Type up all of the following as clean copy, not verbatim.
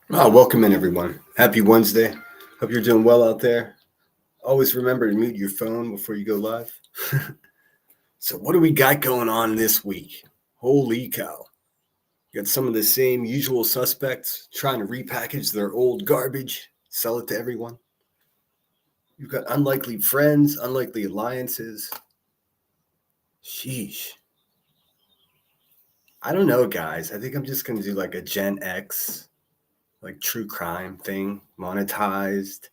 Welcome in, everyone. Happy Wednesday. Hope you're doing well out there. Always remember to mute your phone before you go live. So, what do we got going on this week? Holy cow. Got some of the same usual suspects trying to repackage their old garbage, sell it to everyone. You've got unlikely friends, unlikely alliances. Sheesh. I don't know, guys. I think I'm just going to do like a Gen X, like true crime thing, monetized.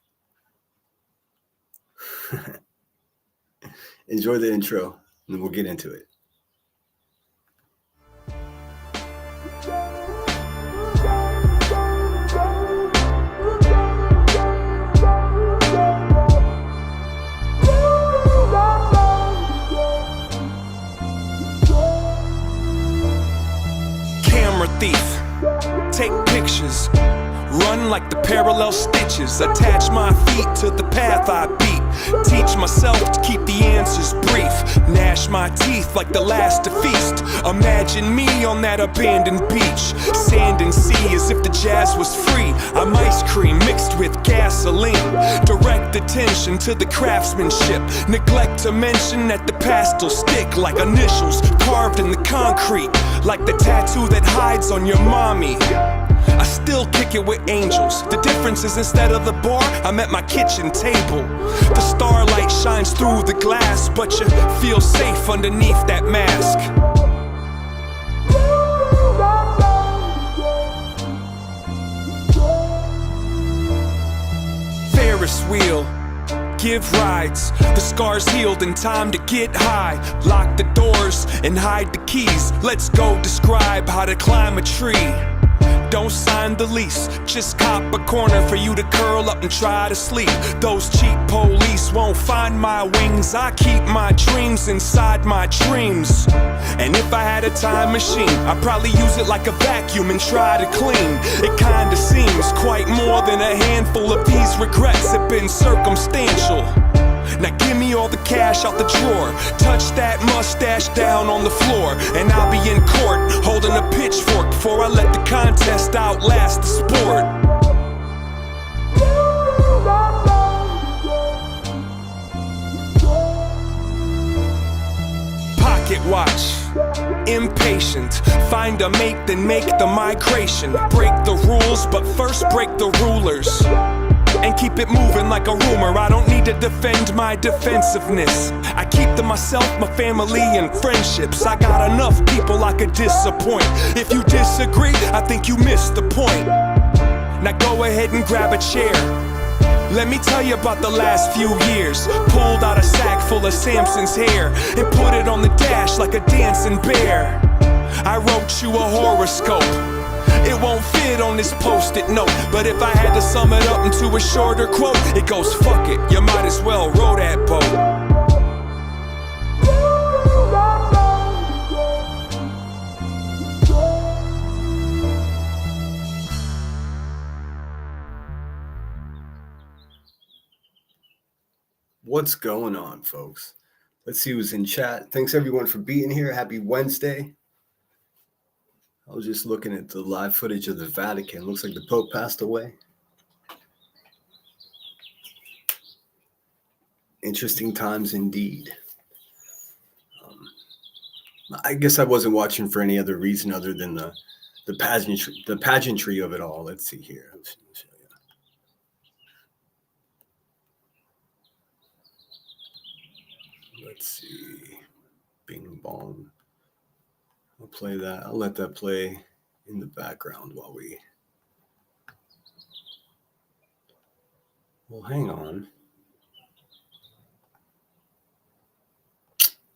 Enjoy the intro, and then we'll get into it. Camera thief, take pictures, run like the parallel stitches, attach my feet to the path I beat, teach myself to keep the answers brief, gnash my teeth like the last to feast, imagine me on that abandoned beach, sand and sea as if the jazz was free, I'm ice cream mixed with gasoline, direct attention to the craftsmanship, neglect to mention that the past will stick like initials carved in the concrete, like the tattoo that hides on your mommy. I still kick it with angels. The difference is instead of the bar, I'm at my kitchen table. The starlight shines through the glass, but you feel safe underneath that mask. Ferris wheel, give rides, the scars healed and time to get high. Lock the doors and hide the keys. Let's go describe how to climb a tree. Don't sign the lease, just cop a corner for you to curl up and try to sleep. Those cheap police won't find my wings. I keep my dreams inside my dreams. And if I had a time machine, I'd probably use it like a vacuum and try to clean. It kinda seems quite more than a handful of these regrets have been circumstantial. Now give me all the cash out the drawer, touch that mustache down on the floor, and I'll be in court holding a pitchfork before I let the contest outlast the sport. Pocket watch, impatient, find a mate then make the migration. Break the rules but first break the rulers and keep it moving like a rumor. I don't need to defend my defensiveness. I keep to myself, my family, and friendships. I got enough people I could disappoint. If you disagree, I think you missed the point. Now go ahead and grab a chair. Let me tell you about the last few years. Pulled out a sack full of Samson's hair and put it on the dash like a dancing bear. I wrote you a horoscope. It won't fit on this post-it note, but if I had to sum it up into a shorter quote, it goes, fuck it, you might as well row that boat. What's going on, folks? Let's see who's in chat. Thanks, everyone, for being here. Happy Wednesday. I was just looking at the live footage of the Vatican. Looks like the Pope passed away. Interesting times indeed. I guess I wasn't watching for any other reason other than the pageantry of it all. Let's see here. Let's show you. Let's see. Bing bong. I'll play that. I'll let that play in the background while we... Well, hang on.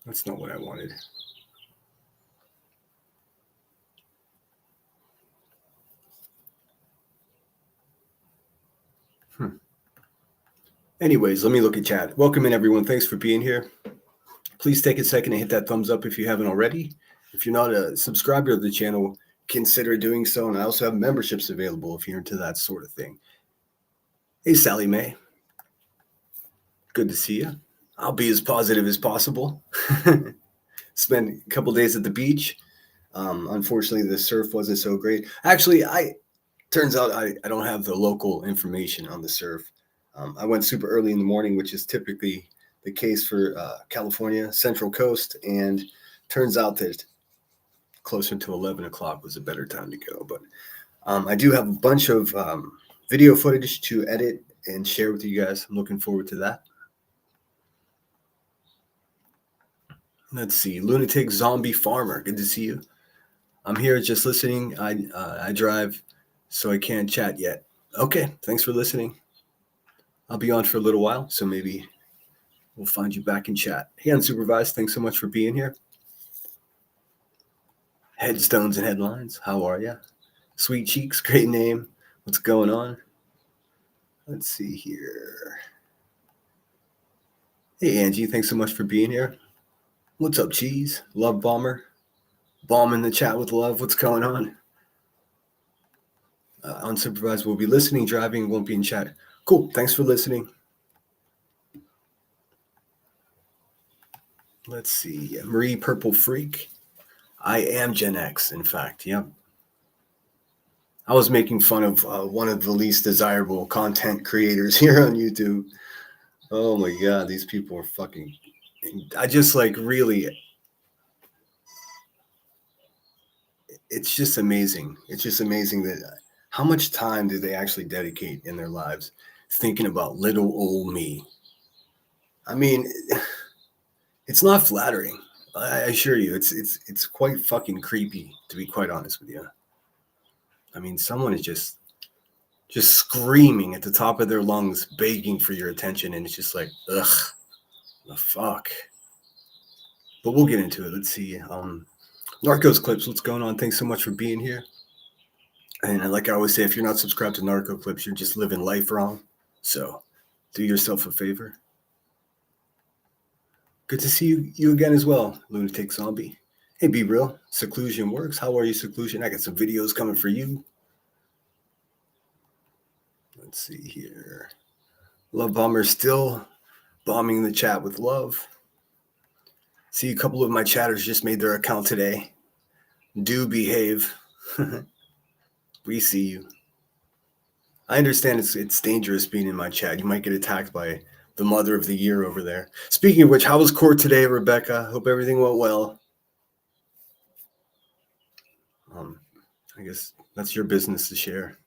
That's not what I wanted. Anyways, let me look at chat. Welcome in, everyone. Thanks for being here. Please take a second and hit that thumbs up if you haven't already. If you're not a subscriber of the channel, consider doing so. And I also have memberships available if you're into that sort of thing. Hey, Sally Mae. Good to see you. I'll be as positive as possible. Spent a couple days at the beach. Unfortunately, the surf wasn't so great. Actually, to Turns out I don't have the local information on the surf. I went super early in the morning, which is typically the case for California, Central Coast, and turns out that closer to 11 o'clock was a better time to go. But I do have a bunch of video footage to edit and share with you guys. I'm looking forward to that. Let's see. Lunatic Zombie Farmer. Good to see you. I'm here just listening. I drive, so I can't chat yet. Okay. Thanks for listening. I'll be on for a little while, so maybe we'll find you back in chat. Hey, Unsupervised, thanks so much for being here. Headstones and Headlines, how are ya? Sweet Cheeks, great name. What's going on? Let's see here. Hey, Angie, thanks so much for being here. What's up, Cheese? Love Bomber. Bomb in the chat with love. What's going on? Unsupervised will be listening, driving, won't be in chat. Cool, thanks for listening. Let's see. Marie Purple Freak. I am Gen X, in fact. Yep. I was making fun of one of the least desirable content creators here on YouTube. Oh my God, these people are fucking. I just like really. It's just amazing. It's just amazing that how much time do they actually dedicate in their lives thinking about little old me? I mean, it's not flattering. I assure you, it's quite fucking creepy, to be quite honest with you. I mean, someone is just screaming at the top of their lungs, begging for your attention, and it's just like, ugh, the fuck. But we'll get into it. Let's see. Narcos Clips, what's going on? Thanks so much for being here. And like I always say, if you're not subscribed to Narco Clips, you're just living life wrong. So do yourself a favor. Good to see you again as well, Lunatic Zombie. Hey, Be Real. Seclusion Works. How are you, Seclusion? I got some videos coming for you. Let's see here. Love Bomber still bombing the chat with love. See, a couple of my chatters just made their account today. Do behave. We see you. I understand it's dangerous being in my chat. You might get attacked by the mother of the year over there. Speaking of which, how was court today, Rebecca? Hope everything went well. I guess that's your business to share.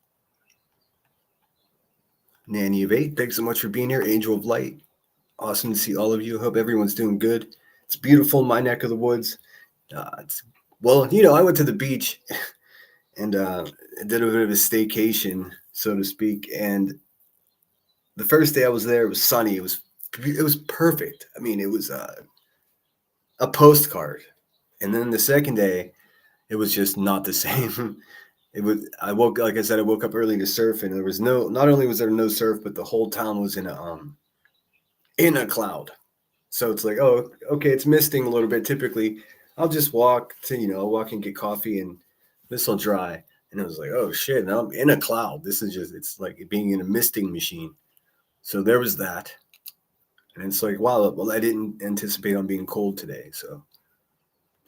Nanny of 8, thanks so much for being here. Angel of Light, awesome to see all of you. Hope everyone's doing good. It's beautiful in my neck of the woods. Well, you know, I went to the beach and did a bit of a staycation, so to speak. And the first day I was there, it was sunny. It was perfect. I mean, it was a postcard. And then the second day, it was just not the same. I woke up early to surf, and there was not only was there no surf, but the whole town was in a cloud. So it's like, oh, okay, it's misting a little bit. Typically, I'll just walk and get coffee, and this will dry. And it was like, oh shit, now I'm in a cloud. It's like being in a misting machine. So there was that. And it's like, wow, well, I didn't anticipate on being cold today. So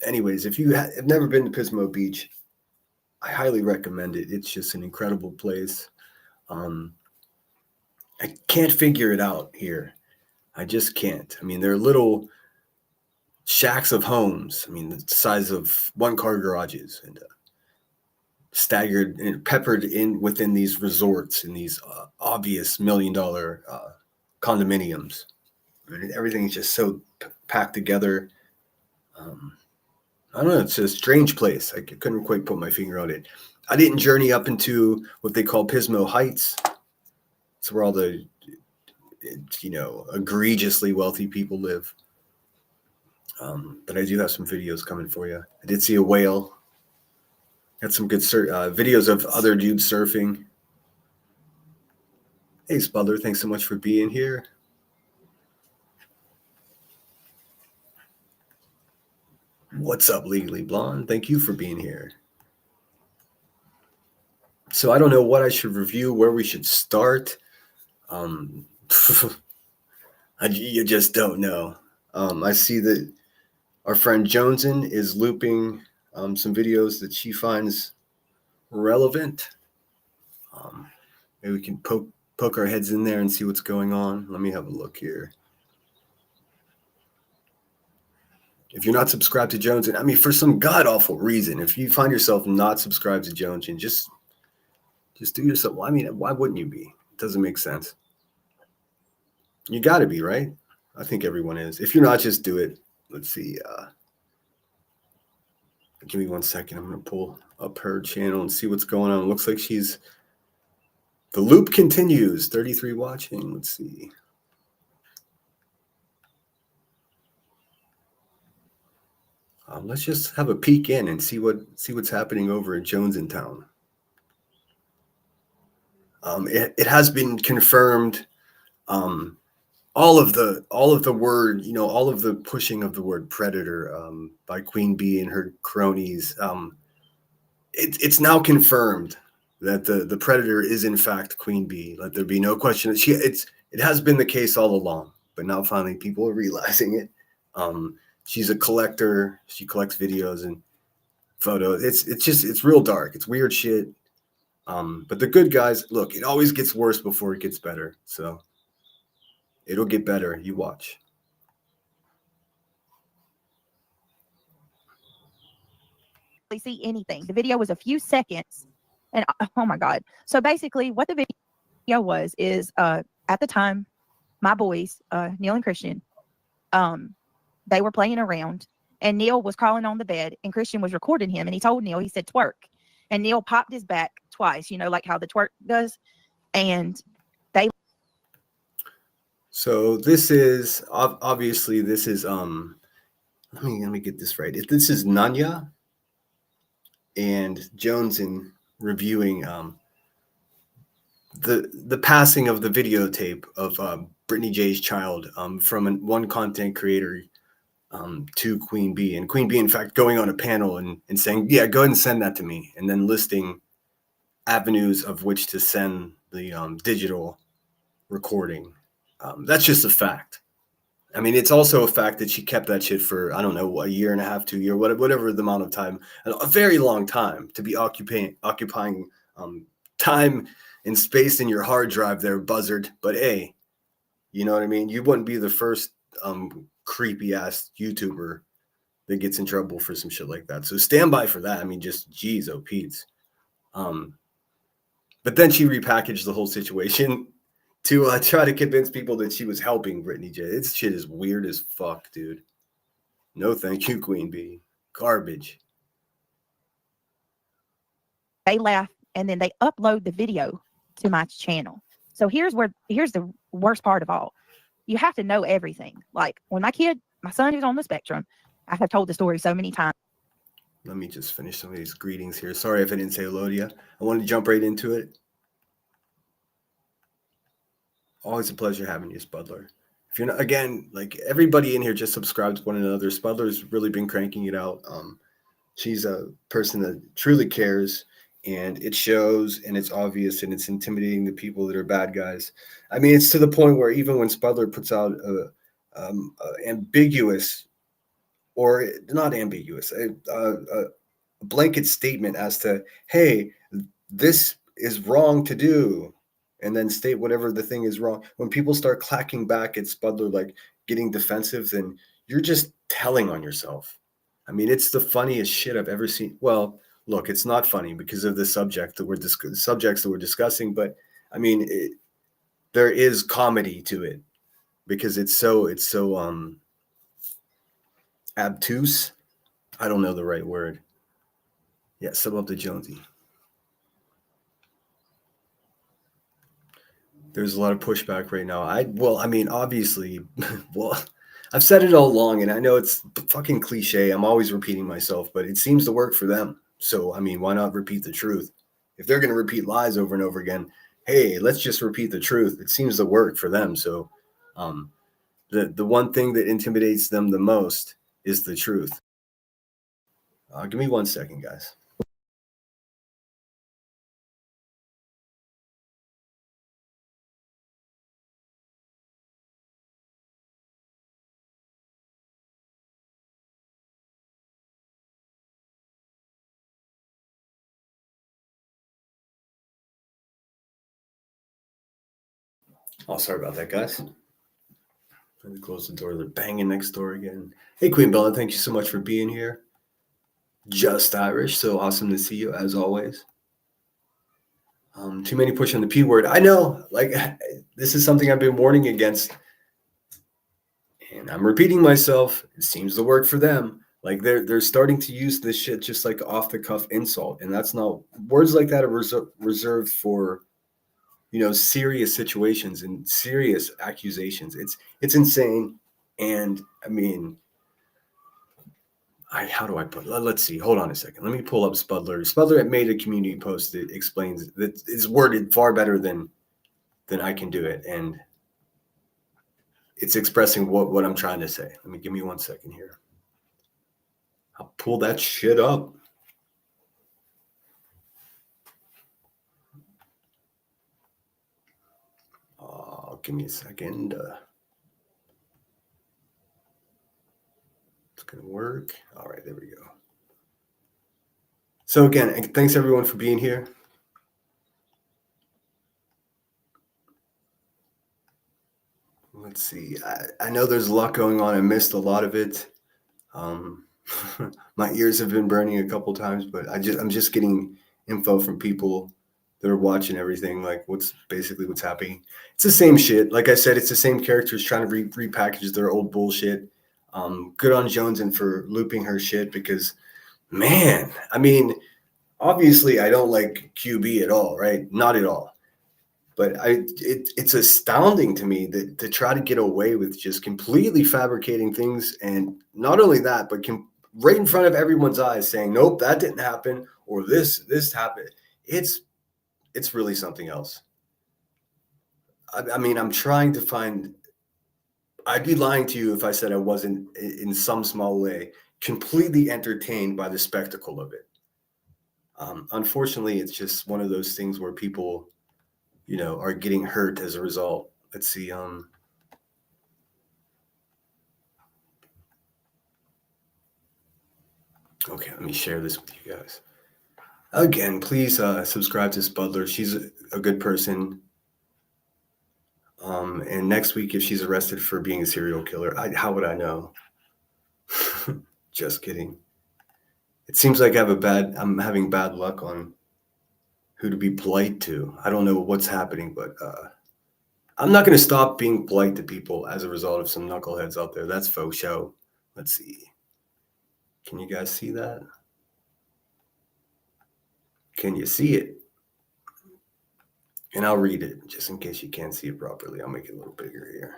anyways, if you have never been to Pismo Beach, I highly recommend it. It's just an incredible place. I can't figure it out here. I just can't. I mean, there are little shacks of homes. I mean, the size of one-car garages, and staggered and peppered in within these resorts in these obvious $1 million condominiums. I mean, everything's just so packed together. I don't know. It's a strange place. I couldn't quite put my finger on it. I didn't journey up into what they call Pismo Heights. It's where all the, egregiously wealthy people live. But I do have some videos coming for you. I did see a whale. Got some good videos of other dudes surfing. Hey, Spuddler, thanks so much for being here. What's up, Legally Blonde? Thank you for being here. So I don't know what I should review, where we should start. You just don't know. I see that our friend Joneson is looping some videos that she finds relevant. Maybe we can poke our heads in there and see what's going on. Let me have a look here. If you're not subscribed to Jones, and I mean, for some god awful reason, if you find yourself not subscribed to Jones, and just do yourself. Well, I mean, why wouldn't you be? It doesn't make sense. You got to be, right? I think everyone is. If you're not, just do it. Let's see. Give me 1 second. I'm going to pull up her channel and see what's going on. It looks like she's. The loop continues. 33 watching. Let's see. Let's just have a peek in and see what's happening over in Jonestown. It has been confirmed. All of the word, all of the pushing of the word predator by Queen Bee and her cronies. It's now confirmed that the predator is in fact Queen Bee. Let there be no question. It has been the case all along, but now finally people are realizing it. She's a collector. She collects videos and photos. It's real dark. It's weird shit. But the good guys, look, it always gets worse before it gets better. So it'll get better. You watch. See anything. The video was a few seconds, and oh my god. So basically what the video was is at the time my boys, Neil and Christian, they were playing around, and Neil was crawling on the bed, and Christian was recording him, and he told Neil, he said twerk, and Neil popped his back twice, like how the twerk does, and they. So this is obviously this is let me get this right. This is Nanya and Jones in reviewing the passing of the videotape of Brittany J's child from one content creator to Queen Bee, and Queen Bee in fact going on a panel and saying, yeah, go ahead and send that to me, and then listing avenues of which to send the digital recording. That's just a fact. I mean, it's also a fact that she kept that shit for, I don't know, a year and a half, 2 years, whatever the amount of time, a very long time to be occupying time and space in your hard drive there, buzzard. But hey, you know what I mean? You wouldn't be the first creepy ass YouTuber that gets in trouble for some shit like that. So stand by for that. I mean, just geez, oh Pete's. But then she repackaged the whole situation to try to convince people that she was helping Brittany J. This shit is weird as fuck, dude. No thank you, Queen Bee. Garbage. They laugh, and then they upload the video to my channel. So here's the worst part of all. You have to know everything. Like when my son who's on the spectrum, I have told the story so many times. Let me just finish some of these greetings here. Sorry if I didn't say hello to you. I wanted to jump right into it. Always a pleasure having you, Spuddler. If you're not, again, like everybody in here just subscribes to one another. Spuddler's really been cranking it out. She's a person that truly cares, and it shows, and it's obvious, and it's intimidating the people that are bad guys. I mean, it's to the point where even when Spuddler puts out a ambiguous, or not ambiguous, a blanket statement as to, hey, this is wrong to do, and then state whatever the thing is wrong. When people start clacking back at Spuddler, like getting defensive, then you're just telling on yourself. I mean, it's the funniest shit I've ever seen. Well, look, it's not funny because of the subjects that we're discussing, but I mean, there is comedy to it because it's so obtuse. I don't know the right word. Yeah, sub up to Jonesy. There's a lot of pushback right now. I mean, obviously, well, I've said it all along, and I know it's fucking cliche. I'm always repeating myself, but it seems to work for them. So, I mean, why not repeat the truth? If they're going to repeat lies over and over again, hey, let's just repeat the truth. It seems to work for them. So, the one thing that intimidates them the most is the truth. Give me 1 second, guys. Oh, sorry about that, guys. Let me close the door. They're banging next door again. Hey, Queen Bella, thank you so much for being here. Just Irish, so awesome to see you as always. Too many pushing the P word. I know, like, this is something I've been warning against, and I'm repeating myself. It seems to work for them. Like they're starting to use this shit just like off the cuff insult, and that's not words like that are reserved for, you know, serious situations and serious accusations. It's insane, and I mean, how do I put? Let's see. Hold on a second. Let me pull up Spuddler. Spuddler made a community post that explains that is worded far better than I can do it, and it's expressing what I'm trying to say. Let me give me 1 second here. I'll pull that shit up. Give me a second. It's gonna work. All right, there we go. So again, thanks everyone for being here. Let's see. I know there's a lot going on. I missed a lot of it. My ears have been burning a couple times, but I'm just getting info from people that are watching everything, like what's happening. It's the same shit. Like I said, it's the same characters trying to repackage their old bullshit. Good on Joneson for looping her shit because, man, I mean, obviously I don't like QB at all, right? Not at all. But it's astounding to me that to try to get away with just completely fabricating things, and not only that, but right in front of everyone's eyes saying, nope, that didn't happen, or this happened. It's really something else. I mean, I'm trying to find. I'd be lying to you if I said I wasn't, in some small way, completely entertained by the spectacle of it. Unfortunately, it's just one of those things where people, you know, are getting hurt as a result. Let's see. Okay, let me share this with you guys. Again, please subscribe to Spuddler. She's a good person. And next week, if she's arrested for being a serial killer, how would I know? Just kidding. It seems like I'm having bad luck on who to be polite to. I don't know what's happening, but I'm not going to stop being polite to people as a result of some knuckleheads out there. That's faux show. Let's see. Can you guys see that? Can you see it? And I'll read it just in case you can't see it properly. I'll make it a little bigger here.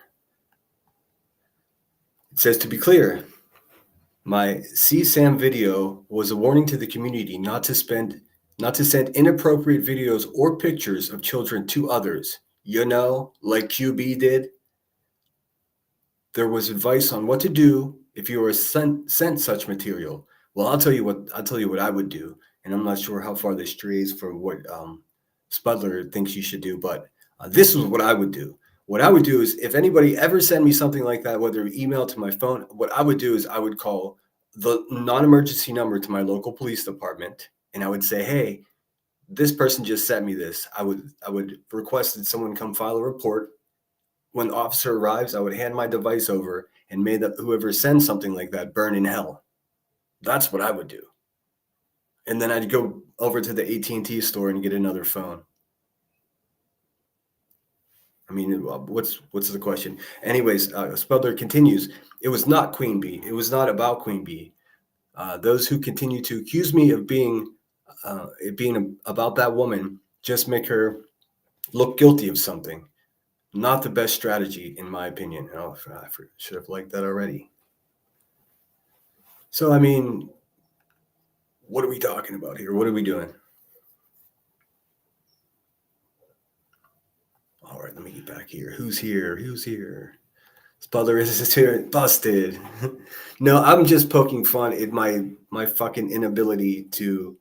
It says, to be clear, my CSAM video was a warning to the community not to send inappropriate videos or pictures of children to others. You know, like QB did. There was advice on what to do if you were sent such material. Well, I'll tell you what I would do, and I'm not sure how far this strays from what Spuddler thinks you should do, but this is what I would do. What I would do is, if anybody ever sent me something like that, whether email to my phone, what I would do is I would call the non-emergency number to my local police department, and I would say, hey, this person just sent me this. I would request that someone come file a report. When the officer arrives, I would hand my device over and may whoever sends something like that burn in hell. That's what I would do. And then I'd go over to the AT&T store and get another phone. I mean, what's the question? Anyways, Spuddler continues. It was not Queen Bee. It was not about Queen Bee. Those who continue to accuse me of it being about that woman just make her look guilty of something. Not the best strategy, in my opinion. Oh, I should have liked that already. So, I mean, what are we talking about here? What are we doing? All right, let me get back here. Who's here? Spuddler is here. Busted. No, I'm just poking fun at my fucking inability to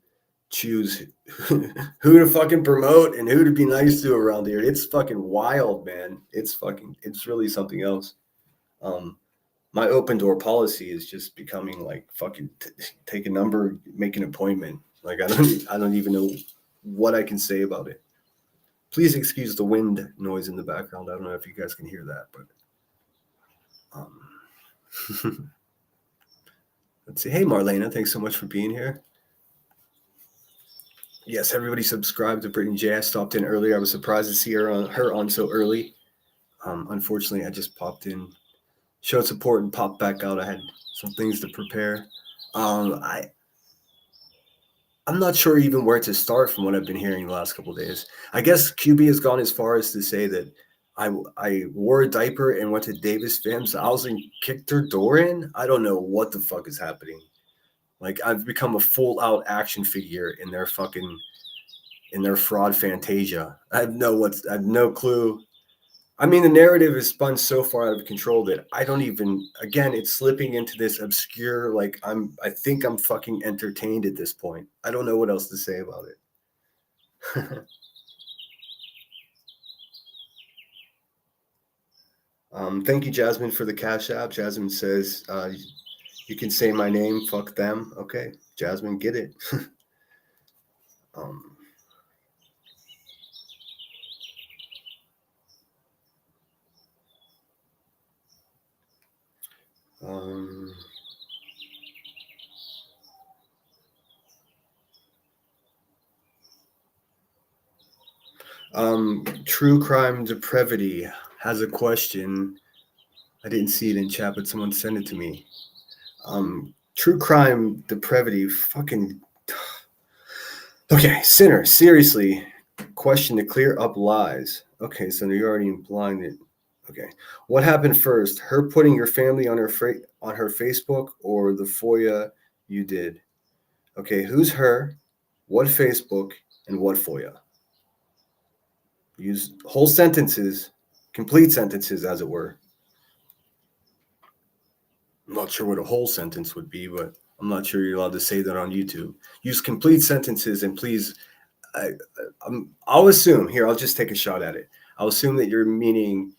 choose who to fucking promote and who to be nice to around here. It's fucking wild, man. It's really something else. My open door policy is just becoming like fucking take a number, make an appointment. Like I don't even know what I can say about it. Please excuse the wind noise in the background. I don't know if you guys can hear that, but let's see. Hey, Marlena, thanks so much for being here. Yes, everybody subscribed to Brittany J. I stopped in earlier. I was surprised to see her on so early. Unfortunately, I just popped in, showed support, and popped back out. I had some things to prepare. I'm not sure even where to start from what I've been hearing the last couple of days. I guess QB has gone as far as to say that I wore a diaper and went to Davis Fam's house and kicked her door in. I don't know what the fuck is happening. Like, I've become a full out action figure in their fraud fantasia. I have no clue. I mean, the narrative is spun so far out of control that I don't even, again, it's slipping into this obscure, like, I think I'm fucking entertained at this point. I don't know what else to say about it. Thank you, Jasmine, for the Cash App. Jasmine says, you can say my name, fuck them. Okay, Jasmine, get it. True Crime Depravity has a question. I didn't see it in chat, but someone sent it to me. True Crime Depravity, fucking. Okay, Sinner, seriously, question to clear up lies. Okay, so you're already implying it. Okay, what happened first? Her putting your family on her Facebook, or the FOIA you did? Okay, who's her? What Facebook and what FOIA? Use whole sentences, complete sentences, as it were. I'm not sure what a whole sentence would be, but I'm not sure you're allowed to say that on YouTube. Use complete sentences, and please, I'll assume here. I'll just take a shot at it. I'll assume that you're meaning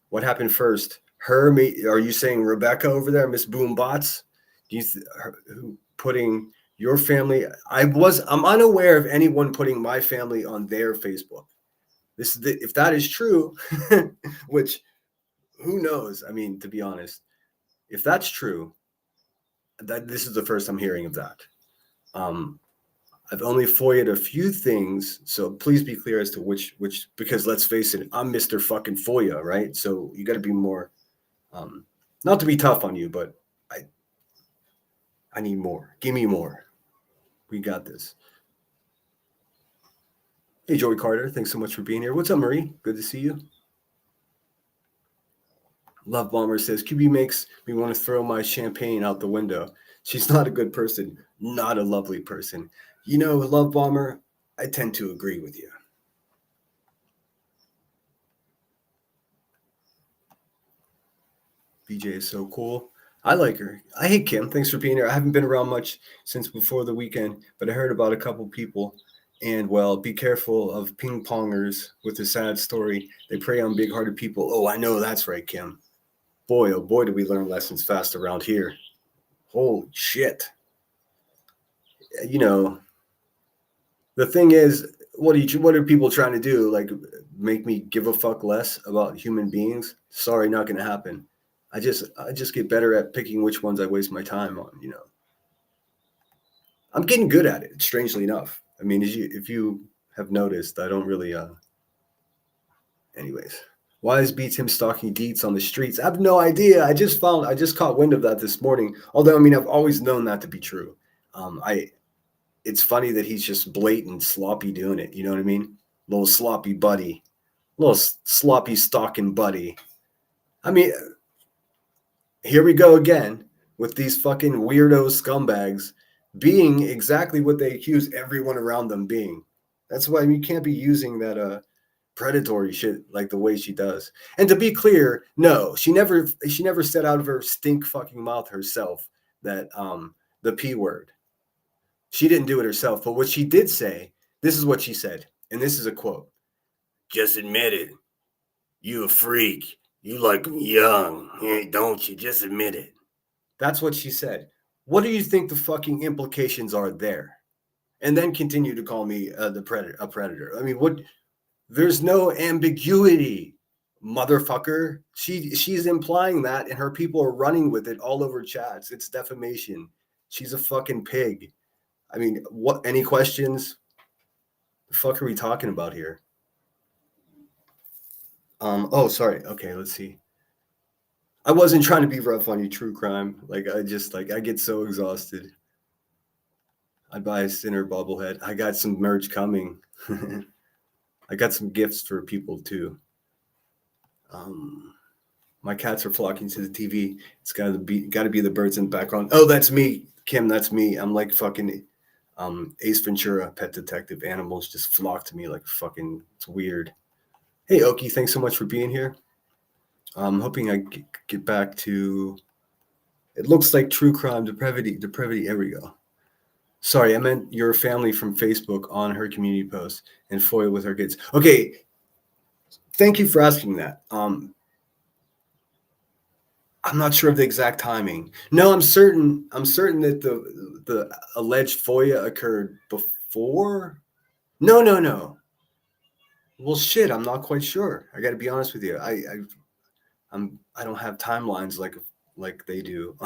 what happened first. Her, are you saying Rebecca over there, Miss Boombots? Who putting your family? I'm unaware of anyone putting my family on their Facebook. If that is true, which who knows? I mean, to be honest, if that's true, this is the first I'm hearing of that. I've only FOIA'd a few things, so please be clear as to which, because let's face it, I'm Mr. fucking FOIA, right? So you got to be more, not to be tough on you, but I need more. Give me more. We got this. Hey, Joey Carter, thanks so much for being here. What's up, Marie? Good to see you. Love Bomber says, QB makes me want to throw my champagne out the window. She's not a good person, not a lovely person. You know, Love Bomber, I tend to agree with you. BJ is so cool. I like her. I hate Kim. Thanks for being here. I haven't been around much since before the weekend, but I heard about a couple people. And, well, be careful of ping-pongers with a sad story. They prey on big-hearted people. Oh, I know that's right, Kim. Boy, oh boy, do we learn lessons fast around here. Holy shit. You know, the thing is, what are people trying to do? Like, make me give a fuck less about human beings? Sorry, not going to happen. I just get better at picking which ones I waste my time on, you know. I'm getting good at it, strangely enough. I mean, if you have noticed, I don't really, anyways. Why is Beats him stalking Deets on the streets? I have no idea. I just caught wind of that this morning. Although, I mean, I've always known that to be true. It's funny that he's just blatant sloppy doing it. You know what I mean? Little sloppy buddy, little sloppy stalking buddy. I mean, here we go again with these fucking weirdo scumbags being exactly what they accuse everyone around them being. That's why you can't be using that predatory shit like the way she does. And to be clear, no, she never said out of her stink fucking mouth herself that the P word. She didn't do it herself, but what she did say, this is what she said, and this is a quote. Just admit it. You a freak. You like young, hey, don't you? Just admit it. That's what she said. What do you think the fucking implications are there? And then continue to call me a predator. I mean, what? There's no ambiguity, motherfucker. She's implying that, and her people are running with it all over chats. It's defamation. She's a fucking pig. I mean, what? Any questions? The fuck are we talking about here? Oh, sorry. Okay, let's see. I wasn't trying to be rough on you, true crime. Like, I get so exhausted. I'd buy a Sinner bobblehead. I got some merch coming. I got some gifts for people too. My cats are flocking to the TV. It's got to be the birds in the background. Oh, that's me, Kim. That's me. I'm like fucking Ace Ventura, pet detective. Animals just flock to me like fucking. It's weird. Hey, Oki, thanks so much for being here. I'm hoping I get back to. It looks like true crime, depravity. There we go. Sorry, I meant your family from Facebook on her community post and FOIA with her kids. Okay, thank you for asking that. I'm not sure of the exact timing. No, I'm certain that the alleged FOIA occurred before. No. Well, shit, I'm not quite sure. I got to be honest with you. I don't have timelines like they do.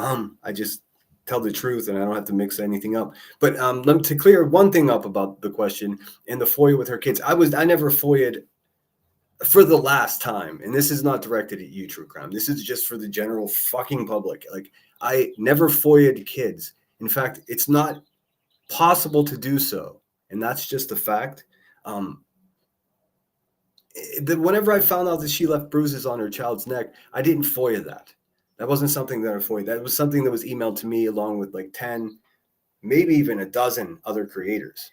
I just tell the truth and I don't have to mix anything up. But to clear one thing up about the question and the FOIA with her kids, I never FOIA'd for the last time, and this is not directed at you, true crime. This is just for the general fucking public. Like, I never FOIA'd kids. In fact, it's not possible to do so, and that's just a fact. Whenever I found out that she left bruises on her child's neck, I didn't FOIA that. That wasn't something that I FOIA. That was something that was emailed to me along with like 10, maybe even a dozen other creators.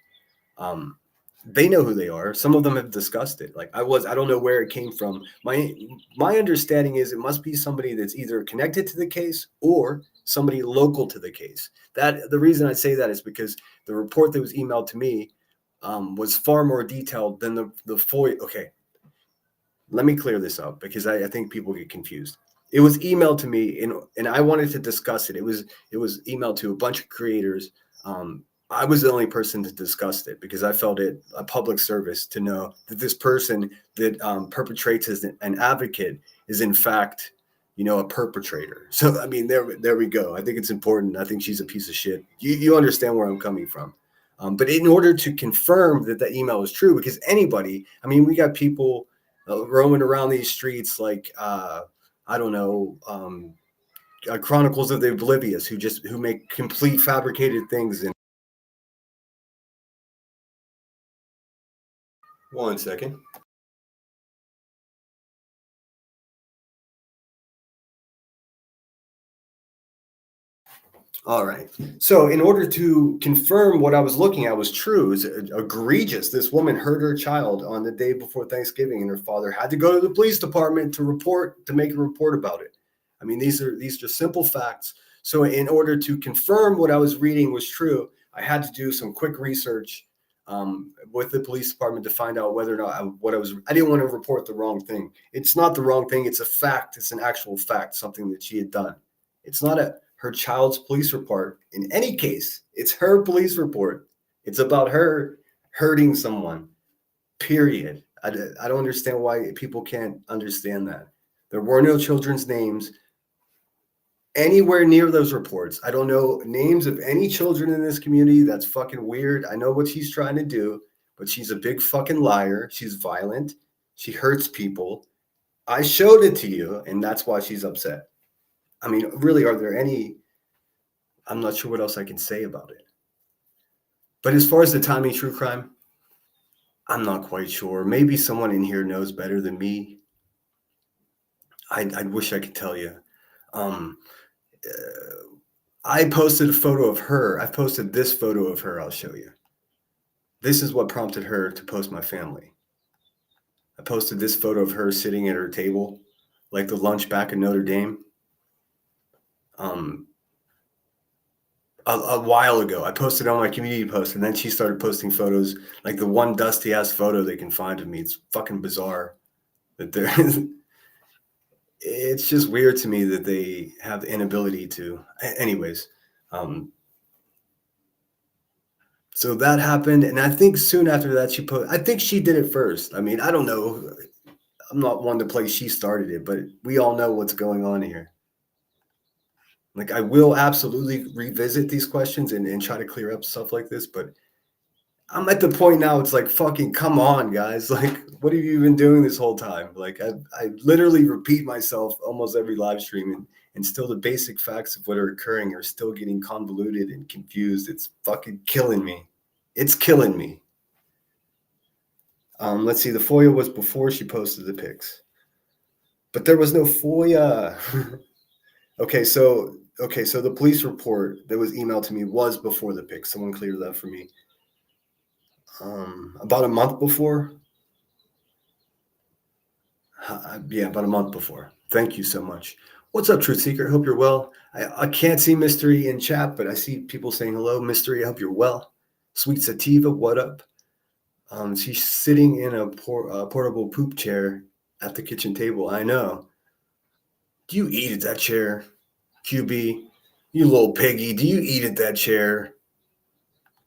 They know who they are. Some of them have discussed it. Like I don't know where it came from. My understanding is it must be somebody that's either connected to the case or somebody local to the case. That the reason I say that is because the report that was emailed to me was far more detailed than the FOIA. Okay, let me clear this up because I think people get confused. It was emailed to me and I wanted to discuss it. It was emailed to a bunch of creators. I was the only person to discuss it because I felt it a public service to know that this person that perpetrates as an advocate is in fact, a perpetrator. So, I mean, there we go. I think it's important. I think she's a piece of shit. You understand where I'm coming from. But in order to confirm that email is true, because anybody, I mean, we got people roaming around these streets like, I don't know, Chronicles of the Oblivious who make complete fabricated things. And one second. All right. So in order to confirm what I was looking at was true, is egregious. This woman hurt her child on the day before Thanksgiving, and her father had to go to the police department to make a report about it. I mean, these are simple facts. So in order to confirm what I was reading was true, I had to do some quick research with the police department to find out whether or not I didn't want to report the wrong thing. It's not the wrong thing. It's a fact. It's an actual fact, something that she had done. It's not her child's police report. In any case, it's her police report. It's about her hurting someone, period. I don't understand why people can't understand that. There were no children's names anywhere near those reports. I don't know names of any children in this community. That's fucking weird. I know what she's trying to do, but she's a big fucking liar. She's violent. She hurts people. I showed it to you, and that's why she's upset. I mean, really, are there any? I'm not sure what else I can say about it. But as far as the timing true crime, I'm not quite sure. Maybe someone in here knows better than me. I wish I could tell you. I posted a photo of her. I've posted this photo of her. I'll show you. This is what prompted her to post my family. I posted this photo of her sitting at her table, like the lunch back in Notre Dame. A while ago, I posted on my community post, and then she started posting photos, like the one dusty ass photo they can find of me. It's fucking bizarre that there. It's just weird to me that they have the inability to. Anyways, So that happened, and I think soon after that I think she did it first. I mean, I don't know. I'm not one to play she started it, but we all know what's going on here. Like, I will absolutely revisit these questions and try to clear up stuff like this, but I'm at the point now, it's like, fucking come on, guys. Like, what have you been doing this whole time? Like, I literally repeat myself almost every live stream, and still the basic facts of what are occurring are still getting convoluted and confused. It's fucking killing me. It's killing me. Let's see. The FOIA was before she posted the pics, but there was no FOIA. Okay, so the police report that was emailed to me was before the pics. Someone cleared that for me. About a month before. Yeah, about a month before. Thank you so much. What's up, Truth Seeker? Hope you're well. I can't see Mystery in chat, but I see people saying hello. Mystery, I hope you're well. Sweet Sativa, what up? She's sitting in a portable poop chair at the kitchen table. I know. Do you eat at that chair, QB? You little piggy. Do you eat at that chair?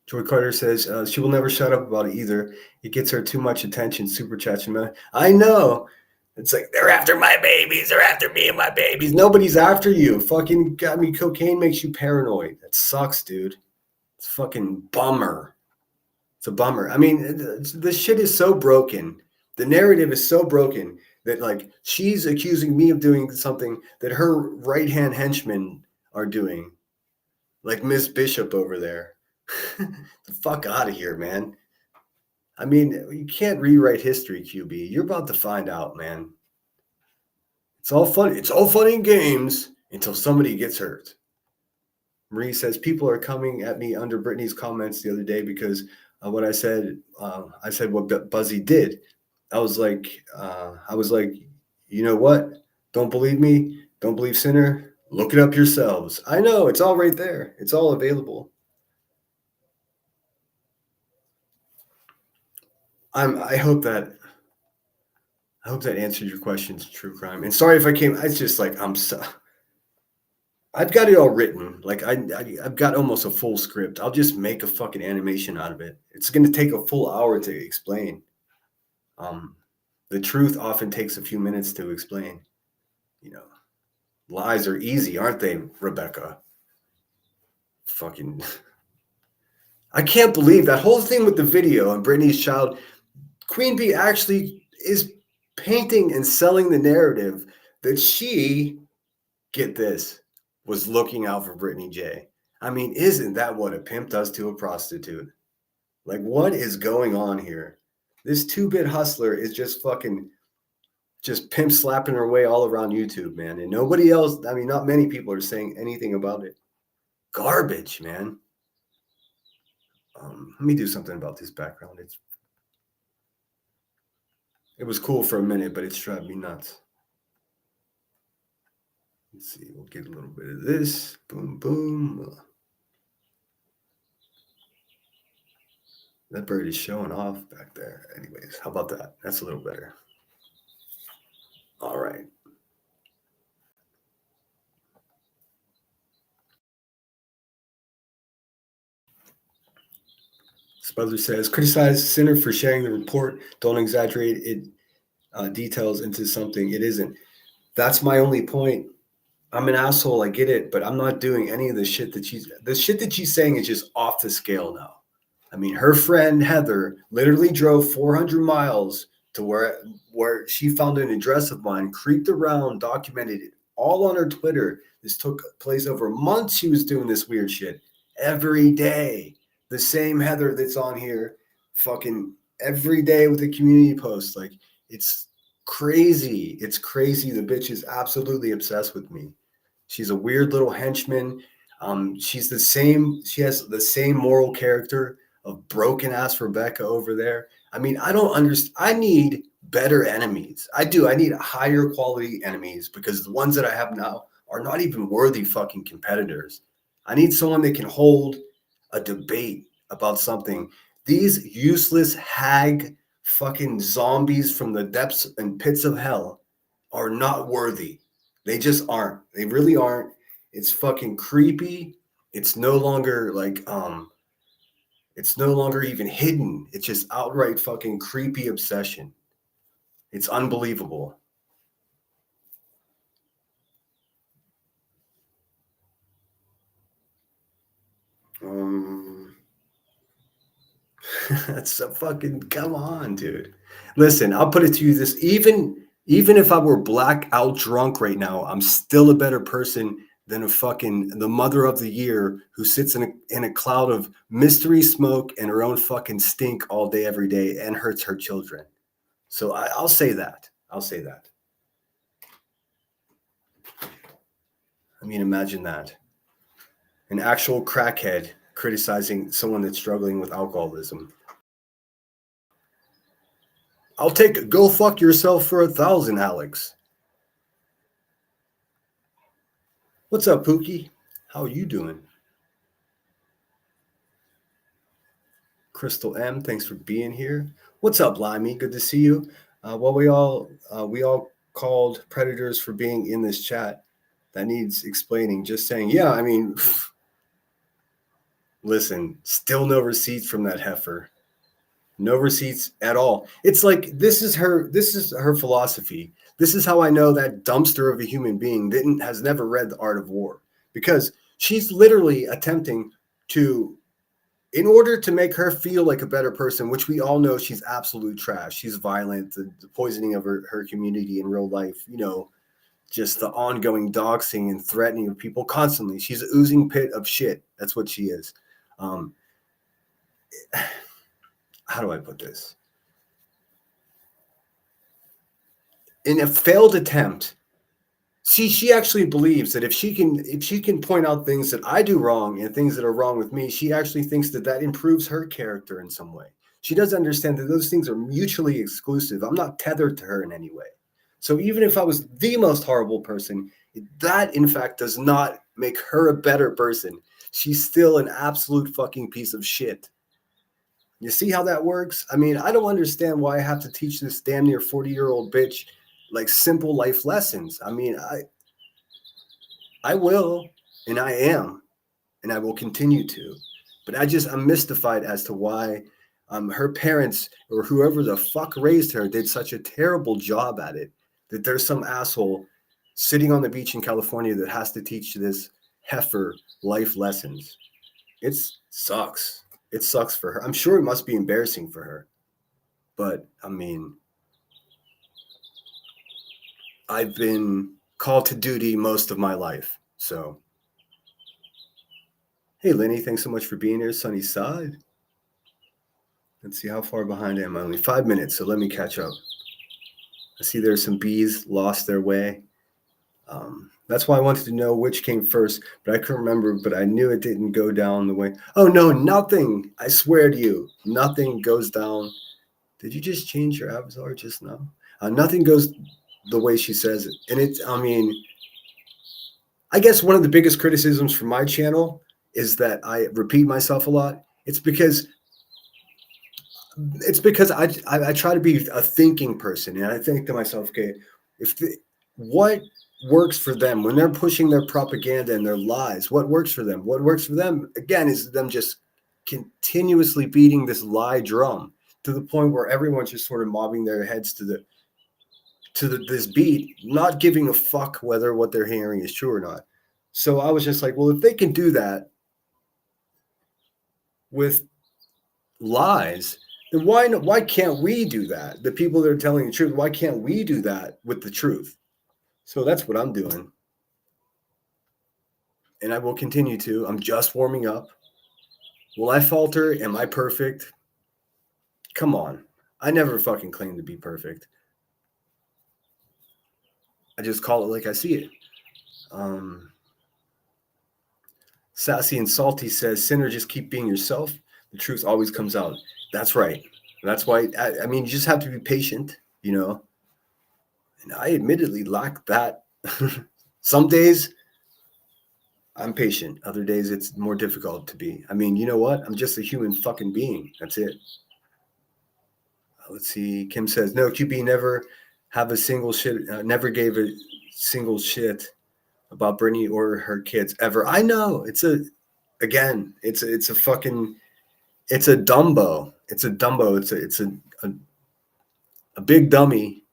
Joy Carter says she will never shut up about it either. It gets her too much attention. Super chat. I know. It's like, they're after my babies. They're after me and my babies. Nobody's after you. Fucking got me. Cocaine makes you paranoid. That sucks, dude. It's a fucking bummer. It's a bummer. I mean, the shit is so broken. The narrative is so broken that, like, she's accusing me of doing something that her right-hand henchmen are doing. Like Miss Bishop over there. The fuck out of here, man. I mean, you can't rewrite history, QB. You're about to find out, man. It's all fun. It's all fun in games until somebody gets hurt. Marie says people are coming at me under Brittany's comments the other day because what I said what Buzzy did. I was like, you know what? Don't believe me. Don't believe Sinner. Look it up yourselves. I know, it's all right there. It's all available. I hope that answered your questions, True Crime. And sorry if I came. It's just like I've got it all written. Like I've got almost a full script. I'll just make a fucking animation out of it. It's going to take a full hour to explain. The truth often takes a few minutes to explain. You know, lies are easy, aren't they, Rebecca? Fucking. I can't believe that whole thing with the video and Brittany's child. Queen Bee actually is painting and selling the narrative that she, get this, was looking out for Brittany J. I mean, isn't that what a pimp does to a prostitute? Like, what is going on here? This 2-bit hustler is just pimp slapping her way all around YouTube, man. And nobody else, I mean, not many people are saying anything about it. Garbage, man. Let me do something about this background. It was cool for a minute, but it's driving me nuts. Let's see. We'll get a little bit of this. Boom, boom. That bird is showing off back there. Anyways, how about that? That's a little better. All right. Spuddler says, criticize Sinner for sharing the report. Don't exaggerate it details into something it isn't. That's my only point. I'm an asshole. I get it, but I'm not doing any of the shit that she's saying is just off the scale now. I mean, her friend Heather literally drove 400 miles to where she found an address of mine, creeped around, documented it all on her Twitter. This took place over months. She was doing this weird shit every day. The same Heather that's on here fucking every day with a community post. Like, it's crazy. It's crazy. The bitch is absolutely obsessed with me. She's a weird little henchman. She has the same moral character of broken ass Rebecca over there. I mean, I don't understand. I need better enemies. I do. I need higher quality enemies because the ones that I have now are not even worthy fucking competitors. I need someone that can hold a debate about something. These useless hag fucking zombies from the depths and pits of hell are not worthy. They just aren't. They really aren't. It's fucking creepy. It's no longer like It's no longer even hidden. It's just outright fucking creepy obsession. It's unbelievable. That's a fucking, come on, dude. Listen, I'll put it to you this, even if I were blackout drunk right now, I'm still a better person than the mother of the year who sits in a cloud of mystery smoke and her own fucking stink all day, every day, and hurts her children. So I'll say that. I'll say that. I mean, imagine that. An actual crackhead criticizing someone that's struggling with alcoholism. I'll take it. Go fuck yourself for 1,000, Alex. What's up, Pookie? How are you doing? Crystal M, thanks for being here. What's up, Limey? Good to see you. Well, we all called predators for being in this chat. That needs explaining. Just saying, yeah, I mean, listen, still no receipts from that heifer. No receipts at all. It's like this is her philosophy. This is how I know that dumpster of a human being has never read The Art of War, because she's literally attempting to, in order to make her feel like a better person, which we all know she's absolute trash. She's violent, the poisoning of her community in real life, just the ongoing doxing and threatening of people constantly. She's an oozing pit of shit. That's what she is. How do I put this? In a failed attempt, she actually believes that if she can point out things that I do wrong and things that are wrong with me, she actually thinks that improves her character in some way. She doesn't understand that those things are mutually exclusive. I'm not tethered to her in any way. So even if I was the most horrible person, that in fact does not make her a better person. She's still an absolute fucking piece of shit. You see how that works? I mean, I don't understand why I have to teach this damn near 40-year-old bitch like simple life lessons. I mean, I will, and I am, and I will continue to. But I'm mystified as to why her parents or whoever the fuck raised her did such a terrible job at it, that there's some asshole sitting on the beach in California that has to teach this heifer life lessons. It sucks. It sucks for her. I'm sure it must be embarrassing for her. But, I mean, I've been called to duty most of my life. So, hey, Lenny, thanks so much for being here. Sunny side. Let's see how far behind I am. Only 5 minutes, so let me catch up. I see there's some bees lost their way. That's why I wanted to know which came first, but I couldn't remember, but I knew it didn't go down the way. Oh, no, nothing. I swear to you, nothing goes down. Did you just change your avatar just now? Nothing goes the way she says it. And I guess one of the biggest criticisms for my channel is that I repeat myself a lot. It's because I try to be a thinking person, and I think to myself, okay, what works for them when they're pushing their propaganda and their lies? What works for them? What works for them, again, is them just continuously beating this lie drum to the point where everyone's just sort of mobbing their heads to this beat, not giving a fuck whether what they're hearing is true or not. So I was just like, well, if they can do that with lies, then why can't we do that? The people that are telling the truth, why can't we do that with the truth? So that's what I'm doing. And I will continue to. I'm just warming up. Will I falter? Am I perfect? Come on. I never fucking claim to be perfect. I just call it like I see it. Sassy and Salty says, sinner, just keep being yourself. The truth always comes out. That's right. That's why, I mean, you just have to be patient, And I admittedly lack that. Some days I'm patient. Other days it's more difficult to be. I mean, you know what? I'm just a human fucking being. That's it. Let's see. Kim says, no, QB never never gave a single shit about Brittany or her kids ever. I know it's a fucking, It's a Dumbo. It's a Dumbo. It's a big dummy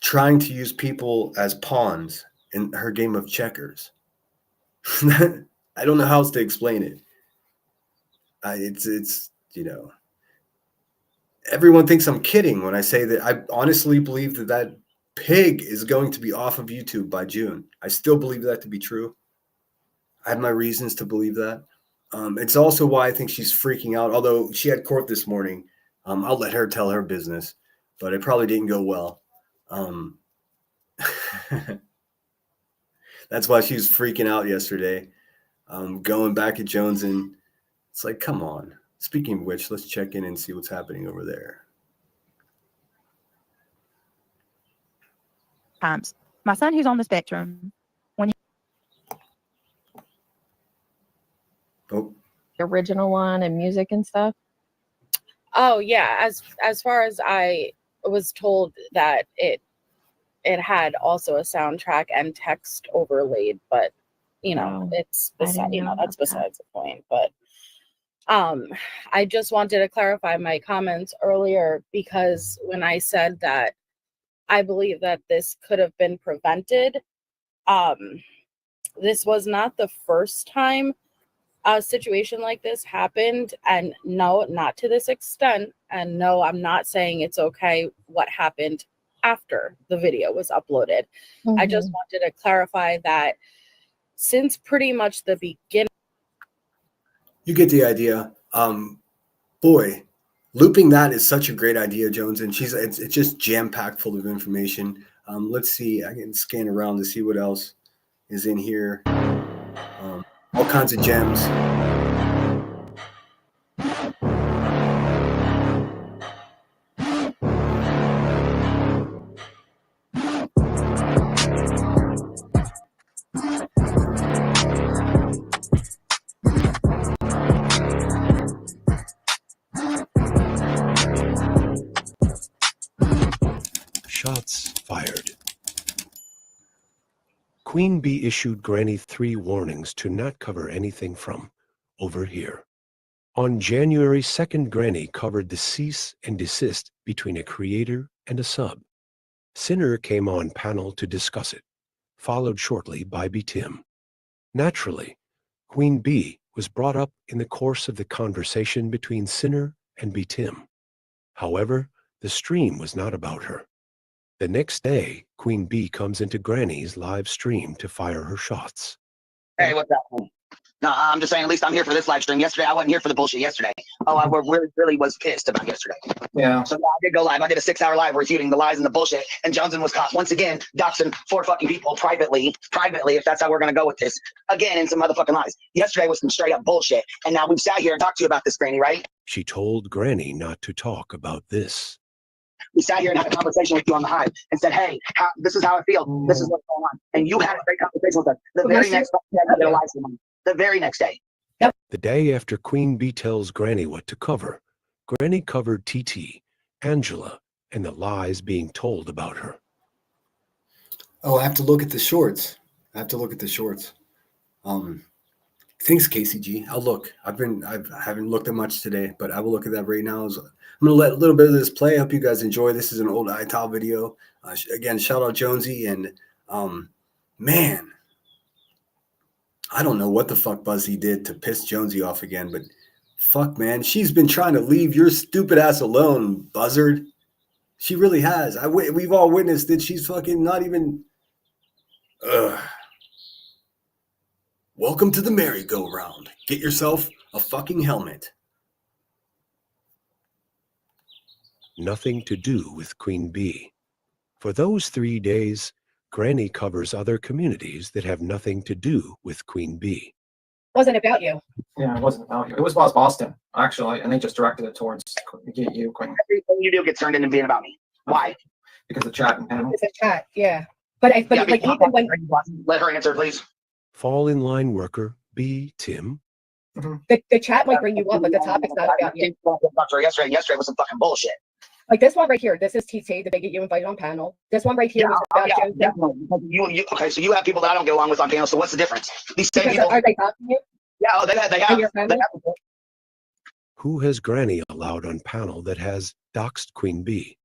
trying to use people as pawns in her game of checkers. I don't know how else to explain it. It's you know, everyone thinks I'm kidding when I say that I honestly believe that that pig is going to be off of YouTube by June. I still believe that to be true. I have my reasons to believe that. It's also why I think she's freaking out. Although she had court this morning, I'll let her tell her business, but it probably didn't go well. That's why she was freaking out yesterday. Going back at Jones, and it's like, come on. Speaking of which, let's check in and see what's happening over there. Times. My son, who's on the spectrum, when he Oh, the original one and music and stuff. Oh yeah, as far as I was told that it had also a soundtrack and text overlaid, but you know, it's beside, you know, that's besides the point. But I just wanted to clarify my comments earlier, because when I said that I believe that this could have been prevented, this was not the first time a situation like this happened, and no, not to this extent, and no, I'm not saying it's okay what happened after the video was uploaded. I just wanted to clarify that since pretty much the beginning. you get the idea. Boy, looping that is such a great idea, Jones, and it's just jam-packed full of information. Let's see, I can scan around to see what else is in here. All kinds of gems. Shots fired. Queen Bee issued Granny 3 warnings to not cover anything from over here. On January 2nd, Granny covered the cease and desist between a creator and a sub. Sinner came on panel to discuss it, followed shortly by Tim. Naturally, Queen Bee was brought up in the course of the conversation between Sinner and Tim. However, the stream was not about her. The next day, Queen Bee comes into Granny's live stream to fire her shots. Hey, what's up? No, I'm just saying, at least I'm here for this live stream. Yesterday, I wasn't here for the bullshit yesterday. Oh, I really was pissed about yesterday. Yeah. So I did go live. I did a 6-hour live refuting the lies and the bullshit. And Johnson was caught once again doxing 4 fucking people privately, if that's how we're going to go with this. Again, in some motherfucking lies. Yesterday was some straight up bullshit. And now we've sat here and talked to you about this, Granny, right? She told Granny not to talk about this. We sat here and had a conversation with you on the hive and said, hey, this is how I feel. This is what's going on. And you had a great conversation with us. The very next day, the very next day. Yep. The day after Queen Bee tells Granny what to cover, Granny covered TT, Angela, and the lies being told about her. Oh, I have to look at the shorts. Thanks, KCG. I'll look. I haven't looked at much today, but I will look at that right now. I'm gonna let a little bit of this play. I hope you guys enjoy. This is an old iTal video. Again, shout out Jonesy, and man, I don't know what the fuck Buzzy did to piss Jonesy off again, but fuck, man, she's been trying to leave your stupid ass alone, buzzard. She really has. We've all witnessed that she's fucking not even. Welcome to the merry-go-round. Get yourself a fucking helmet. Nothing to do with Queen Bee. For those 3 days, Granny covers other communities that have nothing to do with Queen Bee. Wasn't about you. Yeah, it wasn't about you. It was Boston, actually, and they just directed it towards you, Queen. Everything you do gets turned into being about me. Why? Because the chat and panel. It's a chat, yeah. But even when let her answer, please. Fall in line worker Tim. the chat might bring you up, but the topic's not about you. Yesterday was some fucking bullshit. Like this one right here, this is TT, the bigot you invited on panel. This one right here was about Jones. You okay, so you have people that I don't get along with on panel, so what's the difference? These same people, are they talking to you? Yeah, they have. Who has Granny allowed on panel that has doxed Queen Bee?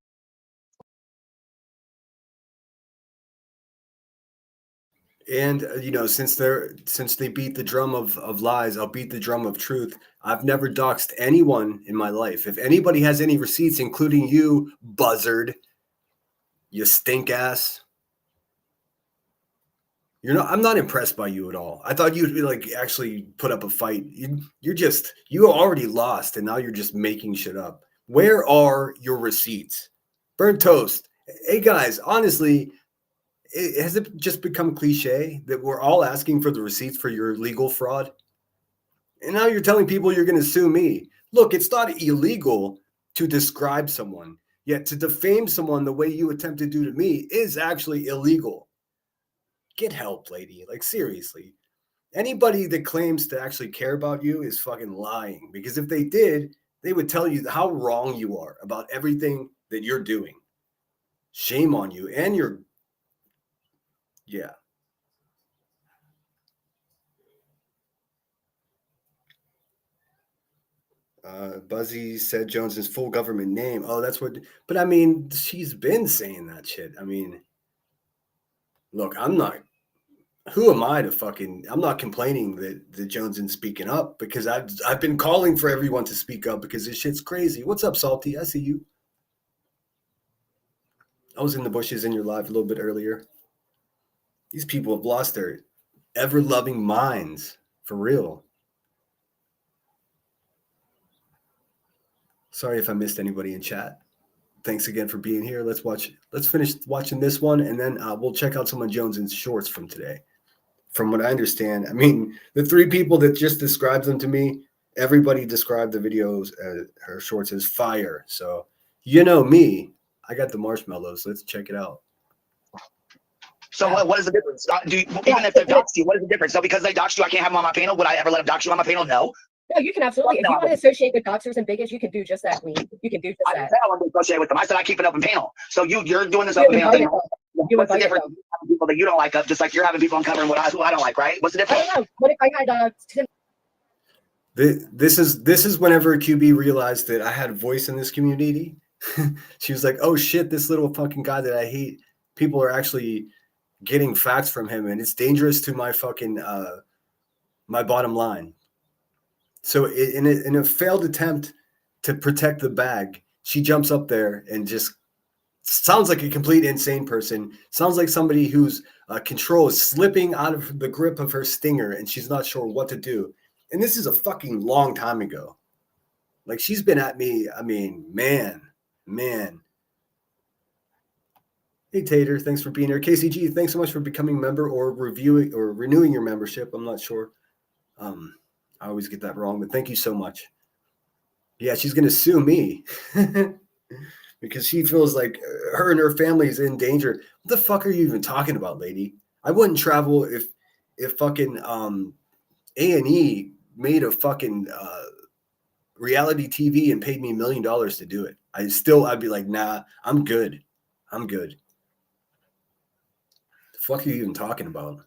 And you know, since they beat the drum of lies, I'll beat the drum of truth. I've never doxed anyone in my life. If anybody has any receipts, including you, buzzard, you stink ass. I'm not impressed by you at all. I thought you'd be like actually put up a fight. You already lost, and now you're just making shit up. Where are your receipts? Burnt toast. Hey guys, honestly, has it just become cliche that we're all asking for the receipts for your legal fraud? And now you're telling people you're going to sue me. Look, it's not illegal to describe someone, yet to defame someone the way you attempt to do to me is actually illegal. Get help, lady. Like, seriously. Anybody that claims to actually care about you is fucking lying, because if they did, they would tell you how wrong you are about everything that you're doing. Shame on you and your... Yeah. Buzzy said Jones's full government name. Oh, that's what... But I mean, she's been saying that shit. I mean, look, who am I to fucking... I'm not complaining that Jones isn't speaking up, because I've been calling for everyone to speak up because this shit's crazy. What's up, Salty? I see you. I was in the bushes in your live a little bit earlier. These people have lost their ever-loving minds, for real. Sorry if I missed anybody in chat. Thanks again for being here. Let's finish watching this one, and then we'll check out some of Jones's shorts from today. From what I understand, I mean, the three people that just described them to me, everybody described the videos, her shorts as fire. So, you know me, I got the marshmallows. Let's check it out. So what is the difference? Even if they doxed you, what is the difference? So because they doxed you, I can't have them on my panel. Would I ever let them dox you on my panel? No. No, you can absolutely. If you want to associate with doxers and bigots, you can do just that, Queen. You can do just that. I didn't say I want to associate with them. I said I keep an open panel. So you're doing this open panel thing. What's the difference? Having people that you don't like up, just like you're having people uncovering what I don't like, right? What's the difference? I don't know. What if I had This is whenever QB realized that I had a voice in this community. She was like, oh shit, this little fucking guy that I hate, people are actually getting facts from him, and it's dangerous to my fucking my bottom line. So in a failed attempt to protect the bag, she jumps up there and just sounds like a complete insane person. Sounds like somebody whose control is slipping out of the grip of her stinger, and she's not sure what to do. And this is a fucking long time ago. Like, she's been at me. I mean, man. Hey, Tater, thanks for being here. KCG, thanks so much for becoming a member or reviewing or renewing your membership. I'm not sure. I always get that wrong, but thank you so much. Yeah, she's going to sue me because she feels like her and her family is in danger. What the fuck are you even talking about, lady? I wouldn't travel if fucking A&E made a fucking reality TV and paid me $1 million to do it. I'd be like, nah, I'm good. The fuck are you even talking about?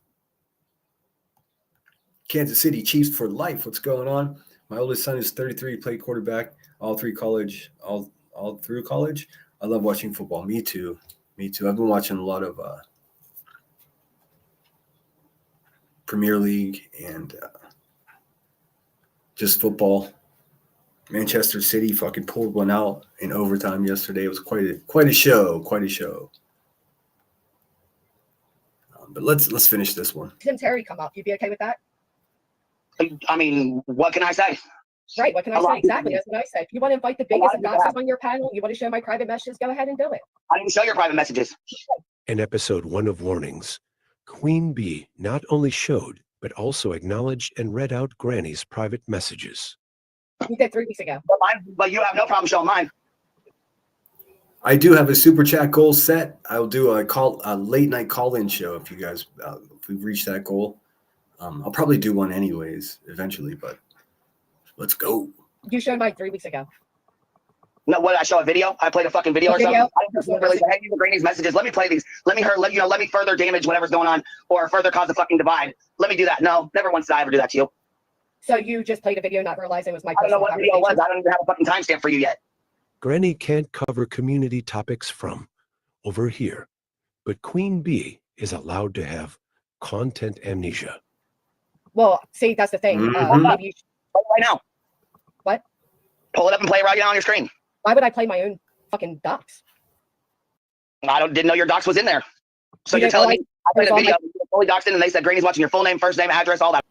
Kansas City Chiefs for life. What's going on? My oldest son is 33, played quarterback all through college. I love watching football. Me too. I've been watching a lot of Premier League and just football. Manchester City fucking pulled one out in overtime yesterday. It was quite a show. But let's finish this one. Tim Terry come up? You'd be okay with that? I mean, what can I say? Right, what can I say? Exactly, that's what I said. If you want to invite the biggest of doxers on your panel, you want to share my private messages, go ahead and do it. I didn't show your private messages. In episode 1 of Warnings, Queen Bee not only showed, but also acknowledged and read out Granny's private messages. You did 3 weeks ago. But you have no problem showing mine. I do have a super chat goal set. I'll do a late night call-in show if you guys if we reach that goal. I'll probably do one anyways eventually, but let's go. You showed mine 3 weeks ago. No, what, I show a video? I played a fucking video or something? I just really say, hey, these are Granny's messages. Let me play these. Let me further damage whatever's going on or further cause a fucking divide. Let me do that. No, never once did I ever do that to you. So you just played a video not realizing it was my I don't know personal what video it was. conversation? I don't even have a fucking timestamp for you yet. Granny can't cover community topics from over here, but Queen Bee is allowed to have content amnesia. Well, see, that's the thing. Mhm. Maybe you Play it right now. What? Pull it up and play it right now on your screen. why would I play my own fucking docs? Didn't know your docs was in there. So You you're didn't know telling me I played a it was on video, fully doxed in, and they said Granny's watching your full name, first name, address, all that.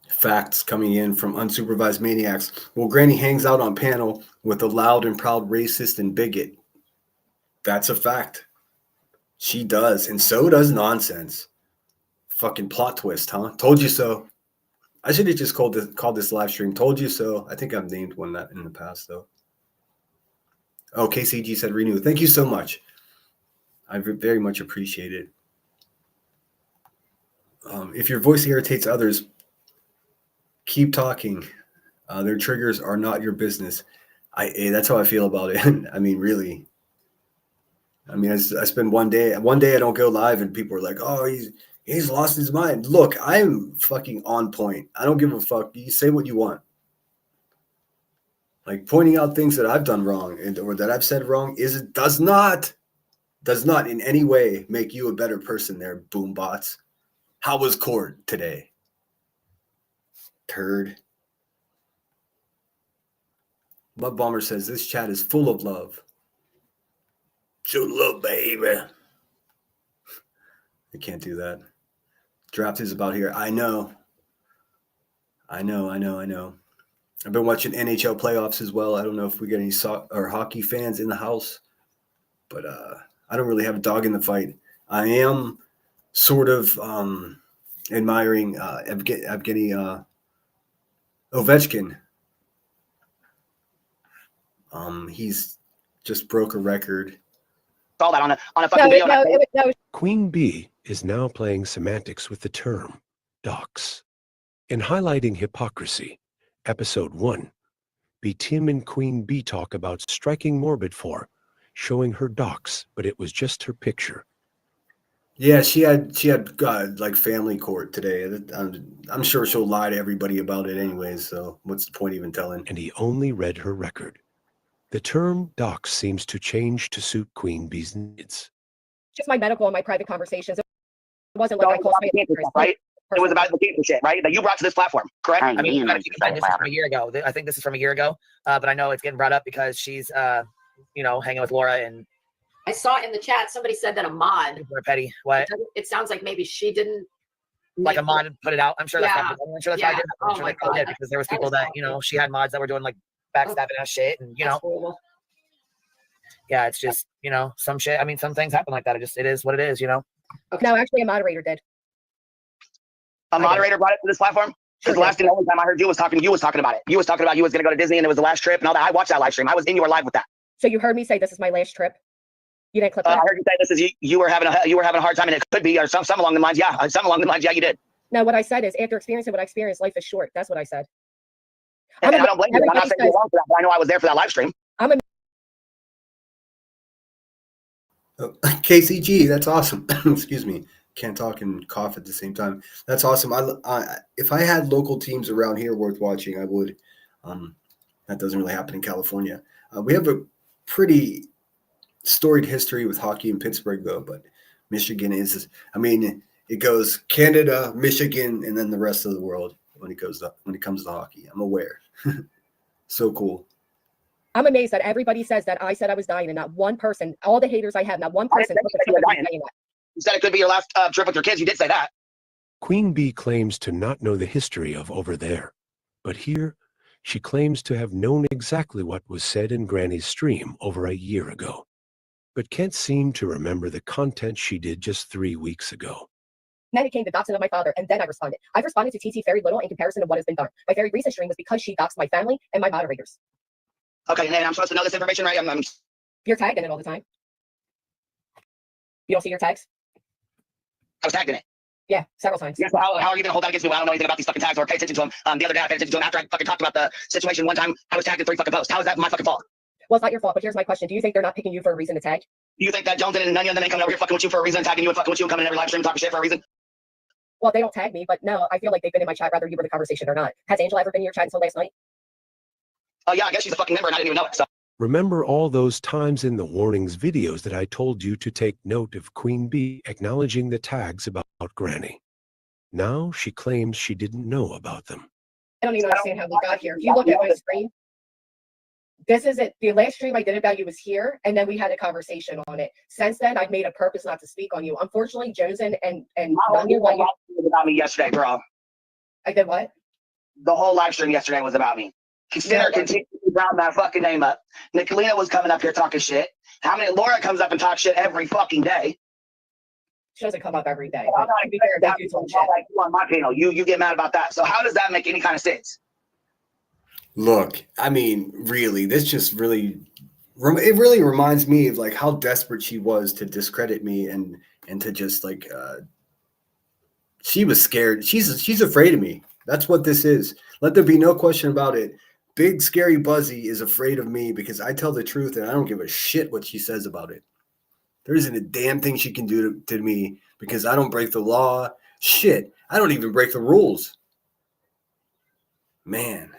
Facts coming in from unsupervised maniacs. Well, Granny hangs out on panel with a loud and proud racist and bigot. That's a fact. She does, and so does Nonsense. Fucking plot twist, huh? Told you so. I should have just called this live stream. Told you so. I think I've named one that in the past, though. Oh, KCG said renew. Thank you so much. I very much appreciate it. If your voice irritates others, keep talking. Their triggers are not your business. That's how I feel about it. I mean, really. I mean, I spend one day I don't go live and people are like, oh, he's lost his mind. Look, I'm fucking on point. I don't give a fuck. You say what you want. Like pointing out things that I've done wrong or that I've said wrong does not in any way make you a better person there, boombots. How was court today? Turd. Mud Bomber says this chat is full of love. Show love, baby. I can't do that. Draft is about here. I know. I've been watching NHL playoffs as well. I don't know if we get any hockey fans in the house, but I don't really have a dog in the fight. I am sort of admiring Evgeny Ovechkin. He's just broke a record. All that on a fucking video. No. Queen Bee is now playing semantics with the term dox. In highlighting hypocrisy, episode 1, Tim and Queen Bee talk about striking morbid for showing her docs, but it was just her picture. Yeah, she had like family court today. I'm sure she'll lie to everybody about it anyways, so what's the point even telling? And he only read her record. The term dox seems to change to suit Queen Bee's needs. Just my medical and my private conversations. It wasn't like I called my right? It was about the cancer shit, right? That you brought to this platform, correct? I mean, this is from a year ago. I think this is from a year ago, but I know it's getting brought up because she's, hanging with Laura and. I saw in the chat somebody said that a mod. Petty. What? It sounds like maybe she didn't. Like a mod put it out. I'm sure that's. Yeah. I'm sure that's why I did. I'm sure they did because there was people that she had mods that were doing like backstabbing ass shit and Yeah, it's just some shit. I mean, some things happen like that. It is what it is. Okay. No, actually, a moderator did. A moderator brought it to this platform? Because the last and only time I heard you was talking about it. You was talking about you was going to go to Disney and it was the last trip and all that. I watched that live stream. I was in your live with that. So you heard me say this is my last trip? You didn't clip that? I heard you say this is you were having a hard time and it could be or some along the lines. Yeah, some along the lines. Yeah, you did. No, what I said is after experiencing what I experienced, life is short. That's what I said. And I don't blame you. I'm not saying you're wrong for that, but I know I was there for that live stream. KCG, that's awesome. Excuse me. Can't talk and cough at the same time. That's awesome. If I had local teams around here worth watching, I would. That doesn't really happen in California. We have a pretty storied history with hockey in Pittsburgh, though. But Michigan is. I mean, it goes Canada, Michigan, and then the rest of the world when it comes to hockey. I'm aware. So cool. I'm amazed that everybody says that I said I was dying, and not one person, all the haters I have, not one person. You said it could be your last trip with your kids. You did say that. Queen Bee claims to not know the history of over there, but here she claims to have known exactly what was said in Granny's stream over a year ago, but can't seem to remember the content she did just 3 weeks ago. Then it came the doxing of my father, and then I responded. I've responded to TT very little in comparison to what has been done. My very recent stream was because she doxed my family and my moderators. Okay, and I'm supposed to know this information, right? You're tagged in it all the time. You don't see your tags? I was tagged in it. Yeah, several times. Yeah, so how are you going to hold that against me when I don't know anything about these fucking tags or pay attention to them? The other day I paid attention to them after I fucking talked about the situation one time. I was tagged in 3 fucking posts. How is that my fucking fault? Well, it's not your fault, but here's my question. Do you think they're not picking you for a reason to tag? Do you think that Jones and none of them ain't coming over here fucking with you for a reason, tagging you and fucking with you and coming in every live stream talking shit for a reason? Well, they don't tag me, but no, I feel like they've been in my chat whether you were in the conversation or not. Has Angela ever been in your chat until last night? Oh yeah, I guess she's a fucking member and I didn't even know it. So Remember all those times in the warnings videos that I told you to take note of Queen Bee acknowledging the tags about Granny? Now she claims she didn't know about them. I don't even understand how we got here. If you look at my screen, this is it. The last stream I did about you was here, and then we had a conversation on it. Since then, I've made a purpose not to speak on you. Unfortunately, Josen and Daniel, what was about me yesterday, bro. I did what? The whole live stream yesterday was about me. Consider continuing to round that fucking name up. Nicolina was coming up here talking shit. Laura comes up and talks shit every fucking day. She doesn't come up every day. I'm not like you on my panel. You get mad about that. So how does that make any kind of sense? Look, I mean, really, this just really reminds me of like how desperate she was to discredit me and to just like she was scared. She's afraid of me. That's what this is. Let there be no question about it. Big Scary Buzzy is afraid of me because I tell the truth and I don't give a shit what she says about it. There isn't a damn thing she can do to me because I don't break the law. Shit, I don't even break the rules. Man.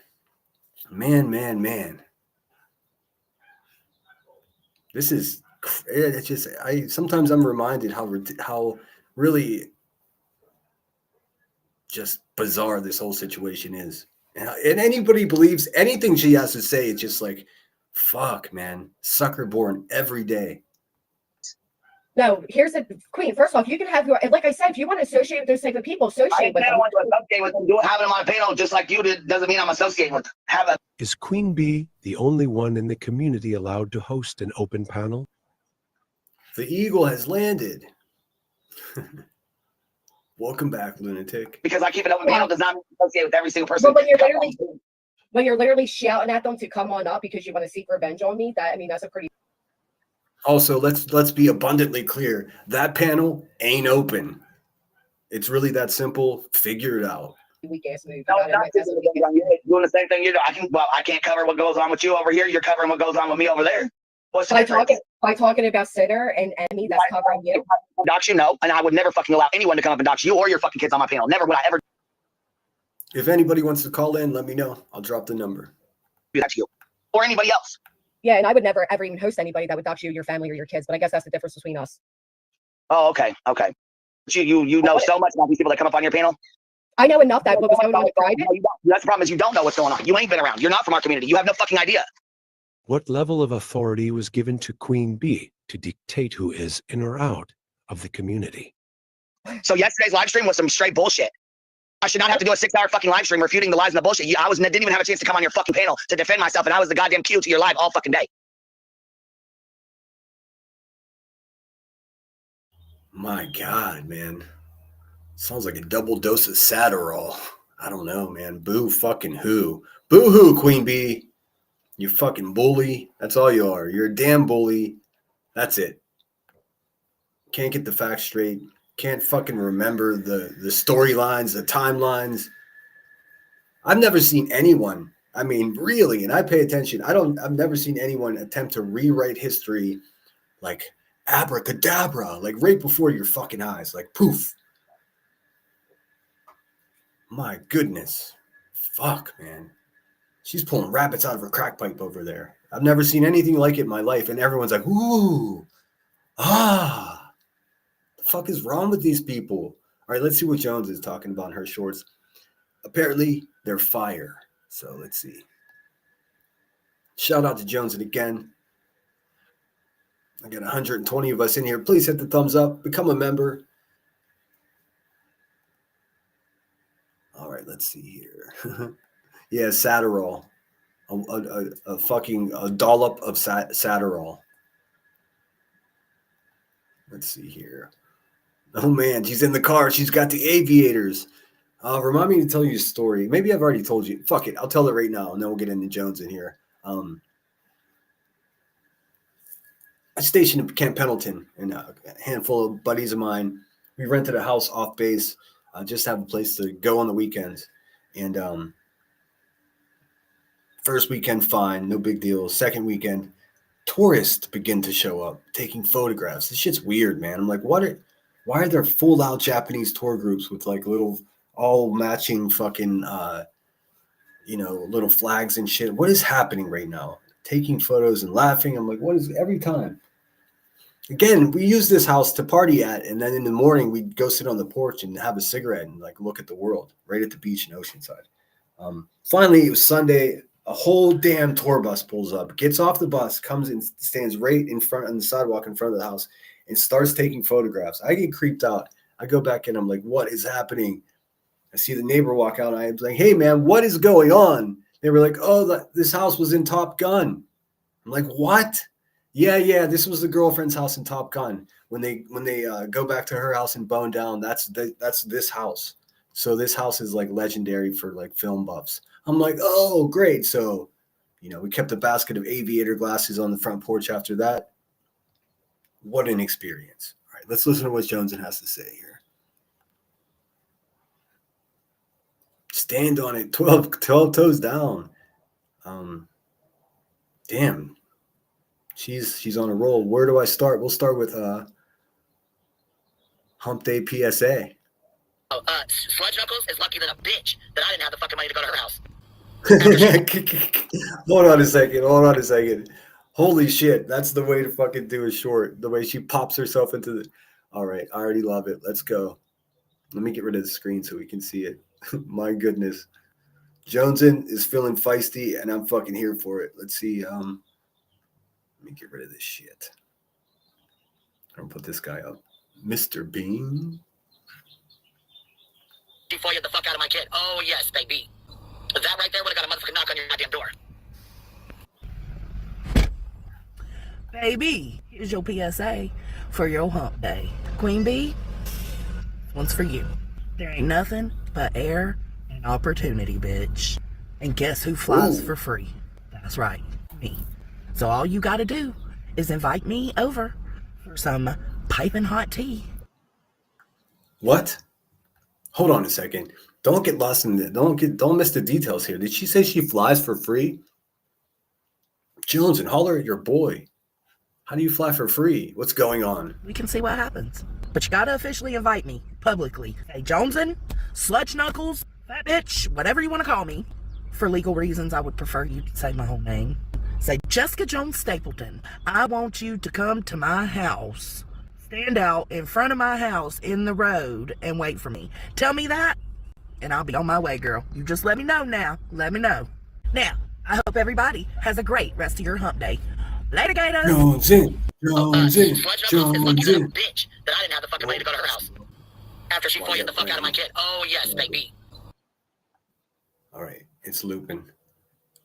This is, it's just, sometimes I'm reminded how really just bizarre this whole situation is. And anybody believes anything she has to say, it's just like, fuck, man, sucker born every day. No, here's the Queen. First off, you can have your, like I said, if you want to associate with those type of people, associate with them. I don't want to associate with them. Having them on a panel just like you did doesn't mean I'm associating with them. Is Queen Bee the only one in the community allowed to host an open panel? The eagle has landed. Welcome back, lunatic. Because I keep an open panel does not mean associate with every single person. But when you're literally shouting at them to come on up because you want to seek revenge on me, that's a pretty. Also, let's be abundantly clear. That panel ain't open. It's really that simple. Figure it out. Weak ass move. No, doing the same thing you do. I can't cover what goes on with you over here. You're covering what goes on with me over there. What's by talking about Sitter and Emmy, that's covering you. Dox you, no, and I would never fucking allow anyone to come up and dox you or your fucking kids on my panel. Never would I ever. If anybody wants to call in, let me know. I'll drop the number. Do that to you or anybody else. Yeah, and I would never ever even host anybody that would dox you, your family, or your kids. But I guess that's the difference between us. Oh, okay. But you know so much about these people that come up on your panel. I know enough that what was going on in private. That's the problem is you don't know what's going on. You ain't been around. You're not from our community. You have no fucking idea. What level of authority was given to Queen Bee to dictate who is in or out of the community? So yesterday's live stream was some straight bullshit. I should not have to do a 6-hour fucking live stream refuting the lies and the bullshit. Didn't even have a chance to come on your fucking panel to defend myself, and I was the goddamn cue to your live all fucking day. My God, man. Sounds like a double dose of Satterall. I don't know, man. Boo fucking who. Boo hoo, Queen Bee. You fucking bully. That's all you are. You're a damn bully. That's it. Can't get the facts straight. Can't fucking remember the storylines, the timelines. I've never seen anyone, I mean, really, and I pay attention. I've never seen anyone attempt to rewrite history like abracadabra, like right before your fucking eyes, like poof. My goodness. Fuck, man. She's pulling rabbits out of her crack pipe over there. I've never seen anything like it in my life, and everyone's like, ooh, the fuck is wrong with these people? All right, let's see what Jones is talking about in her shorts. Apparently, they're fire. So let's see. Shout out to Jones and again. I got 120 of us in here. Please hit the thumbs up. Become a member. All right, let's see here. Yeah, Satterall. A fucking dollop of Satterall. Let's see here. Oh, man, she's in the car. She's got the aviators. Remind me to tell you a story. Maybe I've already told you. Fuck it. I'll tell it right now, and then we'll get into Jones in here. I stationed at Camp Pendleton, and a handful of buddies of mine. We rented a house off base, just to have a place to go on the weekends. And first weekend, fine, no big deal. Second weekend, tourists begin to show up, taking photographs. This shit's weird, man. I'm like, what Why are there full out Japanese tour groups with like little all matching fucking little flags and shit? What is happening right now? Taking photos and laughing. I'm like, what is every time? Again, we use this house to party at, and then in the morning we'd go sit on the porch and have a cigarette and like look at the world right at the beach in Oceanside. Finally, it was Sunday. A whole damn tour bus pulls up, gets off the bus, comes and stands right in front on the sidewalk in front of the house and starts taking photographs. I get creeped out. I go back in. I'm like, what is happening? I see the neighbor walk out. And I'm like, hey, man, what is going on? They were like, oh, this house was in Top Gun. I'm like, what? Yeah. This was the girlfriend's house in Top Gun. When they go back to her house and bone down, that's this house. So this house is like legendary for like film buffs. I'm like, oh, great. So, we kept a basket of aviator glasses on the front porch after that. What an experience. All right, let's listen to what Joneson has to say here. Stand on it, 12 toes down. Damn. She's on a roll. Where do I start? We'll start with Hump Day PSA. Sludge Knuckles is lucky than a bitch that I didn't have the fucking money to go to her house. Hold on a second. Holy shit, that's the way to fucking do a short. The way she pops herself into the... All right, I already love it. Let's go. Let me get rid of the screen so we can see it. My goodness. Joneson is feeling feisty, and I'm fucking here for it. Let's see. Let me get rid of this shit. I'm gonna put this guy up. Mr. Bean. She FOIA'd the fuck out of my kid. Oh, yes, baby. That right there would have got a motherfucking knock on your goddamn door. Baby, here's your PSA for your hump day. Queen Bee, one's for you. There ain't nothing but air and opportunity, bitch. And guess who flies for free? That's right, me. So all you gotta do is invite me over for some piping hot tea. What? Hold on a second. Don't get lost in it. Don't miss the details here. Did she say she flies for free? Jones, and holler at your boy. How do you fly for free? What's going on? We can see what happens. But you gotta officially invite me publicly. Hey, Joneson, Sludge Knuckles, fat bitch, whatever you want to call me. For legal reasons, I would prefer you to say my whole name. Say Jessica Jones Stapleton. I want you to come to my house. Stand out in front of my house in the road and wait for me. Tell me that, and I'll be on my way, girl. You just let me know now. Let me know. Now, I hope everybody has a great rest of your hump day. Later, Gators. Jones in. Jones in. Sludge Knuckles is lucky than a bitch that I didn't have the fucking money to go to her house. After she FOIA'd the fuck out of my kid. Oh, yes, baby. All right, it's looping.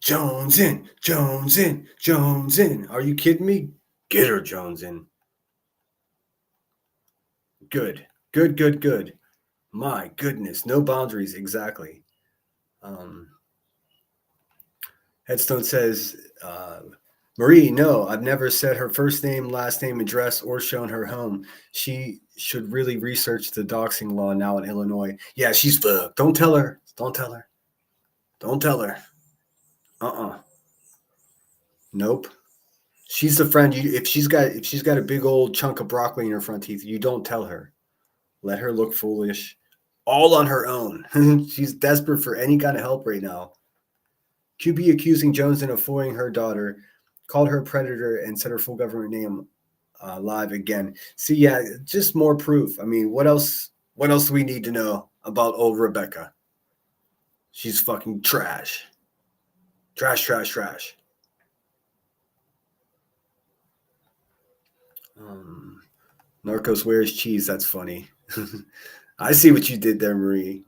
Jones in. Jones in. Jones in. Are you kidding me? Get her, Jones in. Good. My goodness. No boundaries. Exactly. Headstone says, Marie, no, I've never said her first name, last name, address, or shown her home. She should really research the doxing law now in Illinois. Yeah, she's fucked. Don't tell her. Nope. She's the friend. If she's got a big old chunk of broccoli in her front teeth, you don't tell her. Let her look foolish, all on her own. She's desperate for any kind of help right now. QB accusing Joneson of foiling her daughter, called her a predator, and said her full government name live again. See, yeah, just more proof. I mean, what else do we need to know about old Rebecca? She's fucking trash. Trash. Narcos wears cheese. That's funny. I see what you did there, Marie.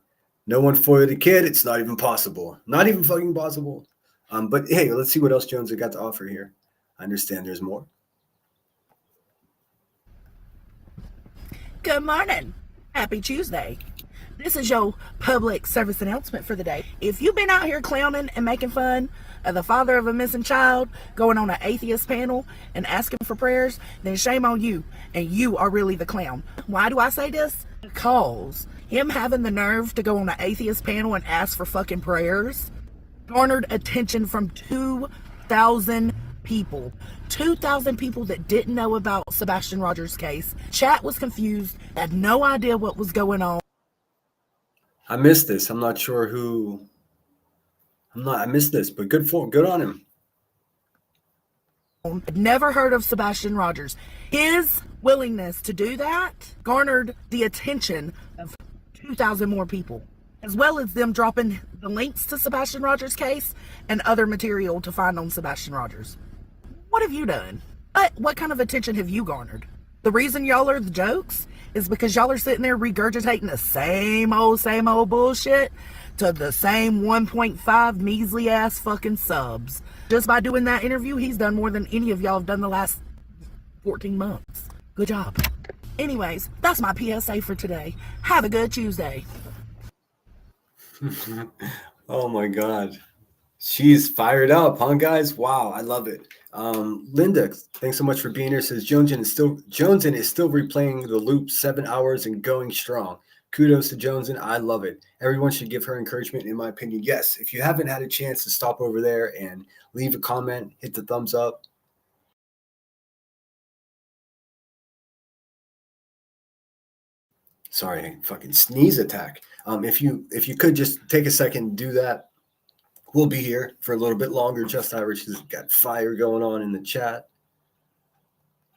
No one foiled a kid. It's not even possible. Not even fucking possible. But hey, let's see what else Jones has got to offer here. I understand there's more. Good morning. Happy Tuesday. This is your public service announcement for the day. If you've been out here clowning and making fun of the father of a missing child, going on an atheist panel and asking for prayers, then shame on you, and you are really the clown. Why do I say this? Because him having the nerve to go on an atheist panel and ask for fucking prayers garnered attention from 2,000 people. 2,000 people that didn't know about Sebastian Rogers' case. Chat was confused, had no idea what was going on. I missed this. I'm not sure who. I missed this, but good on him. Never heard of Sebastian Rogers. His willingness to do that garnered the attention of 2,000 more people, as well as them dropping the links to Sebastian Rogers' case and other material to find on Sebastian Rogers. What have you done? What kind of attention have you garnered? The reason y'all are the jokes is because y'all are sitting there regurgitating the same old bullshit to the same 1.5 measly ass fucking subs. Just by doing that interview, he's done more than any of y'all have done the last 14 months. Good job. Anyways, that's my PSA for today. Have a good Tuesday. Oh my God. She's fired up, huh, guys? Wow, I love it. Linda, thanks so much for being here. Says Joneson is still replaying the loop 7 hours and going strong. Kudos to Joneson. I love it. Everyone should give her encouragement, in my opinion. Yes, if you haven't had a chance to stop over there and leave a comment, hit the thumbs up. Sorry, fucking sneeze attack. If you could just take a second and do that. We'll be here for a little bit longer. Just Irish has got fire going on in the chat.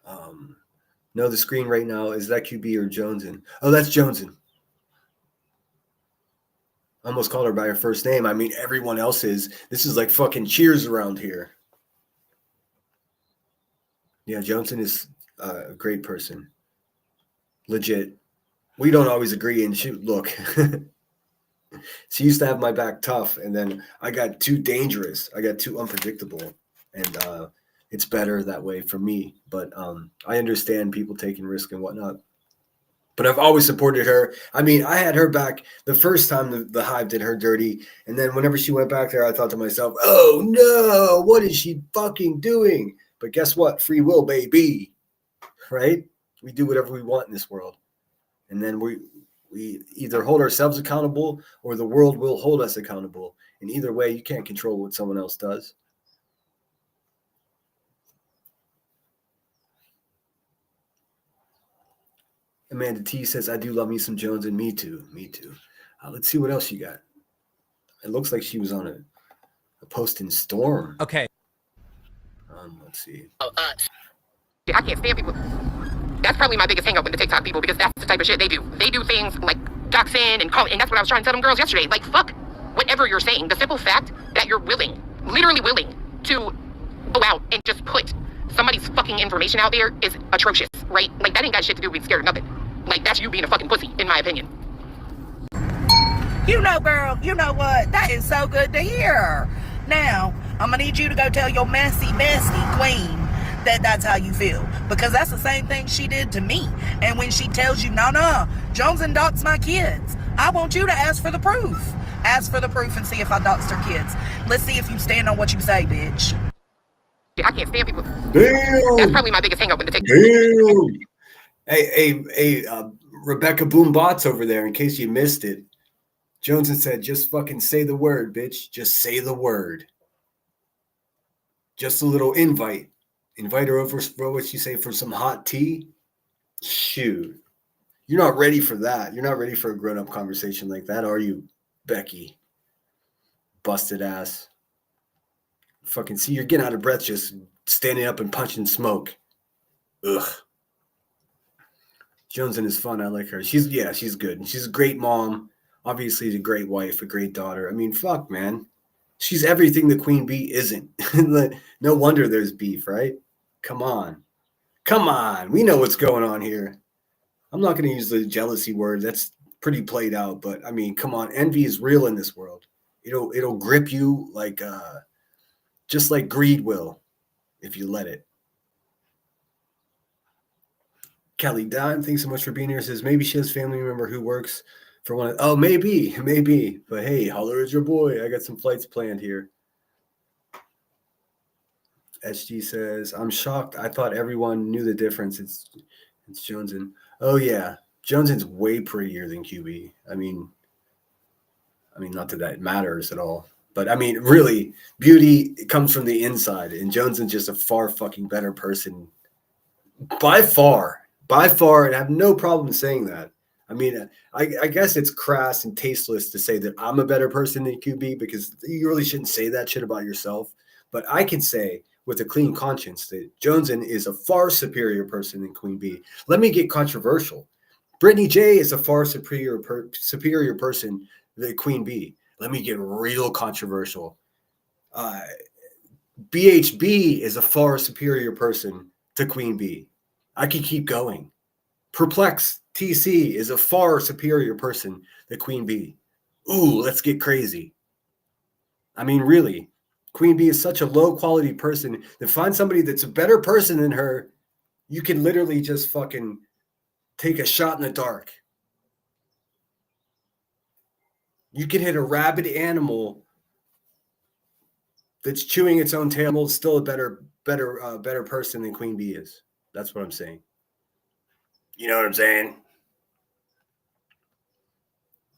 No, the screen right now, is that QB or Joneson? Oh, that's Joneson. I almost called her by her first name. I mean, everyone else is. This is like fucking Cheers around here. Yeah, Joneson is a great person. Legit. We don't always agree. And shoot, look. She used to have my back tough, and then I got too dangerous. I got too unpredictable, and it's better that way for me. But I understand people taking risk and whatnot. But I've always supported her. I mean, I had her back the first time the Hive did her dirty, and then whenever she went back there, I thought to myself, oh no, what is she fucking doing? But guess what? Free will, baby. Right? We do whatever we want in this world. And then we either hold ourselves accountable or the world will hold us accountable. And either way, you can't control what someone else does. Amanda T says, I do love me some Jones, and me too. Me too. Let's see what else you got. It looks like she was on a post in Storm. Okay. Let's see. I can't stand people. That's probably my biggest hang up with the TikTok people, because that's the type of shit they do. They do things like doxing and call, and that's what I was trying to tell them girls yesterday. Like, fuck whatever you're saying. The simple fact that you're willing, literally willing, to go out and just put somebody's fucking information out there is atrocious, right? Like, that ain't got shit to do with being scared of nothing. Like, that's you being a fucking pussy, in my opinion. You know, girl, you know what? That is so good to hear. Now, I'm gonna need you to go tell your messy bestie queen that that's how you feel, because that's the same thing she did to me. And when she tells you, no, Jones and doxed my kids, I want you to ask for the proof. Ask for the proof and see if I doxed her kids. Let's see if you stand on what you say, bitch. I can't stand people. Damn. That's probably my biggest hang up with the TikTok. Damn. Hey, Rebecca Boombots over there, in case you missed it. Jones said, just fucking say the word, bitch. Just say the word. Just a little invite. Invite her over for what you say, for some hot tea. Shoot. You're not ready for that. You're not ready for a grown-up conversation like that, are you, Becky? Busted ass. Fucking see, you're getting out of breath just standing up and punching smoke. Ugh. Joneson is fun. I like her. She's good. She's a great mom. Obviously, she's a great wife, a great daughter. I mean, fuck, man. She's everything the queen bee isn't. No wonder there's beef, right? Come on. We know what's going on here. I'm not going to use the jealousy word. That's pretty played out. But, I mean, come on. Envy is real in this world. It'll grip you like just like greed will if you let it. Kelly Dime, thanks so much for being here. Says maybe she has a family member who works for one. Oh, maybe. But hey, holler at your boy. I got some flights planned here. SG says, I'm shocked. I thought everyone knew the difference. It's Joneson. Oh yeah, Joneson's way prettier than QB. I mean, not that matters at all. But I mean, really, beauty comes from the inside, and Jones is just a far fucking better person by far, and I have no problem saying that. I mean, I guess it's crass and tasteless to say that I'm a better person than QB because you really shouldn't say that shit about yourself. But I can say with a clean conscience that Joneson is a far superior person than Queen B. Let me get controversial. Brittany J is a far superior person than Queen B. Let me get real controversial. BHB is a far superior person to Queen B. I could keep going. Perplex TC is a far superior person than Queen B. Ooh, let's get crazy. I mean, really, Queen B is such a low quality person that find somebody that's a better person than her, you can literally just fucking take a shot in the dark. You can hit a rabid animal that's chewing its own tail, it's still a better person than Queen B is. That's what I'm saying. You know what I'm saying?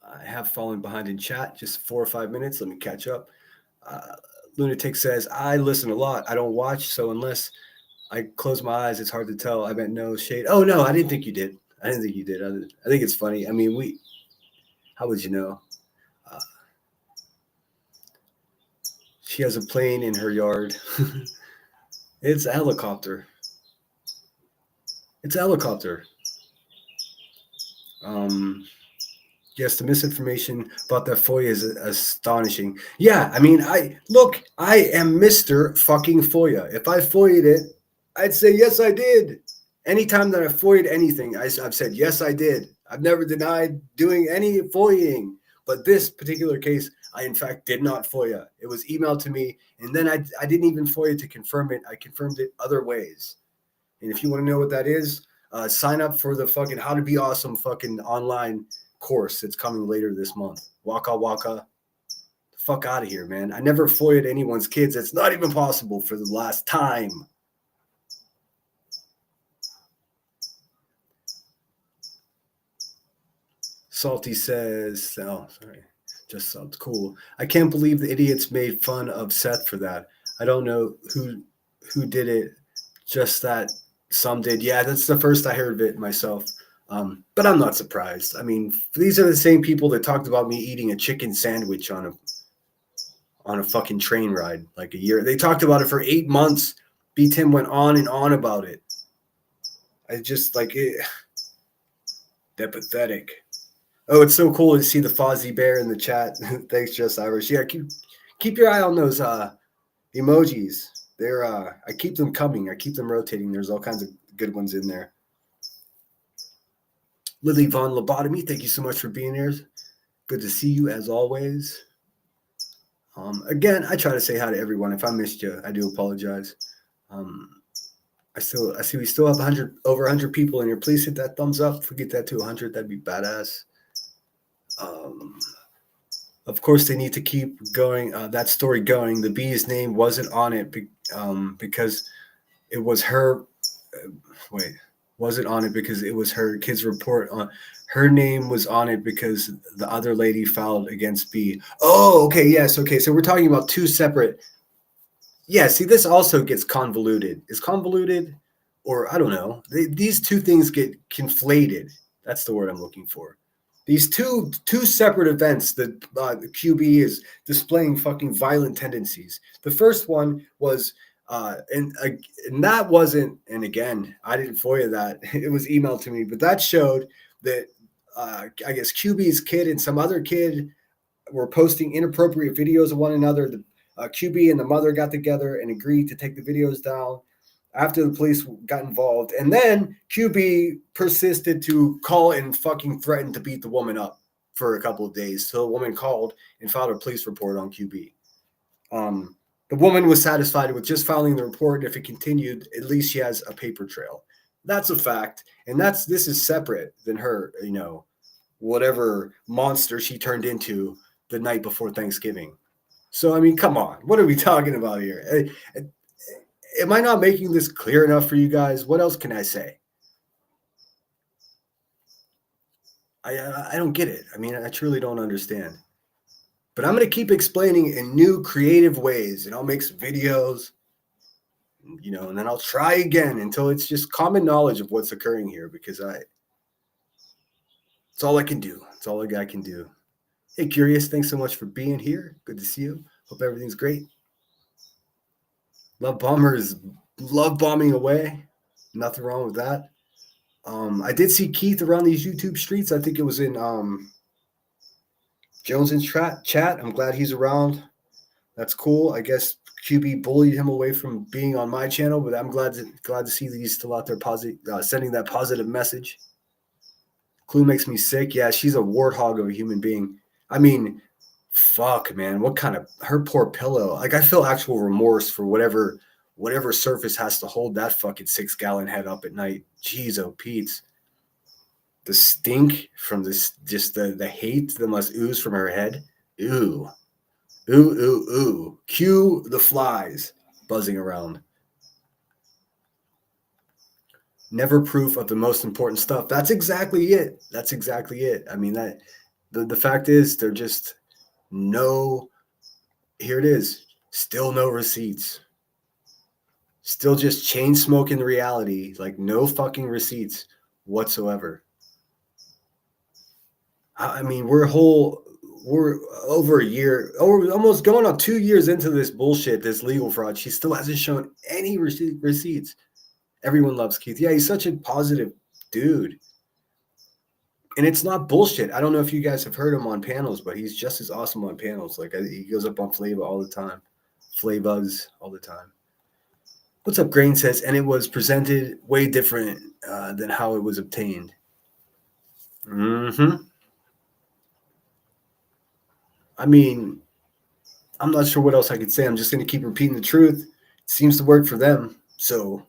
I have fallen behind in chat, just 4 or 5 minutes. Let me catch up. Lunatic says, I listen a lot. I don't watch, so unless I close my eyes, it's hard to tell. I meant no shade. Oh, no, I didn't think you did. I think it's funny. I mean, how would you know? She has a plane in her yard. It's a helicopter. It's a helicopter. Yes, the misinformation about that FOIA is astonishing. Yeah, I mean, I am Mr. fucking FOIA. If I FOIA'd it, I'd say, yes, I did. Anytime that I FOIA'd anything, I've said, yes, I did. I've never denied doing any FOIAing. But this particular case, I, in fact, did not FOIA. It was emailed to me, and then I didn't even FOIA to confirm it. I confirmed it other ways. And if you want to know what that is, sign up for the fucking How to Be Awesome fucking online course. It's coming later this month. Waka waka. The fuck out of here, man. I never FOIA'd anyone's kids. It's not even possible for the last time. Salty says, oh, sorry. Just sounds cool. I can't believe the idiots made fun of Seth for that. I don't know who did it. Just that some did. Yeah, that's the first I heard of it myself. But I'm not surprised. I mean, these are the same people that talked about me eating a chicken sandwich on a fucking train ride like a year. They talked about it for 8 months. B Tim went on and on about it. I just like it. They're pathetic. Oh, it's so cool to see the Fozzie Bear in the chat. Thanks, Just Irish. Yeah, keep your eye on those emojis. They're I keep them coming. I keep them rotating. There's all kinds of good ones in there. Lily Von Lobotomy, thank you so much for being here. Good to see you as always. Again, I try to say hi to everyone. If I missed you, I do apologize. I see we still have over 100 people in here. Please hit that thumbs up. If we get that to 100, that'd be badass. Of course, they need to keep going that story going. The bee's name wasn't on it because it was her. Wasn't on it because it was her kid's report on. Her name was on it because the other lady filed against B. Oh, okay, yes, okay. So we're talking about two separate. Yeah, see, this also gets convoluted. Is convoluted, or I don't know. These two things get conflated. That's the word I'm looking for. These two separate events that the QB is displaying fucking violent tendencies. The first one was, and that wasn't, and again, I didn't FOIA that. It was emailed to me, but that showed that I guess QB's kid and some other kid were posting inappropriate videos of one another. The QB and the mother got together and agreed to take the videos down after the police got involved. And then QB persisted to call and fucking threaten to beat the woman up for a couple of days. So the woman called and filed a police report on QB. The woman was satisfied with just filing the report. If it continued, at least she has a paper trail. That's a fact. And this is separate than her, whatever monster she turned into the night before Thanksgiving. So, I mean, come on. What are we talking about here? Am I not making this clear enough for you guys? What else can I say? I don't get it. I mean, I truly don't understand. But I'm going to keep explaining in new creative ways, and I'll make some videos, you know, and then I'll try again until it's just common knowledge of what's occurring here, because it's all I can do. It's all a guy can do. Hey, Curious, thanks so much for being here. Good to see you. Hope everything's great. Love Bombers, love bombing away. Nothing wrong with that. I did see Keith around these YouTube streets. I think it was in Jones's chat. I'm glad he's around. That's cool. I guess QB bullied him away from being on my channel, but I'm glad to see that he's still out there sending that positive message. Clue makes me sick. Yeah, she's a warthog of a human being. I mean, fuck, man. What kind of her poor pillow? Like, I feel actual remorse for whatever surface has to hold that fucking 6-gallon head up at night. Jeez, oh Pete's. The stink from this, just the hate that must ooze from her head. Ooh. Ooh, ooh, ooh. Cue the flies buzzing around. Never proof of the most important stuff. That's exactly it. That's exactly it. I mean, that the fact is, they're just here it is. Still no receipts. Still just chain smoking the reality. Like, no fucking receipts whatsoever. I mean, we're over a year, almost going on 2 years into this bullshit, this legal fraud. She still hasn't shown any receipts. Everyone loves Keith. Yeah, he's such a positive dude. And it's not bullshit. I don't know if you guys have heard him on panels, but he's just as awesome on panels. Like, he goes up on Flava all the time. Flavas all the time. What's up, Grain says, and it was presented way different than how it was obtained. Mm-hmm. I mean, I'm not sure what else I could say. I'm just going to keep repeating the truth. It seems to work for them. So,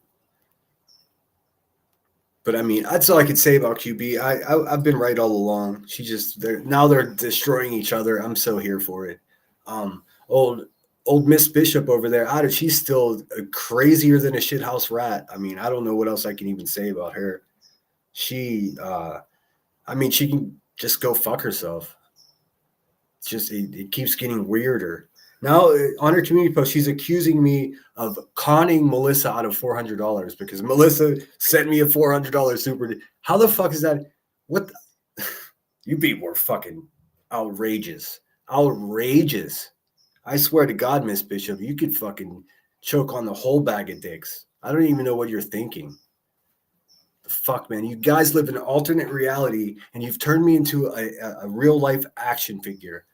but I mean, that's all I could say about QB. I've been right all along. They're destroying each other. I'm so here for it. Old Miss Bishop over there, she's still crazier than a shithouse rat. I mean, I don't know what else I can even say about her. She can just go fuck herself. It's just, it keeps getting weirder. Now, on her community post, she's accusing me of conning Melissa out of $400 because Melissa sent me a $400 super. How the fuck is that? What? You people are fucking outrageous. Outrageous. I swear to God, Miss Bishop, you could fucking choke on the whole bag of dicks. I don't even know what you're thinking. The fuck, man. You guys live in an alternate reality, and you've turned me into a real-life action figure.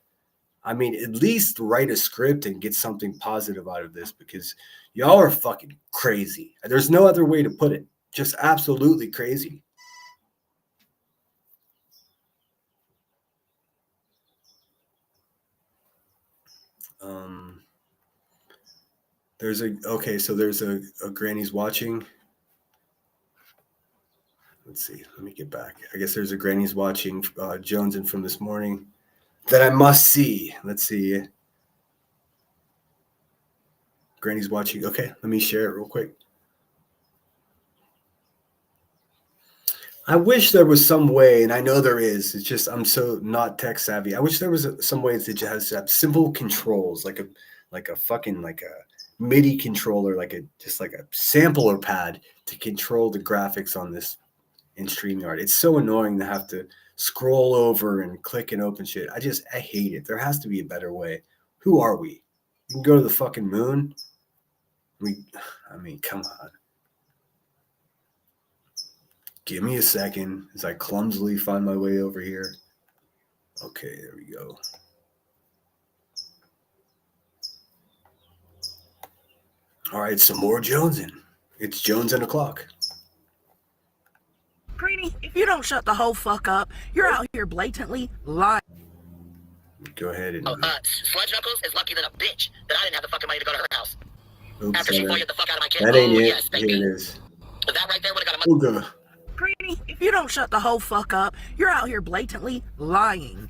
I mean, at least write a script and get something positive out of this, because y'all are fucking crazy. There's no other way to put it. Just absolutely crazy. There's a granny's watching. Let's see. Let me get back. I guess there's a granny's watching Jonesing from this morning that I must see. Let's see. Granny's watching. Okay, let me share it real quick. I wish there was some way, and I know there is. It's just I'm so not tech savvy. I wish there was some way to just have simple controls, like a fucking MIDI controller, like a sampler pad to control the graphics on this in StreamYard. It's so annoying to have to scroll over and click and open shit. I hate it. There has to be a better way. Who are we? We can go to the fucking moon. I mean, come on. Give me a second as I clumsily find my way over here. Okay, there we go. All right, some more Jonesing. It's Jonesing o'clock. Greenie, if you don't shut the whole fuck up, you're out here blatantly lying. Go ahead and... Sludge Knuckles is lucky than a bitch that I didn't have the fucking money to go to her house. Oops, after she FOIA'd the fuck out of my kid. That ain't it. Yes, baby. Here it is. That right there would have got a money. Greenie, if you don't shut the whole fuck up, you're out here blatantly lying.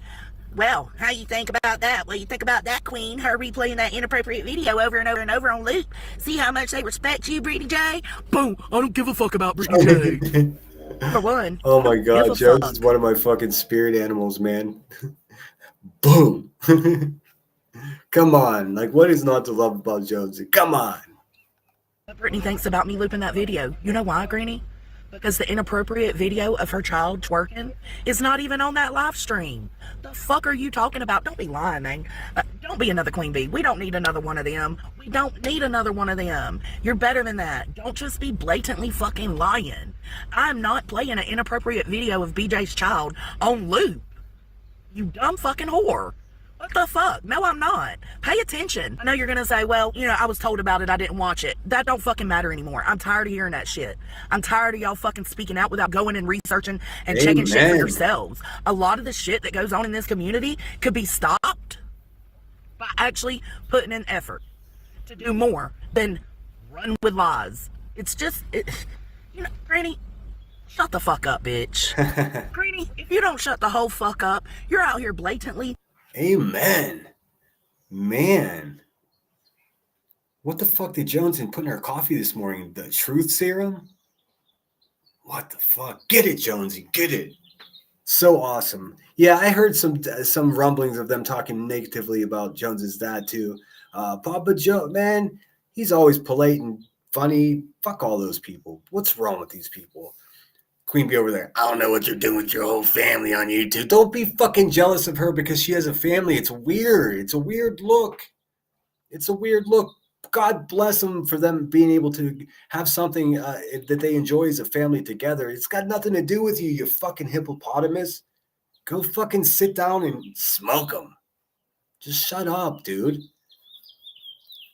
Well, how you think about that? What you think about that, Queen? Her replaying that inappropriate video over and over and over on loop. See how much they respect you, Brittany J? Boom! I don't give a fuck about Brittany J. For one. Oh my God, Jones is one of my fucking spirit animals, man. Boom. Come on. Like, what is not to love about Jonesy? Come on. What Brittany thinks about me looping that video. You know why, Granny? Because the inappropriate video of her child twerking is not even on that live stream. The fuck are you talking about? Don't be lying, man. Don't be another Queen Bee. We don't need another one of them. We don't need another one of them. You're better than that. Don't just be blatantly fucking lying. I'm not playing an inappropriate video of BJ's child on loop. You dumb fucking whore. What the fuck? No, I'm not. Pay attention. I know you're gonna say, well, you know, I was told about it, I didn't watch it. That don't fucking matter anymore. I'm tired of hearing that shit. I'm tired of y'all fucking speaking out without going and researching and checking shit for yourselves. A lot of the shit that goes on in this community could be stopped by actually putting in effort to do more than run with lies. It's just, you know, Granny, shut the fuck up, bitch. Granny, if you don't shut the whole fuck up, you're out here blatantly. Amen. Man. What the fuck did Johnson put in her coffee this morning? The truth serum? What the fuck? Get it, Jonesy. Get it. So awesome. Yeah, I heard some rumblings of them talking negatively about Jones's dad too. Papa Joe, man, he's always polite and funny. Fuck all those people. What's wrong with these people? Queen Bee over there. I don't know what you're doing with your whole family on YouTube. Don't be fucking jealous of her because she has a family. It's weird. It's a weird look. It's a weird look. God bless them for them being able to have something that they enjoy as a family together. It's got nothing to do with you, you fucking hippopotamus. Go fucking sit down and smoke them. Just shut up, dude.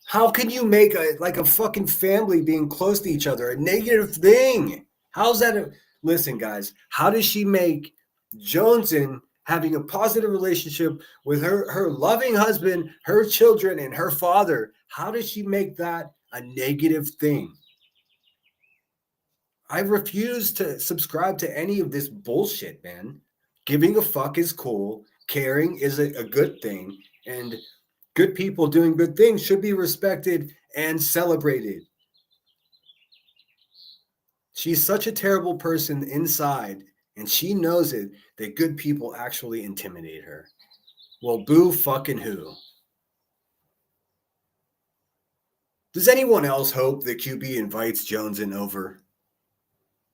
How can you make a fucking family being close to each other a negative thing? How's that? Listen, guys, how does she make Joneson having a positive relationship with her loving husband, her children, and her father? How does she make that a negative thing? I refuse to subscribe to any of this bullshit, man. Giving a fuck is cool. Caring is a good thing. And good people doing good things should be respected and celebrated. She's such a terrible person inside, and she knows it, that good people actually intimidate her. Well, boo fucking who? Does anyone else hope that QB invites Joneson over?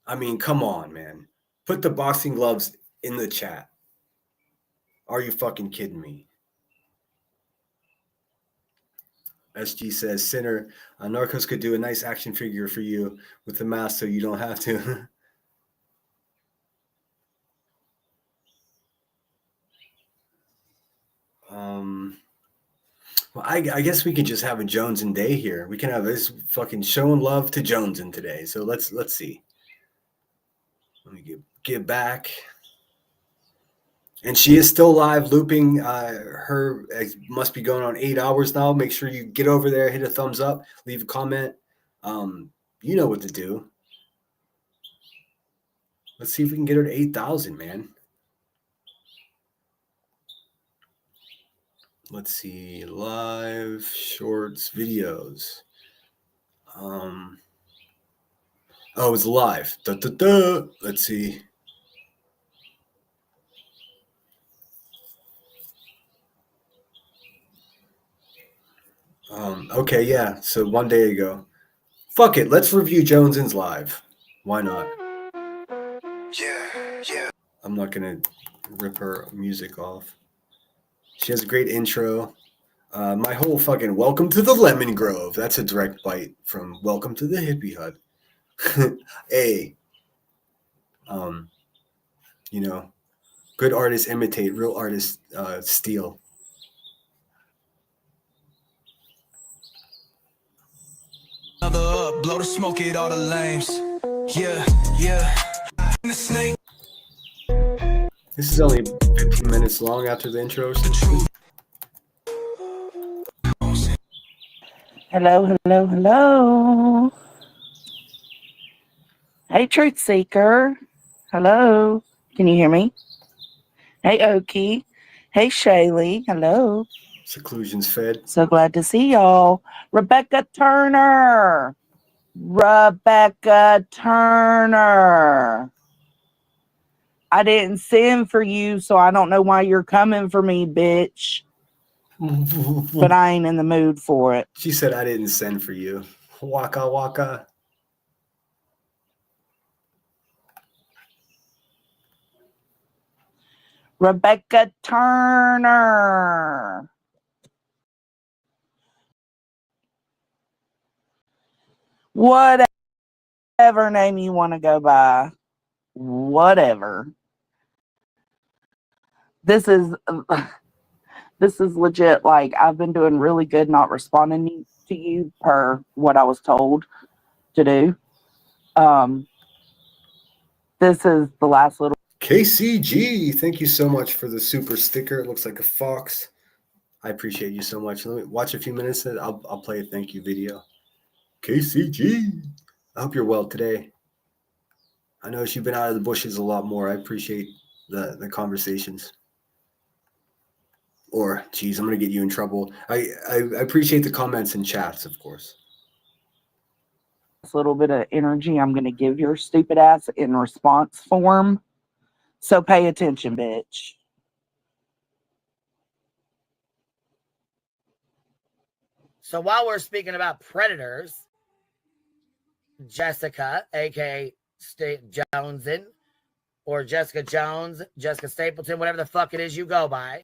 I mean, come on, man. Put the boxing gloves in the chat. Are you fucking kidding me? SG says, Sinner, Narcos could do a nice action figure for you with the mask so you don't have to. Well, I guess we could just have a Joneson day here. We can have this fucking showing love to Joneson today. So let's see. Let me get back. And she is still live looping. Her must be going on 8 hours now. Make sure you get over there, hit a thumbs up, leave a comment. You know what to do. Let's see if we can get her to 8,000, man. Let's see, live shorts videos. Oh, it's live. Let's see. Okay, yeah. So 1 day ago. Fuck it. Let's review Joneson's live. Why not? Yeah. I'm not gonna rip her music off. She has a great intro. My whole fucking welcome to the Lemon Grove. That's a direct bite from Welcome to the Hippie Hut. Hey. You know, good artists imitate, real artists steal. Another up, blow the smoke at all the lames. Yeah. The snake. This is only 15 minutes long after the intro. Hello. Hey, Truth Seeker. Hello. Can you hear me? Hey, Okie. Hey, Shaylee. Hello. Seclusion's fed. So glad to see y'all. Rebecca Turner. I didn't send for you, so I don't know why you're coming for me, bitch. but I ain't in the mood for it. She said, I didn't send for you. Waka waka. Rebecca Turner. Whatever name you want to go by. Whatever. This is legit. Like, I've been doing really good not responding to you per what I was told to do. This is the last little. KCG, thank you so much for the super sticker. It looks like a fox. I appreciate you so much. Let me watch a few minutes and I'll play a thank you video. KCG, I hope you're well today. I know you've been out of the bushes a lot more. I appreciate the conversations. Or, geez, I'm going to get you in trouble. I appreciate the comments and chats, of course. This little bit of energy I'm going to give your stupid ass in response form. So pay attention, bitch. So while we're speaking about predators, Jessica, aka Jonesin, or Jessica Jones, Jessica Stapleton, whatever the fuck it is you go by.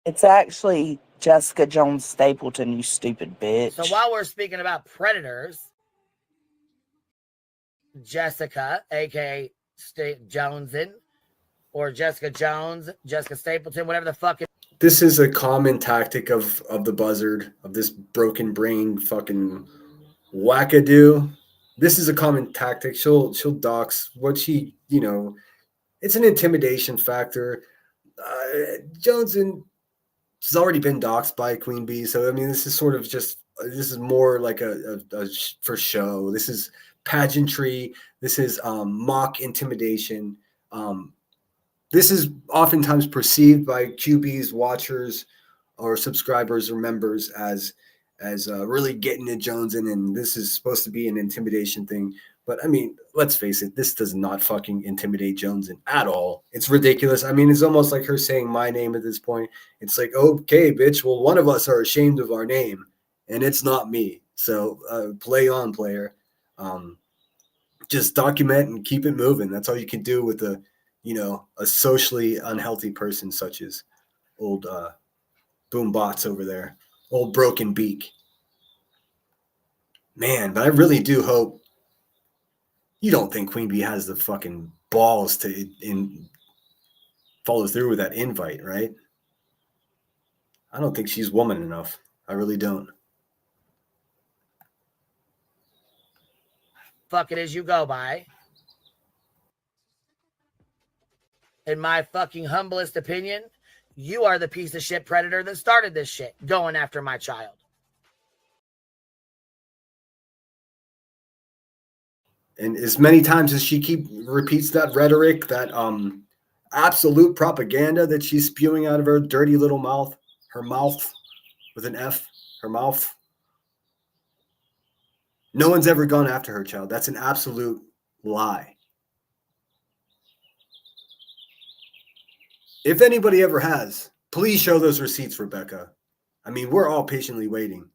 It's actually Jessica Jones Stapleton, you stupid bitch. So while we're speaking about predators, Jessica, aka Jonesin, or Jessica Jones, Jessica Stapleton, whatever the fuck it. This is a common tactic of the buzzard, of this broken brain fucking wackadoo. This is a common tactic. She'll dox what she, it's an intimidation factor. Jonesin has already been doxed by Queen Bee, so I mean, this is sort of just this is more like a for show. This is pageantry. This is mock intimidation. This is oftentimes perceived by QB's watchers or subscribers or members as really getting at Jonesin, and this is supposed to be an intimidation thing. But I mean, let's face it, this does not fucking intimidate Jonesin at all. It's ridiculous. I mean, it's almost like her saying my name at this point. It's like, okay, bitch, well, one of us are ashamed of our name, and it's not me. So play on, player. Just document and keep it moving. That's all you can do with a socially unhealthy person such as old Boom Bots over there, old Broken Beak. Man, but I really do hope you don't think Queen Bee has the fucking balls to follow through with that invite, right? I don't think she's woman enough. I really don't. Fuck it is you go by. In my fucking humblest opinion, you are the piece of shit predator that started this shit, going after my child. And as many times as she repeats that rhetoric, that absolute propaganda that she's spewing out of her dirty little mouth, her mouth with an F, her mouth. No one's ever gone after her child. That's an absolute lie. If anybody ever has, please show those receipts, Rebecca. I mean, we're all patiently waiting.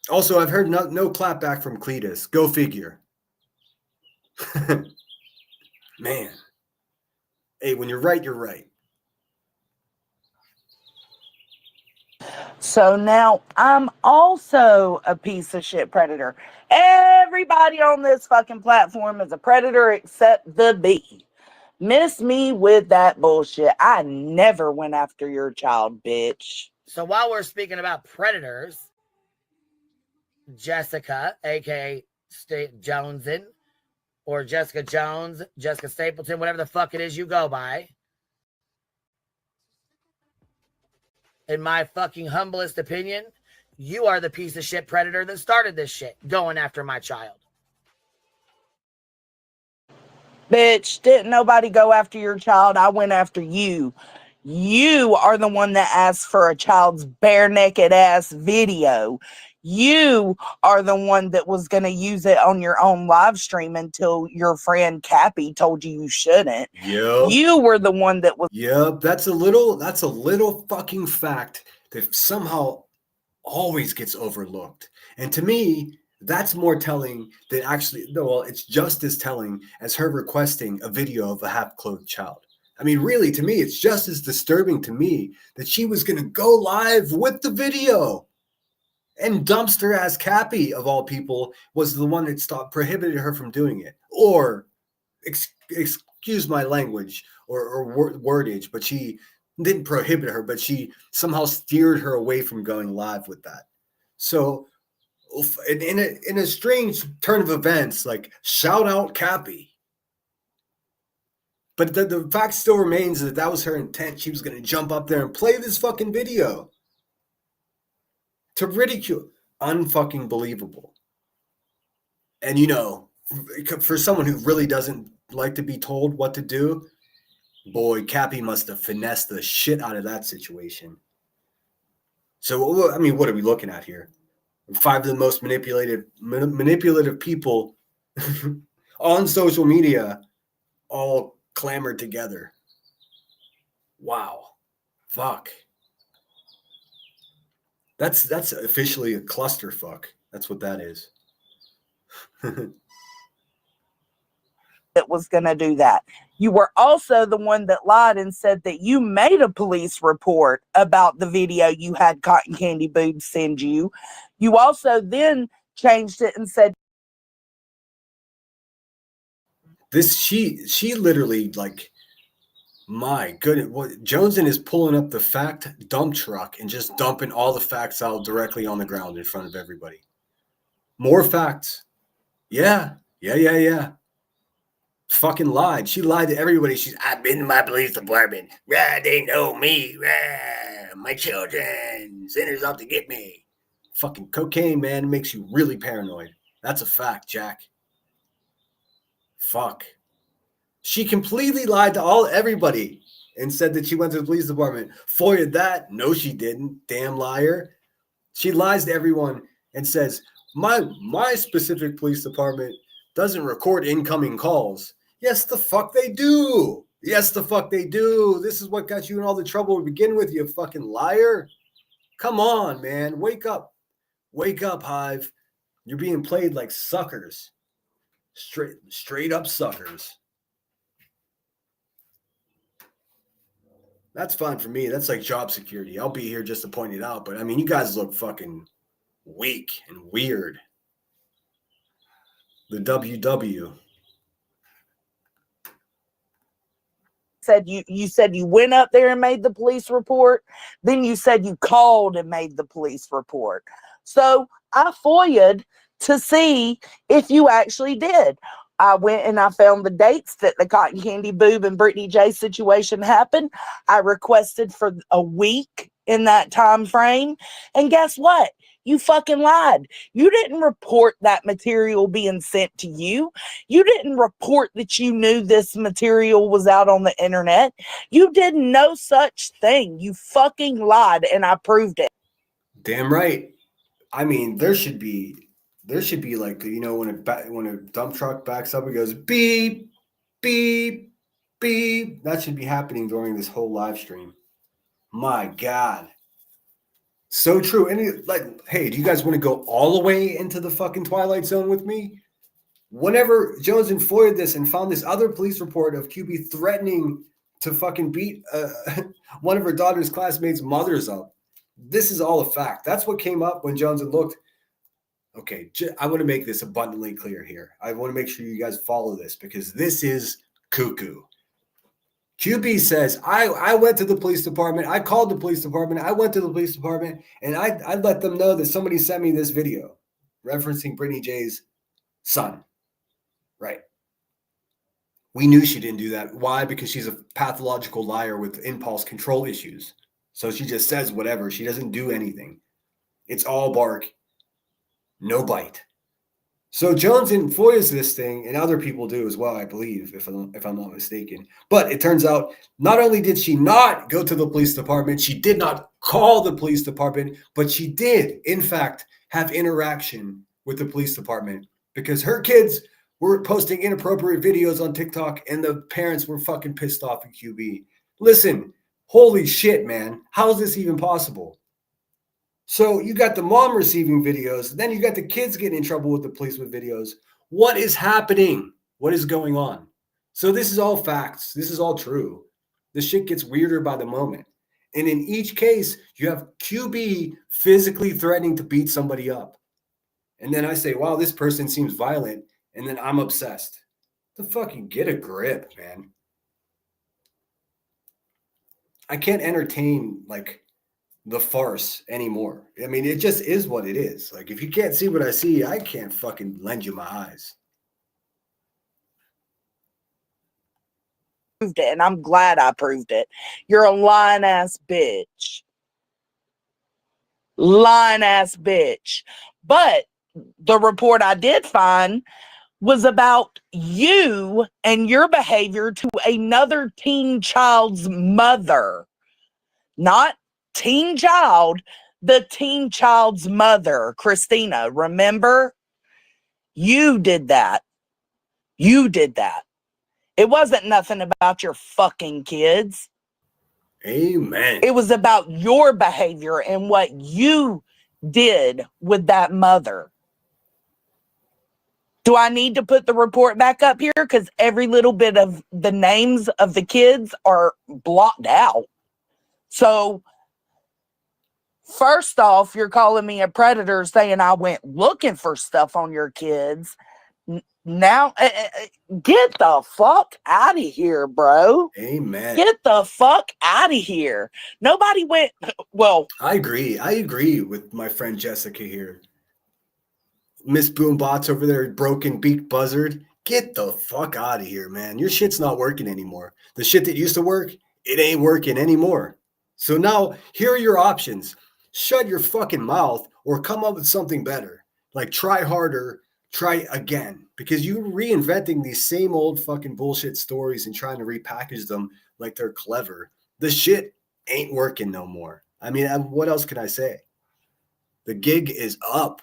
Also, I've heard no clap back from Cletus. Go figure. Man. Hey, when you're right, you're right. So now I'm also a piece of shit predator. Everybody on this fucking platform is a predator except the bee. Miss me with that bullshit. I never went after your child, bitch. So while we're speaking about predators, Jessica, aka Jonesin, or Jessica Jones, Jessica Stapleton, whatever the fuck it is you go by. In my fucking humblest opinion, you are the piece of shit predator that started this shit, going after my child. Bitch, didn't nobody go after your child? I went after you. You are the one that asked for a child's bare naked ass video. You are the one that was going to use it on your own live stream until your friend Cappy told you shouldn't. Yep. You were the one that was. Yep. That's a little fucking fact that somehow always gets overlooked. And to me, that's more telling than actually, no, well, it's just as telling as her requesting a video of a half-clothed child. I mean, really, to me, it's just as disturbing to me that she was going to go live with the video. And dumpster ass Cappy, of all people, was the one that prohibited her from doing it. Or, excuse my language or wordage, but she didn't prohibit her, but she somehow steered her away from going live with that. So, in a strange turn of events, like, shout out Cappy. But the fact still remains that was her intent. She was going to jump up there and play this fucking video to ridicule. Unfucking believable. And, for someone who really doesn't like to be told what to do, boy, Cappy must have finessed the shit out of that situation. So, I mean, what are we looking at here? 5 of the most manipulative people on social media all clamored together. Wow. Fuck. That's officially a clusterfuck. That's what that is. That was going to do that. You were also the one that lied and said that you made a police report about the video you had Cotton Candy Boob send you. You also then changed it and said she literally, like, my goodness, what Joneson is pulling up the fact dump truck and just dumping all the facts out directly on the ground in front of everybody. More facts. Yeah. Fucking lied. She lied to everybody. I've been to my police department. Yeah, they know me. Yeah, my children. Sinners out to get me. Fucking cocaine, man, makes you really paranoid. That's a fact, Jack. Fuck. She completely lied to everybody and said that she went to the police department. FOIA'd that. No, she didn't. Damn liar. She lies to everyone and says, my specific police department doesn't record incoming calls. Yes, the fuck they do. Yes, the fuck they do. This is what got you in all the trouble to begin with, you fucking liar. Come on, man. Wake up. Wake up, Hive. You're being played like suckers. Straight up suckers. That's fine for me. That's like job security. I'll be here just to point it out. But, I mean, you guys look fucking weak and weird. The WW. You said you went up there and made the police report. Then you said you called and made the police report. So I FOIA'd to see if you actually did. I went and I found the dates that the Cotton Candy Boob and Brittany J situation happened. I requested for a week in that time frame. And guess what? You fucking lied. You didn't report that material being sent to you. You didn't report that you knew this material was out on the internet. You did no such thing. You fucking lied, and I proved it. Damn right. I mean, there should be like, when a dump truck backs up, it goes beep, beep, beep. That should be happening during this whole live stream. My God. So true. And hey, do you guys want to go all the way into the fucking Twilight Zone with me? Whenever Jones FOIA'd this and found this other police report of QB threatening to fucking beat one of her daughter's classmates' mothers up, this is all a fact. That's what came up when Jones looked. Okay, I want to make this abundantly clear here. I want to make sure you guys follow this because this is cuckoo. QB says, I went to the police department. I called the police department. I went to the police department, and I let them know that somebody sent me this video referencing Brittany J's son. Right. We knew she didn't do that. Why? Because she's a pathological liar with impulse control issues. So she just says whatever. She doesn't do anything. It's all bark, no bite. So Jones FOIA's this thing, and other people do as well, I believe, if I'm not mistaken. But it turns out not only did she not go to the police department, she did not call the police department, but she did, in fact, have interaction with the police department because her kids were posting inappropriate videos on TikTok and the parents were fucking pissed off at QB. Listen, holy shit, man. How is this even possible? So you got the mom receiving videos, then you got the kids getting in trouble with the police with videos. What is happening? What is going on? So this is all facts. This is all true. The shit gets weirder by the moment. And in each case, you have QB physically threatening to beat somebody up. And then I say, wow, this person seems violent. And then I'm obsessed. To fucking get a grip, man. I can't entertain like the farce anymore. I mean, it just is what it is. Like, if you can't see what I see, I can't fucking lend you my eyes. Proved it, and I'm glad I proved it. You're a lying ass bitch. Lying ass bitch. But the report I did find was about you and your behavior to another teen child's mother. Not teen child, the teen child's mother, Christina. Remember? You did that. You did that. It wasn't nothing about your fucking kids. Amen. It was about your behavior and what you did with that mother. Do I need to put the report back up here? Because every little bit of the names of the kids are blocked out. So, first off, you're calling me a predator saying I went looking for stuff on your kids. Now, get the fuck out of here, bro. Amen. Get the fuck out of here. Nobody went, well. I agree with my friend Jessica here. Miss Boombots over there, broken beak buzzard. Get the fuck out of here, man. Your shit's not working anymore. The shit that used to work, it ain't working anymore. So now, here are your options. Shut your fucking mouth or come up with something better. Like, try harder, try again. Because you're reinventing these same old fucking bullshit stories and trying to repackage them like they're clever. The shit ain't working no more. I mean, what else can I say? The gig is up.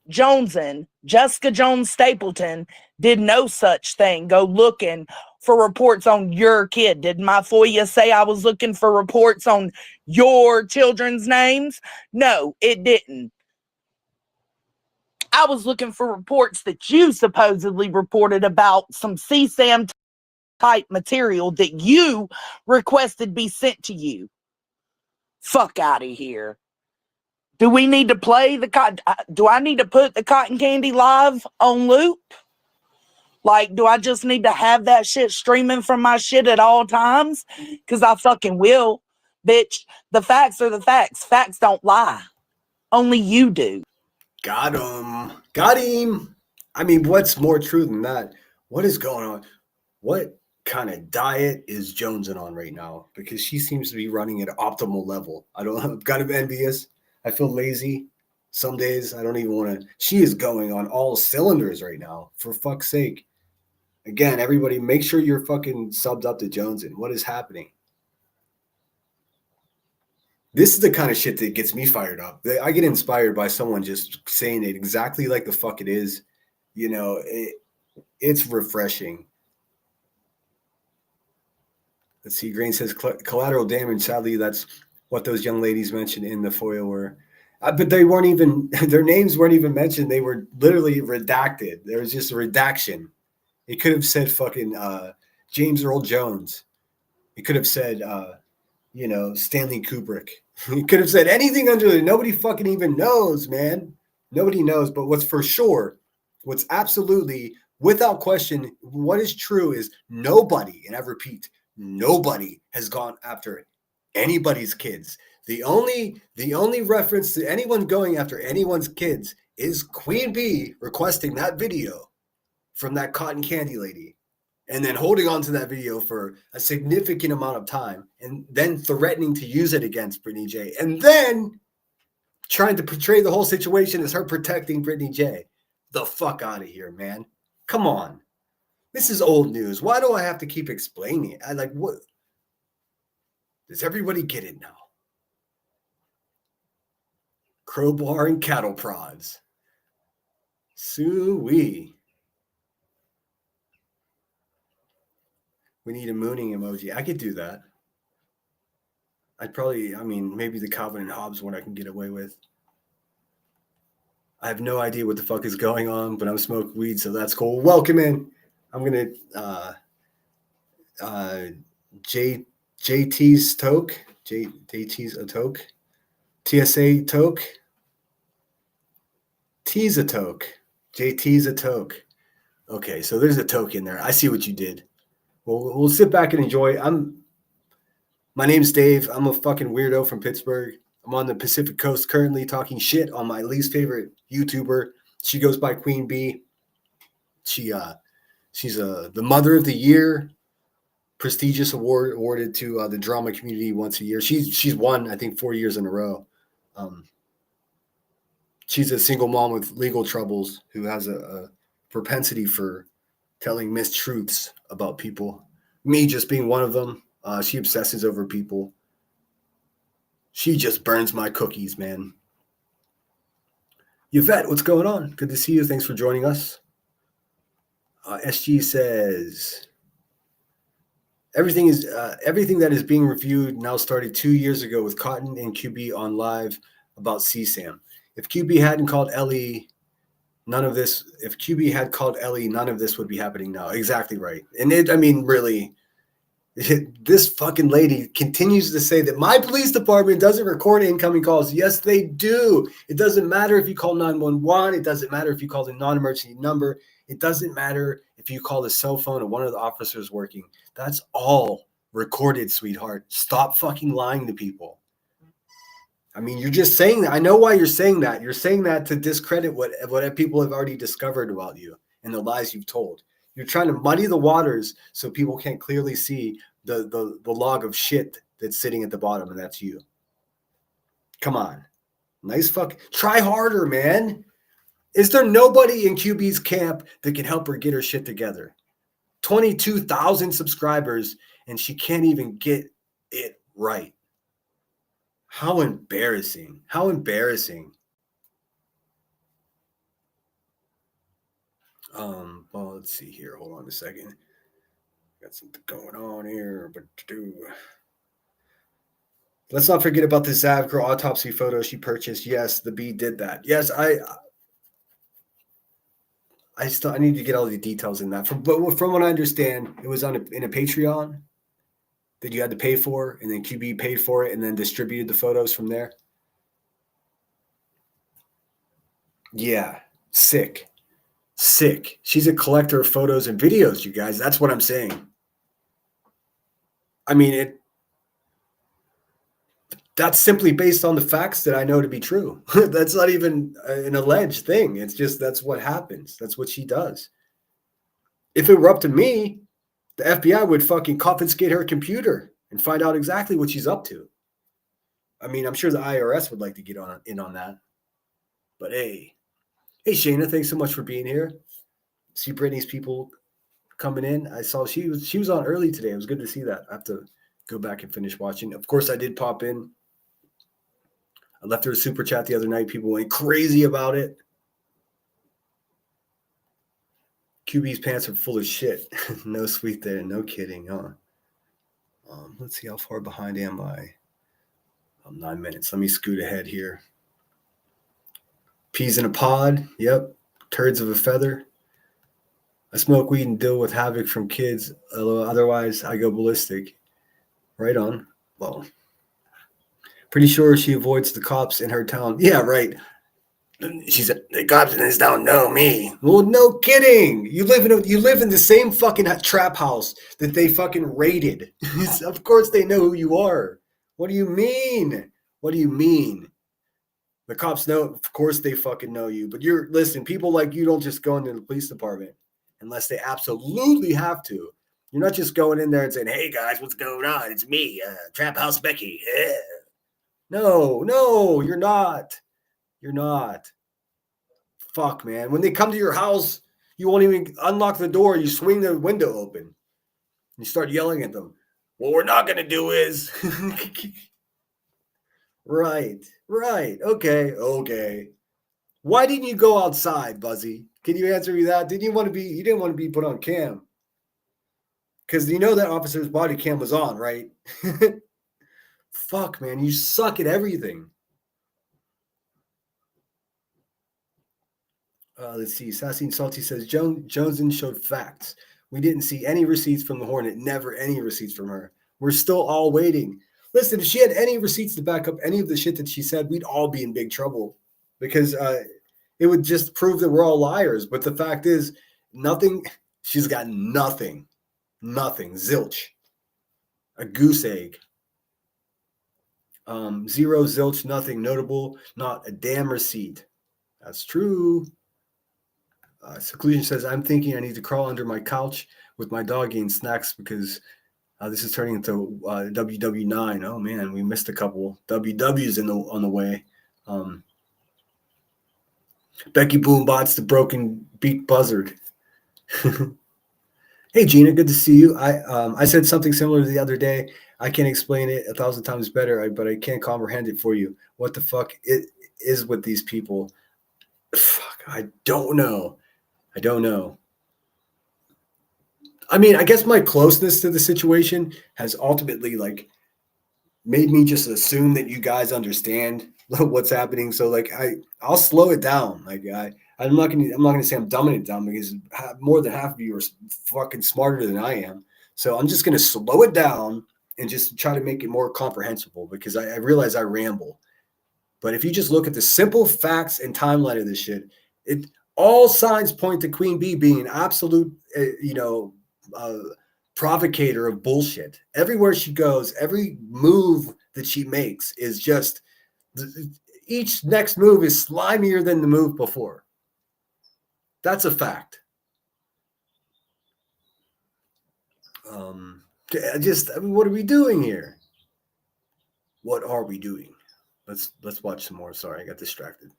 Joneson, Jessica Jones Stapleton, did no such thing. Go looking for reports on your kid. Did my FOIA say I was looking for reports on your children's names? No, it didn't. I was looking for reports that you supposedly reported about some CSAM type material that you requested be sent to you. Fuck out of here. Do we need to play do I need to put the cotton candy live on loop? Like, do I just need to have that shit streaming from my shit at all times? Because I fucking will. Bitch, the facts are the facts. Facts don't lie. Only you do. Got him. Got him. I mean, what's more true than that? What is going on? What kind of diet is Jonesing on right now? Because she seems to be running at an optimal level. I'm kind of envious. I feel lazy. Some days I don't even want to. She is going on all cylinders right now. For fuck's sake. Again, everybody, make sure you're fucking subbed up to Jonesing. What is happening? This is the kind of shit that gets me fired up. I get inspired by someone just saying it exactly like the fuck it is. You know, it's refreshing. Let's see. Grain says collateral damage. Sadly, that's what those young ladies mentioned in the FOIA were. But they weren't even, their names weren't even mentioned. They were literally redacted. There was just a redaction. It could have said fucking James Earl Jones. It could have said, Stanley Kubrick. It could have said anything under there. Nobody fucking even knows, man. Nobody knows. But what's for sure, what's absolutely, without question, what is true is nobody, and I repeat, nobody has gone after anybody's kids. The only reference to anyone going after anyone's kids is Queen Bee requesting that video from that cotton candy lady and then holding on to that video for a significant amount of time and then threatening to use it against Brittany J. And then trying to portray the whole situation as her protecting Brittany J. The fuck out of here, man. Come on. This is old news. Why do I have to keep explaining it? What? Does everybody get it now? Crowbar and cattle prods. Sue-wee. We need a mooning emoji. I could do that. Maybe the Calvin and Hobbes one I can get away with. I have no idea what the fuck is going on, but I'm smoking weed, so that's cool. Welcome in. I'm gonna JT's toke. JT's a toke. TSA toke. T's a toke. JT's a toke. Okay, so there's a toke in there. I see what you did. Well, we'll sit back and enjoy. My name's Dave. I'm a fucking weirdo from Pittsburgh. I'm on the Pacific Coast currently talking shit on my least favorite YouTuber. She goes by Queen Bee. She's the Mother of the Year, prestigious award awarded to the drama community once a year. She's won, I think, 4 years in a row. She's a single mom with legal troubles who has a propensity for telling mistruths about people. Me just being one of them. She obsesses over people. She just burns my cookies, man. Yvette, what's going on? Good to see you. Thanks for joining us. SG says, everything that is being reviewed now started 2 years ago with Cotton and QB on live about CSAM. If QB hadn't called Ellie, none of this. If QB had called Ellie, none of this would be happening now. Exactly right. And really, this fucking lady continues to say that my police department doesn't record incoming calls. Yes, they do. It doesn't matter if you call 911. It doesn't matter if you call the non-emergency number. It doesn't matter if you call the cell phone and one of the officers working. That's all recorded, sweetheart. Stop fucking lying to people. You're just saying that. I know why you're saying that. You're saying that to discredit what people have already discovered about you and the lies you've told. You're trying to muddy the waters so people can't clearly see the log of shit that's sitting at the bottom, and that's you. Come on. Nice fuck. Try harder, man. Is there nobody in QB's camp that can help her get her shit together? 22,000 subscribers, and she can't even get it right. How embarrassing. How embarrassing. Well, let's see here. Hold on a second. Got something going on here, but let's not forget about the Zav girl autopsy photo she purchased. Yes, the bee did that. Yes, I need to get all the details in that. From what I understand, it was in a Patreon that you had to pay for, and then QB paid for it and then distributed the photos from there. Yeah, sick. She's a collector of photos and videos, you guys. That's what I'm saying. That's simply based on the facts that I know to be true. That's not even an alleged thing. It's just that's what happens. That's what she does. If it were up to me, the FBI would fucking confiscate her computer and find out exactly what she's up to. I'm sure the IRS would like to get in on that. But hey, Shayna, thanks so much for being here. See Brittany's people coming in. I saw she was on early today. It was good to see that. I have to go back and finish watching. Of course, I did pop in. I left her a super chat the other night. People went crazy about it. QB's pants are full of shit. No sweet there. No kidding, huh? Let's see, how far behind am I? 9 minutes. Let me scoot ahead here. Peas in a pod. Yep. Turds of a feather. I smoke weed and deal with havoc from kids. Otherwise, I go ballistic. Right on. Well, pretty sure she avoids the cops in her town. Yeah, right. She said, the cops in this town know me. Well, no kidding. You live in the same fucking trap house that they fucking raided. Of course they know who you are. What do you mean? What do you mean? The cops know. Of course they fucking know you. But listen, people like you don't just go into the police department unless they absolutely have to. You're not just going in there and saying, hey guys, what's going on? It's me, Trap House Becky. Yeah. No, you're not. You're not. Fuck, man. When they come to your house, you won't even unlock the door. You swing the window open. You start yelling at them. What we're not going to do is... Right. Okay. Why didn't you go outside, Buzzy? Can you answer me that? You didn't want to be put on cam. Because you know that officer's body cam was on, right? Fuck, man, you suck at everything. Let's see. Sassy and Salty says Joneson showed facts. We didn't see any receipts from the Hornet. Never any receipts from her. We're still all waiting. Listen, if she had any receipts to back up any of the shit that she said, we'd all be in big trouble because it would just prove that we're all liars. But the fact is, nothing. She's got nothing. Zilch. A goose egg. Zero, zilch, nothing notable. Not a damn receipt. That's true. Seclusion says, I'm thinking I need to crawl under my couch with my doggy and snacks because this is turning into WW9. Oh, man, we missed a couple. WW's on the way. Becky Boombot's the broken beak buzzard. Hey, Gina, good to see you. I said something similar the other day. I can't explain it 1,000 times better, but I can't comprehend it for you. What the fuck it is with these people? Fuck, I don't know. I mean, I guess my closeness to the situation has ultimately made me just assume that you guys understand what's happening. So I'll slow it down. I'm not gonna say I'm dumbing it down because more than half of you are fucking smarter than I am. So I'm just gonna slow it down and just try to make it more comprehensible because I realize I ramble. But if you just look at the simple facts and timeline of this shit, all signs point to Queen Bee being an absolute, provocator of bullshit. Everywhere she goes, every move that she makes is just, each next move is slimier than the move before. That's a fact. What are we doing here? What are we doing? Let's watch some more. Sorry, I got distracted.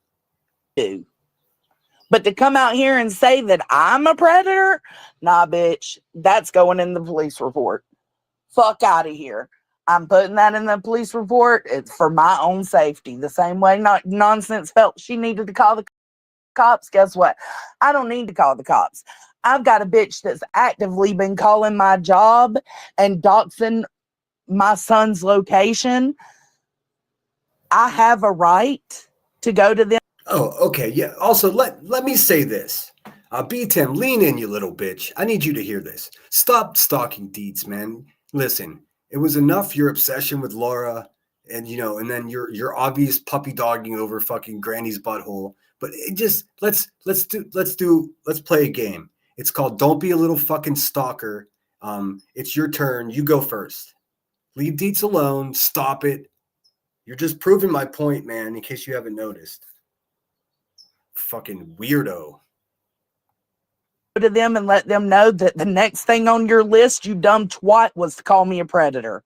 But to come out here and say that I'm a predator, nah, bitch, that's going in the police report. Fuck out of here. I'm putting that in the police report. It's for my own safety. The same way Nonsense felt she needed to call the cops. Guess what? I don't need to call the cops. I've got a bitch that's actively been calling my job and doxing my son's location. I have a right to go to them. Oh, okay. Yeah. Also, let me say this. B-Tim, lean in, you little bitch. I need you to hear this. Stop stalking Deeds, man. Listen, it was enough your obsession with Laura and then your obvious puppy dogging over fucking Granny's butthole. But it just let's play a game. It's called Don't Be a Little Fucking Stalker. It's your turn. You go first. Leave Deets alone. Stop it. You're just proving my point, man, in case you haven't noticed. Fucking weirdo. To them and let them know that the next thing on your list, you dumb twat, was to call me a predator.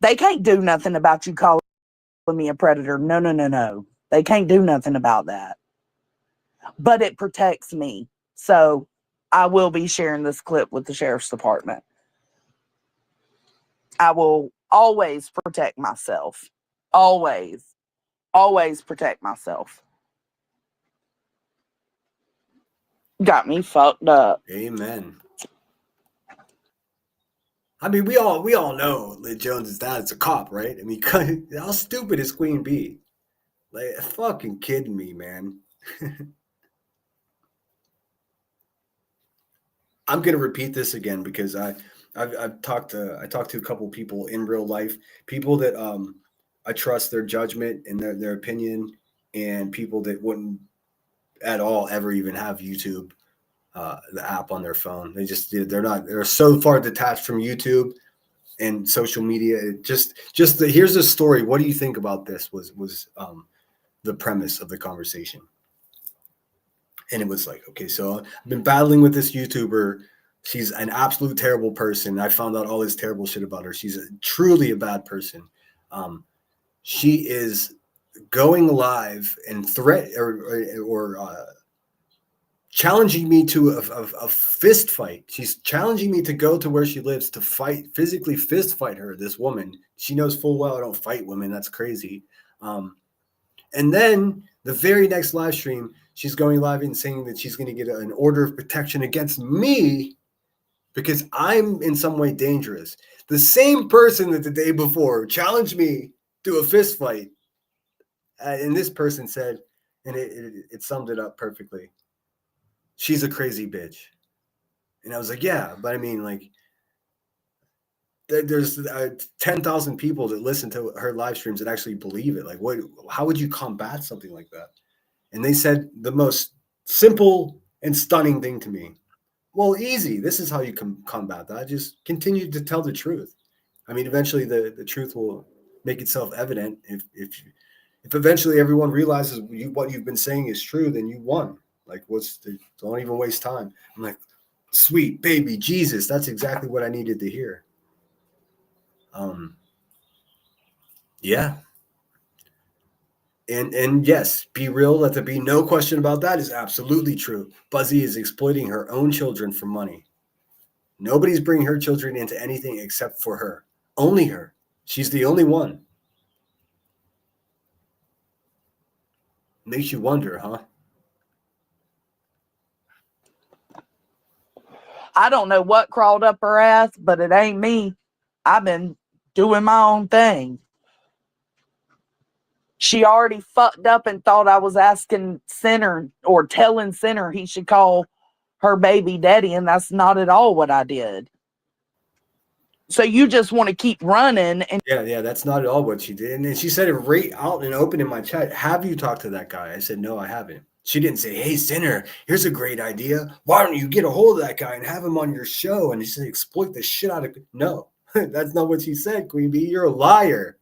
They can't do nothing about you calling me a predator. No. They can't do nothing about that. But it protects me. So I will be sharing this clip with the sheriff's department. I will always protect myself. Always protect myself. Got me fucked up. Amen. I mean, we all know that Jones's dad is a cop, right? I mean, how stupid is Queen Bee? Fucking kidding me, man. I'm gonna repeat this again because I've talked to a couple people in real life, people that I trust their judgment and their opinion, and people that wouldn't at all ever even have YouTube, the app on their phone. They're so far detached from YouTube and social media. Here's the story. What do you think about this? Was the premise of the conversation. And it was like, okay, so I've been battling with this YouTuber. She's an absolute terrible person. I found out all this terrible shit about her. She's truly a bad person. She is going live and challenging me to a fist fight. She's challenging me to go to where she lives to fight, physically fist fight her, this woman. She knows full well I don't fight women. That's crazy. And then the very next live stream, she's going live and saying that she's going to get an order of protection against me because I'm in some way dangerous. The same person that the day before challenged me to a fist fight. And this person said, and it summed it up perfectly, she's a crazy bitch. And I was like, yeah, but I mean, like, there's 10,000 people that listen to her live streams that actually believe it. Like, how would you combat something like that? And they said the most simple and stunning thing to me. Well, easy. This is how you combat that. Just continue to tell the truth. I mean, eventually the truth will make itself evident. If eventually everyone realizes what you've been saying is true, then you won. Like, don't even waste time. I'm like, sweet baby Jesus, that's exactly what I needed to hear. Yeah. And yes, be real. Let there be no question about that. Is absolutely true. Buzzy is exploiting her own children for money. Nobody's bringing her children into anything except for her. Only her. She's the only one. Makes you wonder, huh? I don't know what crawled up her ass, but it ain't me. I've been doing my own thing. She already fucked up and thought I was asking Sinner or telling Sinner he should call her baby daddy, and that's not at all what I did. So you just want to keep running. And yeah, that's not at all what she did. And then she said it right out and open in my chat. Have you talked to that guy? I said, no, I haven't. She didn't say, hey, Sinner, here's a great idea. Why don't you get a hold of that guy and have him on your show and just exploit the shit out of it? No, that's not what she said, Queen Bee. You're a liar.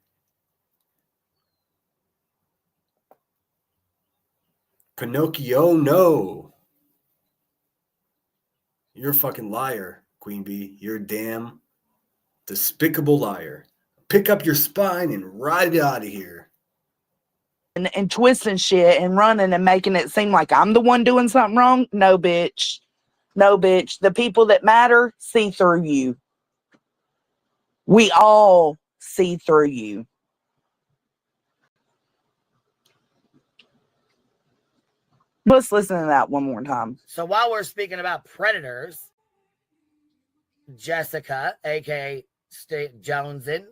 Pinocchio, no. You're a fucking liar, Queen Bee. You're a damn despicable liar. Pick up your spine and ride it out of here. And twisting shit and running and making it seem like I'm the one doing something wrong. No, bitch. No, bitch. The people that matter see through you. We all see through you. Let's listen to that one more time. So while we're speaking about predators, Jessica, aka Jonesin,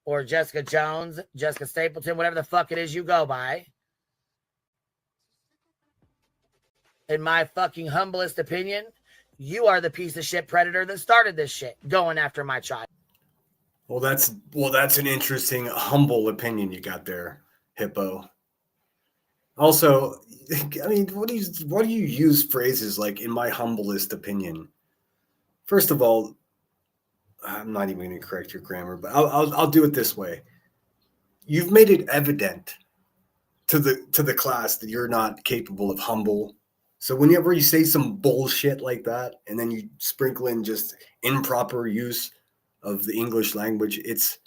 or Jessica Jones, Jessica Stapleton, whatever the fuck it is you go by, in my fucking humblest opinion, you are the piece of shit predator that started this shit, going after my child. Well, that's an interesting, humble opinion you got there, Hippo. Also, I mean, what do you use phrases like "in my humblest opinion"? First of all, I'm not even going to correct your grammar, but I'll do it this way. You've made it evident to the class that you're not capable of humble. So whenever you say some bullshit like that, and then you sprinkle in just improper use of the English language, it's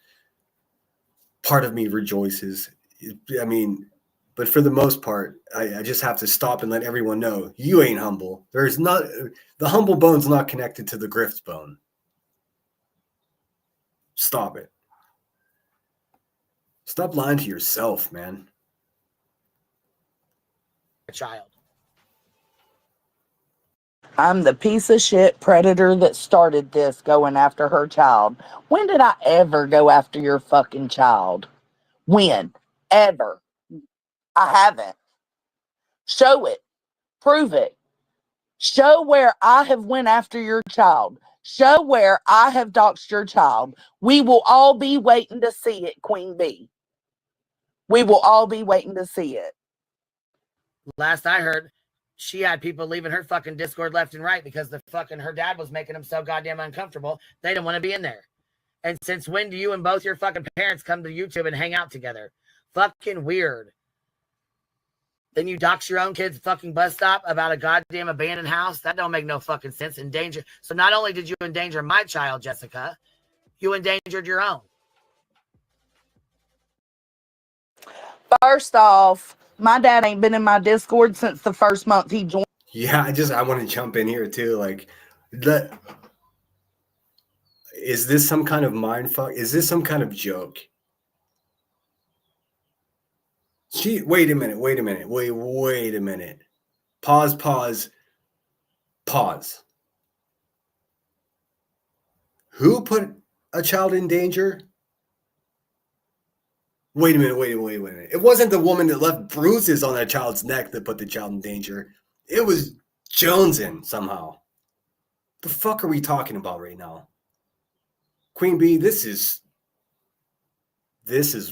part of me rejoices. I mean, but for the most part, I just have to stop and let everyone know you ain't humble. The humble bone's not connected to the grift bone. Stop it. Stop lying to yourself, man. Child. I'm the piece of shit predator that started this going after her child. When did I ever go after your fucking child? When? Ever? I haven't. Show it. Prove it. Show where I have went after your child. Show where I have doxed your child. We will all be waiting to see it, Queen Bee. We will all be waiting to see it. Last I heard, she had people leaving her fucking Discord left and right because her dad was making them so goddamn uncomfortable. They didn't want to be in there. And since when do you and both your fucking parents come to YouTube and hang out together? Fucking weird. Then you dox your own kid's fucking bus stop about a goddamn abandoned house? That don't make no fucking sense. So not only did you endanger my child, Jessica, you endangered your own. First off, my dad ain't been in my Discord since the first month he joined. Yeah, I want to jump in here too. Like, is this some kind of mind fuck? Is this some kind of joke? Wait a minute. Wait a minute. Pause. Who put a child in danger? Wait a minute. It wasn't the woman that left bruises on that child's neck that put the child in danger. It was Jonesin somehow. The fuck are we talking about right now? Queen Bee, this is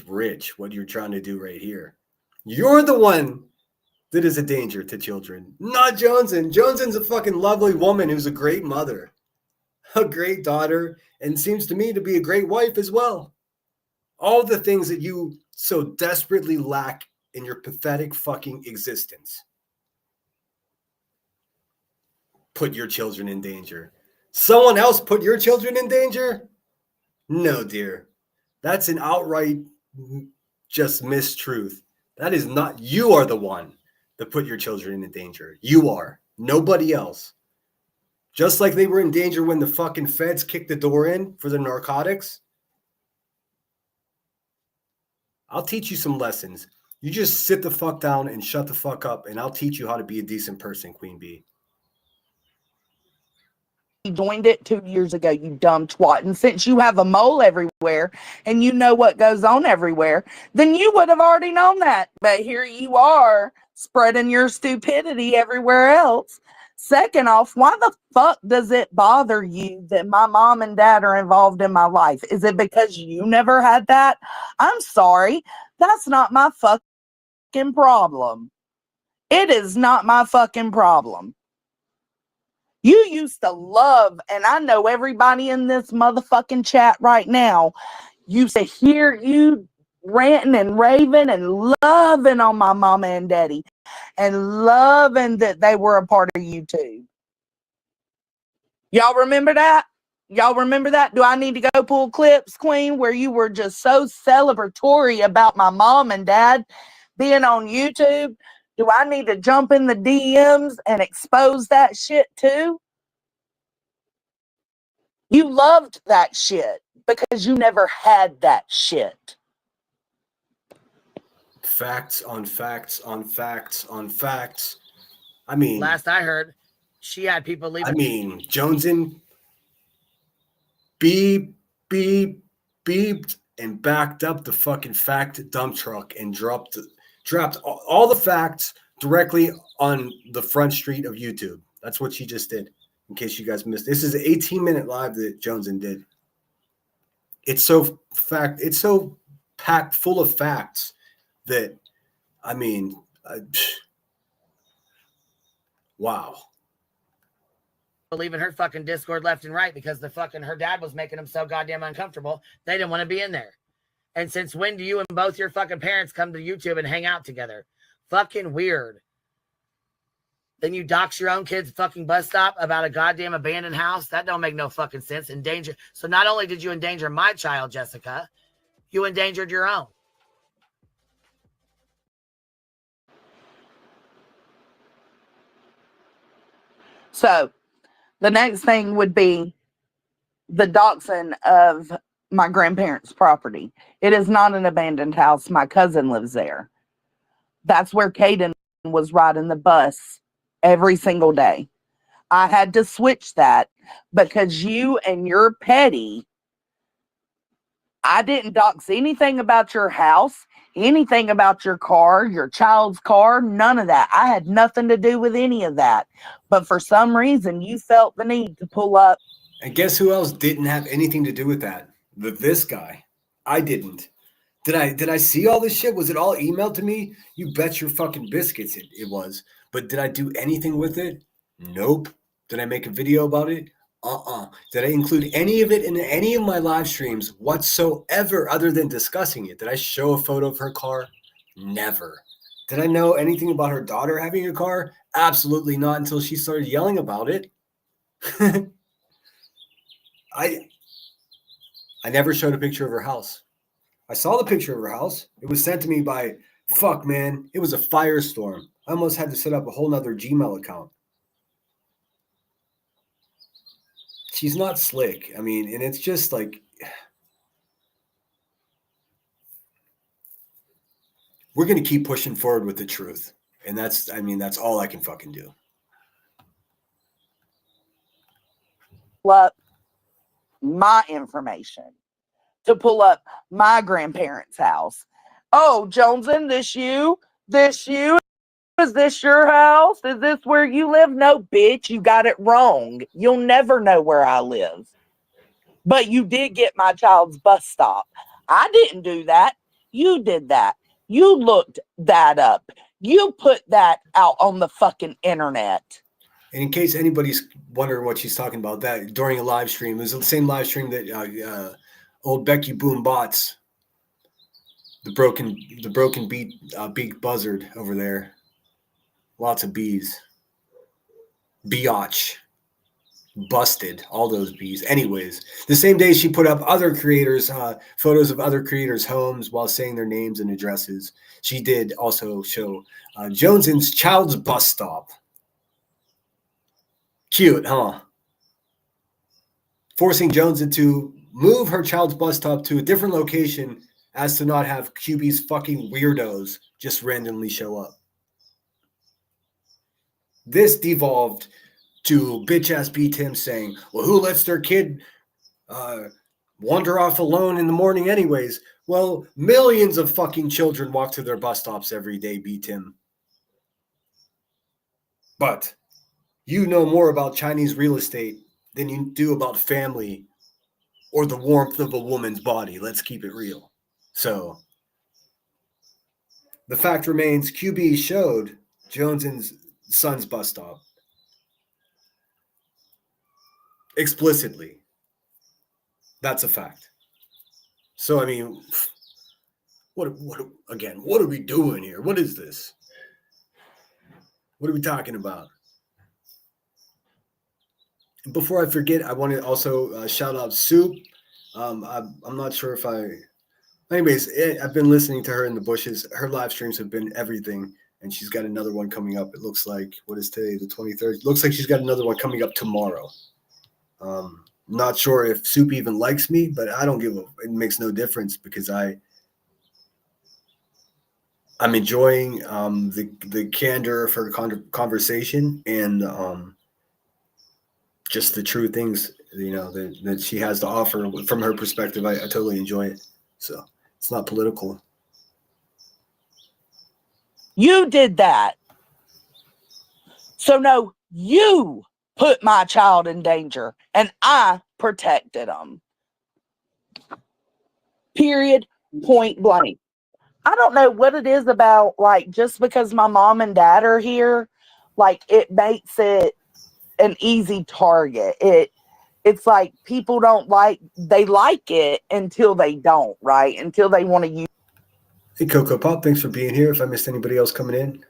rich, what you're trying to do right here. You're the one that is a danger to children, not Jonesin. Jonesin's a fucking lovely woman who's a great mother, a great daughter, and seems to me to be a great wife as well. All the things that you so desperately lack in your pathetic fucking existence. Put your children in danger. Someone else put your children in danger? No, dear. That's an outright just mistruth. That is not, you are the one that put your children in danger. You are. Nobody else. Just like they were in danger when the fucking feds kicked the door in for the narcotics. I'll teach you some lessons. You just sit the fuck down and shut the fuck up, and I'll teach you how to be a decent person, Queen Bee. You joined it 2 years ago, you dumb twat. And since you have a mole everywhere and you know what goes on everywhere, then you would have already known that. But here you are spreading your stupidity everywhere else. Second off, why the fuck does it bother you that my mom and dad are involved in my life? Is it because you never had that? I'm sorry. That's not my fucking problem. It is not my fucking problem. You used to love, and I know everybody in this motherfucking chat right now used to hear you ranting and raving and loving on my mama and daddy and loving that they were a part of YouTube. Y'all remember that? Y'all remember that? Do I need to go pull clips, Queen, where you were just so celebratory about my mom and dad being on YouTube? Do I need to jump in the DMs and expose that shit too? You loved that shit because you never had that shit. Facts on facts on facts on facts. I mean, last I heard, she had people leaving. I mean, Jonesin beeped and backed up the fucking fact dump truck and dropped all the facts directly on the front street of YouTube. That's what she just did. In case you guys missed, this is an 18-minute live that Jonesin did. It's so packed full of facts that, I mean, wow. Leaving her fucking Discord left and right because her dad was making them so goddamn uncomfortable. They didn't want to be in there. And since when do you and both your fucking parents come to YouTube and hang out together? Fucking weird. Then you dox your own kid's fucking bus stop about a goddamn abandoned house? That don't make no fucking sense. So not only did you endanger my child, Jessica, you endangered your own. So the next thing would be the doxing of my grandparents' property. It is not an abandoned house. My cousin lives there. That's where Caden was riding the bus every single day. I had to switch that because you and your petty, I didn't dox anything about your house, anything about your car, your child's car, none of that. I had nothing to do with any of that. But for some reason, you felt the need to pull up. And guess who else didn't have anything to do with that? This guy. I didn't. Did I see all this shit? Was it all emailed to me? You bet your fucking biscuits it was. But did I do anything with it? Nope. Did I make a video about it? Did I include any of it in any of my live streams whatsoever other than discussing it? Did I show a photo of her car? Never. Did I know anything about her daughter having a car? Absolutely not until she started yelling about it. I never showed a picture of her house. I saw the picture of her house. It was sent to me by, fuck, man, it was a firestorm. I almost had to set up a whole nother Gmail account. she's not slick. I mean, and it's just like, we're going to keep pushing forward with the truth. And that's all I can fucking do. Up my information to pull up my grandparents' house. Oh, Joneson, this you? Is this your house? Is this where you live? No, bitch, you got it wrong. You'll never know where I live. But you did get my child's bus stop. I didn't do that. You did that. You looked that up. You put that out on the fucking internet. And in case anybody's wondering what she's talking about, that during a live stream, it was the same live stream that old Becky Boom Bots, the broken beak buzzard over there. Lots of bees. Biatch. Busted. All those bees. Anyways, the same day she put up other creators, photos of other creators' homes while saying their names and addresses. She did also show Joneson's child's bus stop. Cute, huh? Forcing Joneson to move her child's bus stop to a different location as to not have QB's fucking weirdos just randomly show up. This devolved to bitch-ass B. Tim saying, well, who lets their kid wander off alone in the morning anyways? Well, millions of fucking children walk to their bus stops every day, B. Tim. But you know more about Chinese real estate than you do about family or the warmth of a woman's body. Let's keep it real. So the fact remains, QB showed Joneson's son's bus stop explicitly. That's a fact. So, I mean, what are we doing here? What is this? What are we talking about? Before I forget, I want to also shout out Soup. I'm not sure if anyways, I've been listening to her in the bushes. Her live streams have been everything. And she's got another one coming up. It looks like, what is today, the 23rd? Looks like she's got another one coming up tomorrow. Not sure if Soup even likes me, but I don't give it makes no difference because I'm enjoying the candor of her conversation and just the true things, that she has to offer from her perspective. I totally enjoy it. So it's not political. You did that. So no, you put my child in danger and I protected him. Period. Point blank. I don't know what it is about, like, just because my mom and dad are here, like, it makes it an easy target. It's like people they like it until they don't, right? Until they want to use. Hey, Coco Pop, thanks for being here. If I missed anybody else coming in,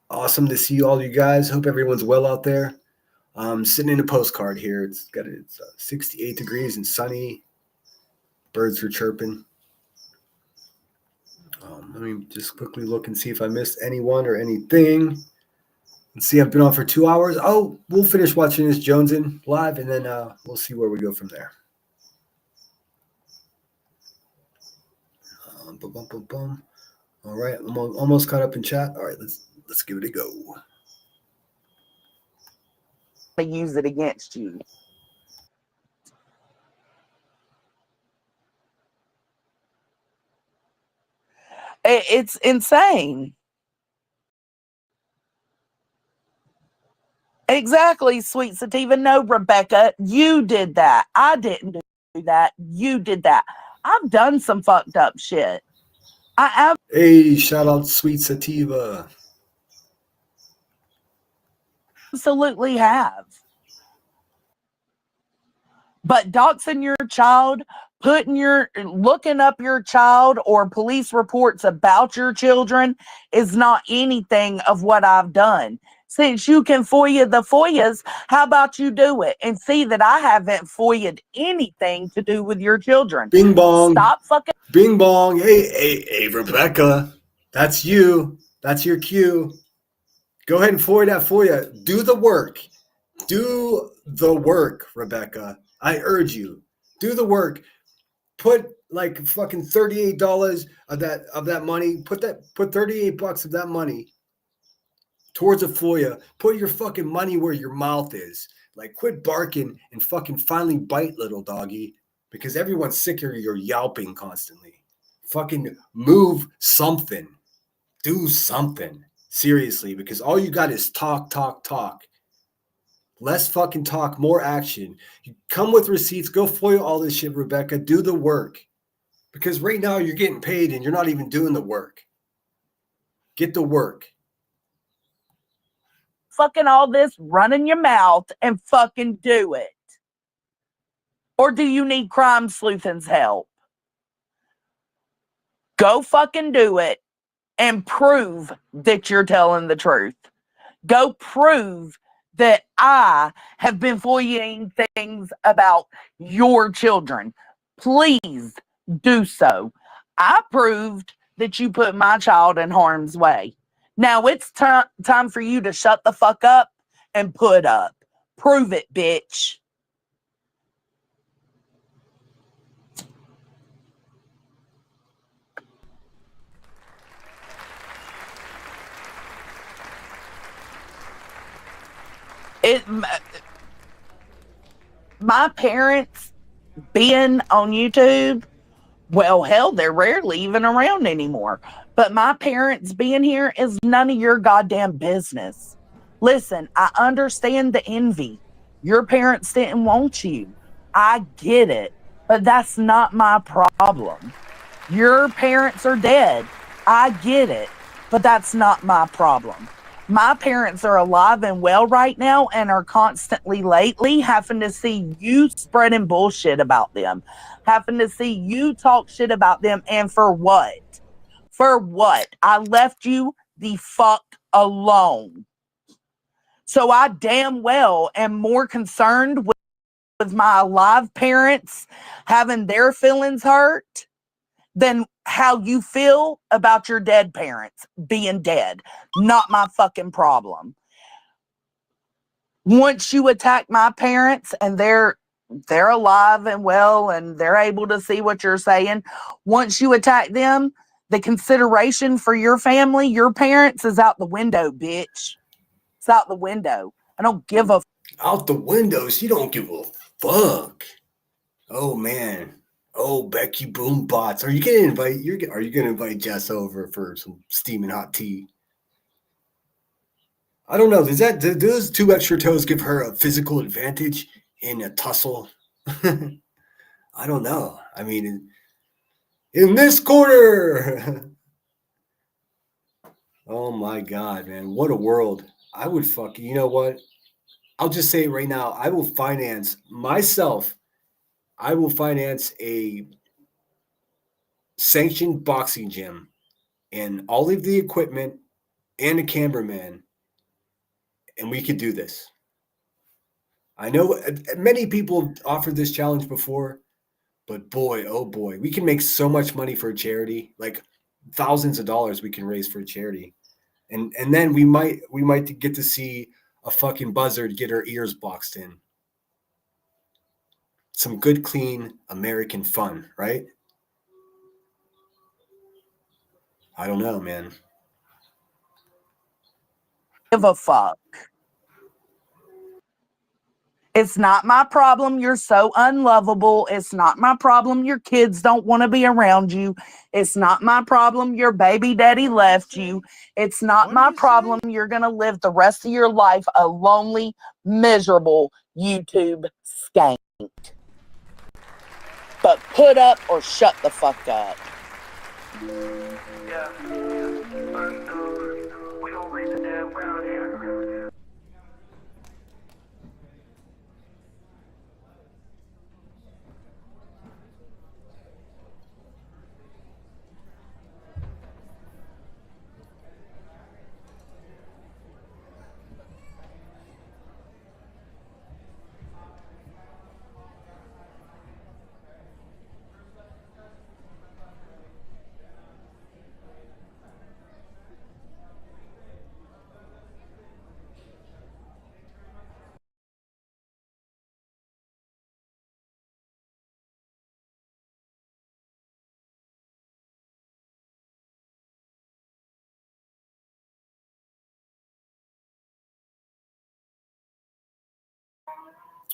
awesome to see all you guys. Hope everyone's well out there. Sitting in a postcard here. It's 68 degrees and sunny. Birds are chirping. Let me just quickly look and see if I missed anyone or anything. Let's see, I've been on for 2 hours. Oh, we'll finish watching this Joneson live, and then we'll see where we go from there. All right, I'm almost caught up in chat. All right, let's give it a go. Use it against you. It's insane. Exactly, sweet sativa. No, Rebecca, you did that. I didn't do that. You did that. I've done some fucked up shit. Hey, shout out Sweet Sativa. Absolutely have. But doxing your child, looking up your child or police reports about your children is not anything of what I've done. Since you can FOIA the FOIAs, how about you do it and see that I haven't FOIA'd anything to do with your children? Bing bong. Stop fucking. Bing bong. Hey, Rebecca. That's you. That's your cue. Go ahead and FOIA that FOIA. Do the work. Do the work, Rebecca. I urge you. Do the work. Put like fucking $38 of that money. Put $38 of that money towards a FOIA. Put your fucking money where your mouth is. Like, quit barking and fucking finally bite, little doggy, because everyone's sick of your yelping constantly. Fucking move something. Do something. Seriously, because all you got is talk, talk, talk. Less fucking talk, more action. You come with receipts. Go FOIA all this shit, Rebecca. Do the work. Because right now you're getting paid and you're not even doing the work. Get the work. Fucking all this, run your mouth and fucking do it. Or do you need crime sleuthing's help? Go fucking do it and prove that you're telling the truth. Go prove that I have been FOIAing things about your children. Please do so. I proved that you put my child in harm's way. Now it's time for you to shut the fuck up and put up. Prove it, bitch. My parents being on YouTube, well, hell, they're rarely even around anymore. But my parents being here is none of your goddamn business. Listen, I understand the envy. Your parents didn't want you. I get it. But that's not my problem. Your parents are dead. I get it. But that's not my problem. My parents are alive and well right now and are constantly lately having to see you spreading bullshit about them, having to see you talk shit about them. And for what? For what? I left you the fuck alone. So I damn well am more concerned with my alive parents having their feelings hurt than how you feel about your dead parents being dead. Not my fucking problem. Once you attack my parents and they're alive and well and they're able to see what you're saying, once you attack them, the consideration for your family, your parents, is out the window, bitch. It's out the window. I don't give a Out the window. She don't give a fuck. Oh man. Oh, Becky Boombots. Are you gonna invite Jess over for some steaming hot tea? I don't know. Do those 2 extra toes give her a physical advantage in a tussle? I don't know. I mean, in this corner. Oh my God, man. What a world. I would you know what? I'll just say it right now. I will finance a sanctioned boxing gym and all of the equipment and a cameraman, and we could do this. I know many people offered this challenge before, but boy, oh boy, we can make so much money for a charity, like thousands of dollars we can raise for a charity. And then we might get to see a fucking buzzard get her ears boxed in. Some good, clean American fun, right? I don't know, man. give a fuck. It's not my problem you're so unlovable. It's not my problem your kids don't want to be around you. It's not my problem your baby daddy left you. It's not my problem you're going to live the rest of your life a lonely, miserable YouTube skank. But put up or shut the fuck up.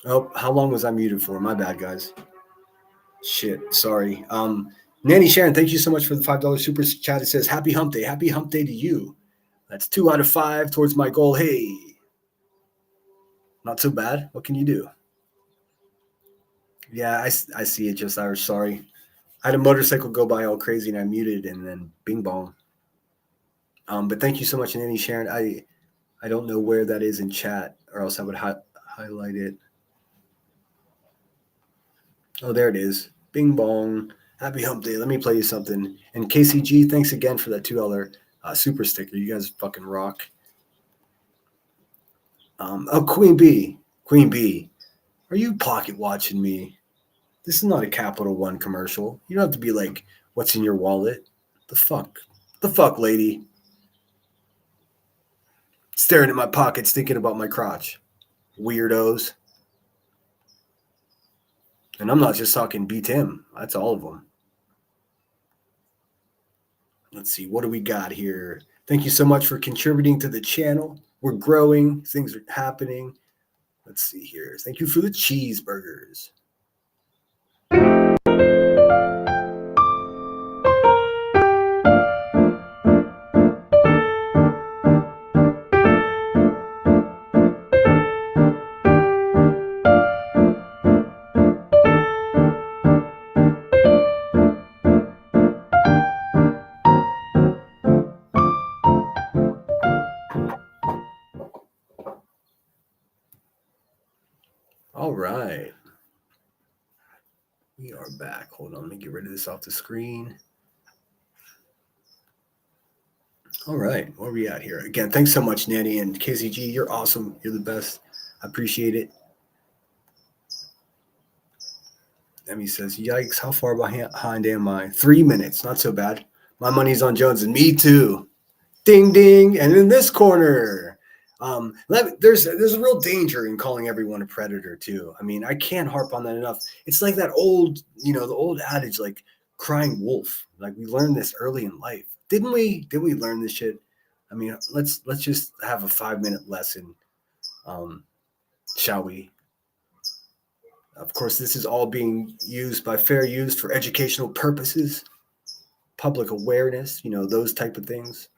Oh, how long was I muted for? My bad, guys. Shit, sorry. Nanny Sharon, thank you so much for the $5 super chat. It says, happy hump day. Happy hump day to you. That's 2 out of 5 towards my goal. Hey, not so bad. What can you do? Yeah, I see it, just Irish. Sorry. I had a motorcycle go by all crazy and I muted and then bing bong. But thank you so much, Nanny Sharon. I don't know where that is in chat, or else I would highlight it. Oh, there it is. Bing bong. Happy hump day. Let me play you something. And KCG, thanks again for that $2 super sticker. You guys fucking rock. Oh, Queen B. Queen B. Are you pocket watching me? This is not a Capital One commercial. You don't have to be like, what's in your wallet? The fuck? The fuck, lady? Staring at my pockets, thinking about my crotch. Weirdos. And I'm not just talking B Tim. That's all of them. Let's see. What do we got here? Thank you so much for contributing to the channel. We're growing. Things are happening. Let's see here. Thank you for the cheeseburgers. All right. We are back. Hold on. Let me get rid of this off the screen. All right. Where are we at here? Again, thanks so much, Nanny and KCG. You're awesome. You're the best. I appreciate it. Emmy says, yikes, how far behind am I? 3 minutes. Not so bad. My money's on Jones and me too. Ding, ding. And in this corner, there's a real danger in calling everyone a predator too. I mean, I can't harp on that enough. It's like that old, the old adage, like crying wolf. Like we learned this early in life. Didn't we learn this shit? I mean, let's just have a 5-minute lesson. Shall we? Of course, this is all being used by fair use for educational purposes, public awareness, those type of things.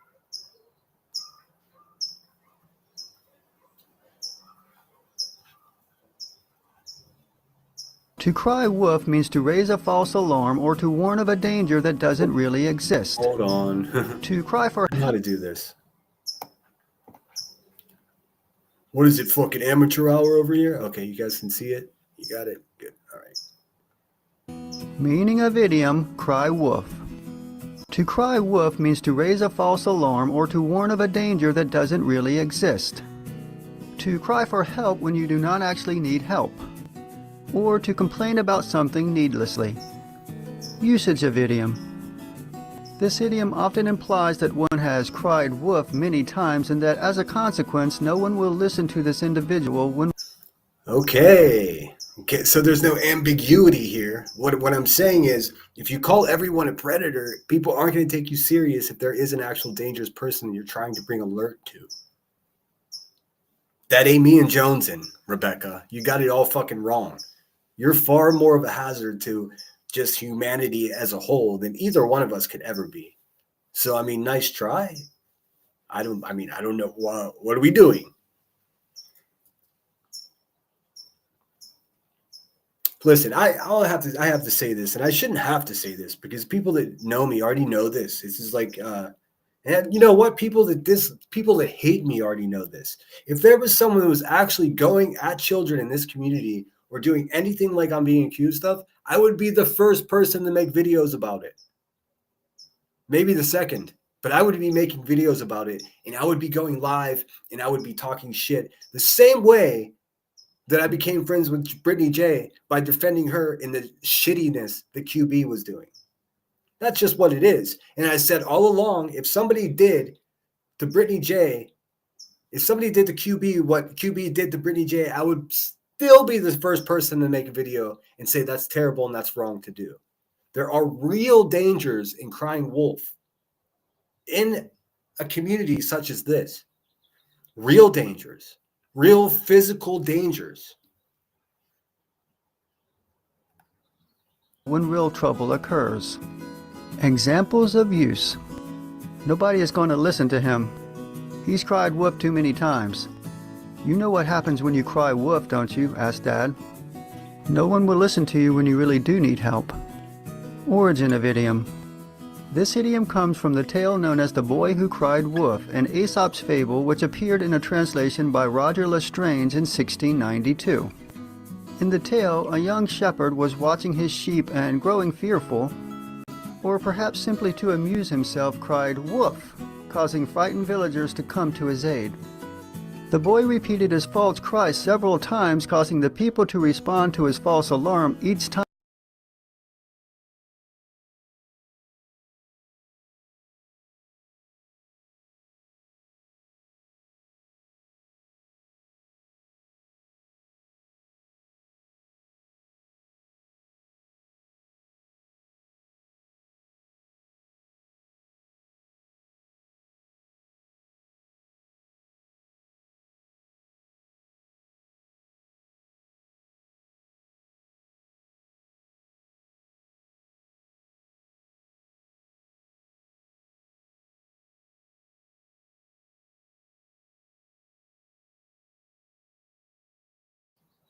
To cry wolf means to raise a false alarm or to warn of a danger that doesn't really exist. Hold on. To cry for how to do this. What is it, fucking amateur hour over here? Okay, you guys can see it. You got it. Good. All right. Meaning of idiom, cry wolf. To cry wolf means to raise a false alarm or to warn of a danger that doesn't really exist. To cry for help when you do not actually need help. Or to complain about something needlessly. Usage of idiom. This idiom often implies that one has cried wolf many times and that as a consequence no one will listen to this individual when... Okay, so there's no ambiguity here. What I'm saying is, if you call everyone a predator, people aren't going to take you serious if there is an actual dangerous person you're trying to bring alert to. That ain't me and Jonesin, Rebecca. You got it all fucking wrong. You're far more of a hazard to just humanity as a whole than either one of us could ever be. So, I mean, nice try. I don't know. What are we doing? Listen, I have to say this, and I shouldn't have to say this because people that know me already know this. This is like, and you know what? People that hate me already know this. If there was someone who was actually going at children in this community or doing anything like I'm being accused of, I would be the first person to make videos about it. Maybe the second, but I would be making videos about it, and I would be going live, and I would be talking shit the same way that I became friends with Brittany J by defending her in the shittiness the QB was doing. That's just what it is. And I said all along, if somebody did to Brittany J, if somebody did to QB what QB did to Brittany J, I would still be the first person to make a video and say that's terrible and that's wrong to do. There are real dangers in crying wolf in a community such as this. Real dangers, real physical dangers. when real trouble occurs. Examples of use. Nobody is going to listen to him. He's cried woof too many times. You know what happens when you cry woof, don't you? Asked Dad. No one will listen to you when you really do need help. Origin of idiom. This idiom comes from the tale known as The Boy Who Cried Wolf, an Aesop's fable which appeared in a translation by Roger Lestrange in 1692. In the tale, a young shepherd was watching his sheep and, growing fearful, or perhaps simply to amuse himself, cried "Woof," causing frightened villagers to come to his aid. The boy repeated his false cry several times, causing the people to respond to his false alarm each time.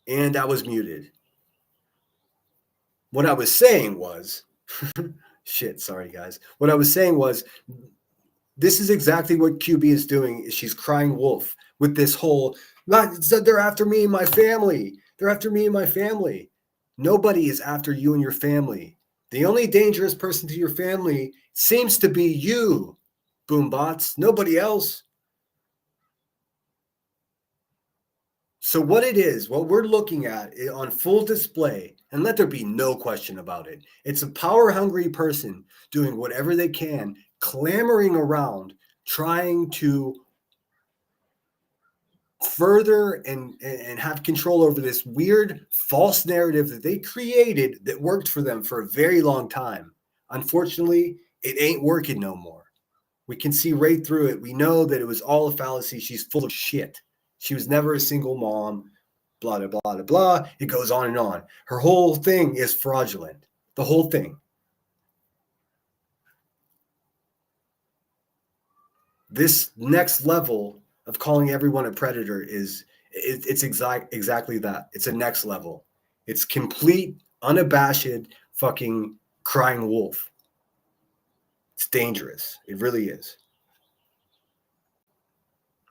And I was muted. What I was saying was, shit, sorry guys. What I was saying was, this is exactly what QB is doing. She's crying wolf with this whole, they're after me and my family. They're after me and my family. Nobody is after you and your family. The only dangerous person to your family seems to be you, boombots. Nobody else. So what it is, what we're looking at on full display, and let there be no question about it, it's a power-hungry person doing whatever they can, clamoring around, trying to further and have control over this weird false narrative that they created that worked for them for a very long time. Unfortunately, it ain't working no more. We can see right through it. We know that it was all a fallacy. She's full of shit. She was never a single mom, blah, blah, blah, blah, blah. It goes on and on. Her whole thing is fraudulent. The whole thing. This next level of calling everyone a predator it's exactly that. It's a next level. It's complete, unabashed, fucking crying wolf. It's dangerous. It really is.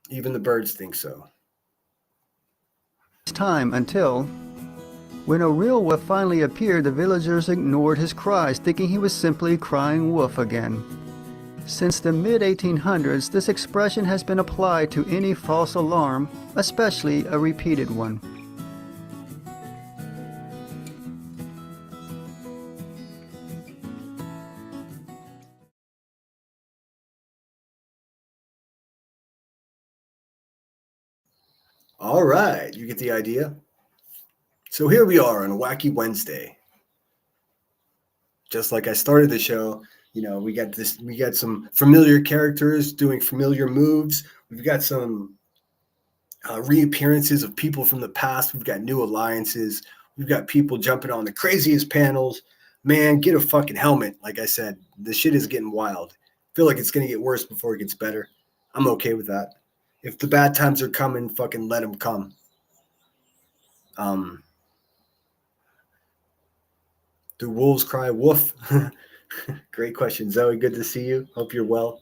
Even the birds think so. Time until, when a real wolf finally appeared, the villagers ignored his cries, thinking he was simply crying wolf again. Since the mid-1800s, this expression has been applied to any false alarm, especially a repeated one. All right, you get the idea. So here we are on a Wacky Wednesday. Just like I started the show, we got some familiar characters doing familiar moves. We've got some reappearances of people from the past. We've got new alliances. We've got people jumping on the craziest panels. Man, get a fucking helmet. Like I said, the shit is getting wild. I feel like it's going to get worse before it gets better. I'm okay with that. If the bad times are coming, fucking let them come. Do wolves cry woof? Great question, Zoe. Good to see you. Hope you're well.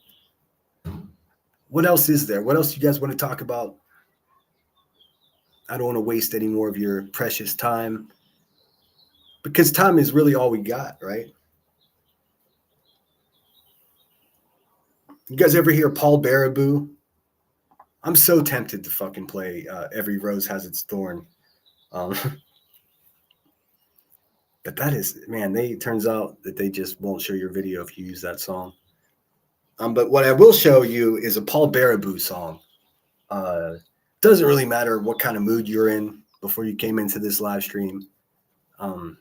What else is there? What else you guys want to talk about? I don't want to waste any more of your precious time, because time is really all we got, right? You guys ever hear Paul Baraboo? I'm so tempted to fucking play Every Rose Has Its Thorn. But that is, man, turns out that they just won't show your video if you use that song. But what I will show you is a Paul Baraboo song. Doesn't really matter what kind of mood you're in before you came into this live stream. I'm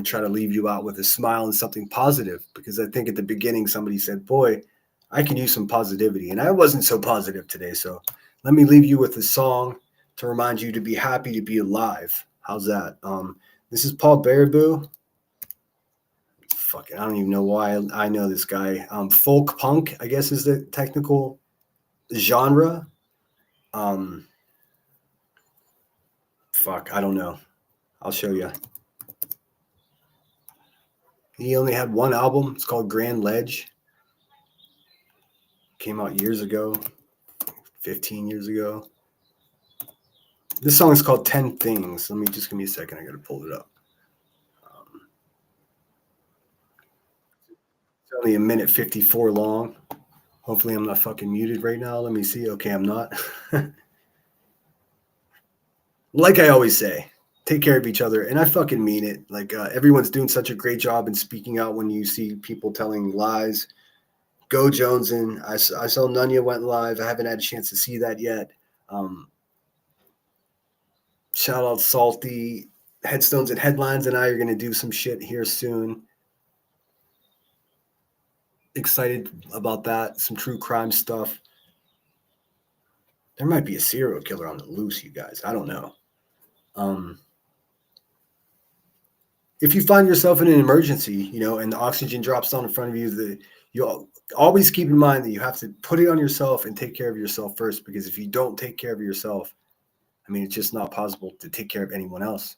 trying to leave you out with a smile and something positive, because I think at the beginning somebody said, boy, I can use some positivity. And I wasn't so positive today. So let me leave you with a song to remind you to be happy to be alive. How's that? This is Paul Baraboo. fucking, I don't even know why I know this guy. Folk punk, I guess, is the technical genre. Fuck, I don't know. I'll show you. He only had one album. It's called Grand Ledge. Came out years ago, 15 years ago. This song is called 10 Things. Let me just give me a second. I got to pull it up. It's only 1:54 long. Hopefully I'm not fucking muted right now. Let me see. Okay, I'm not. Like I always say, take care of each other. And I fucking mean it. Like everyone's doing such a great job in speaking out when you see people telling lies. Go Jonesin. I saw Nunya went live. I haven't had a chance to see that yet. Shout out Salty. Headstones and Headlines and I are going to do some shit here soon. Excited about that. Some true crime stuff. There might be a serial killer on the loose, you guys. I don't know. If you find yourself in an emergency, and the oxygen drops down in front of you, you'll always keep in mind that you have to put it on yourself and take care of yourself first, because if you don't take care of yourself, it's just not possible to take care of anyone else.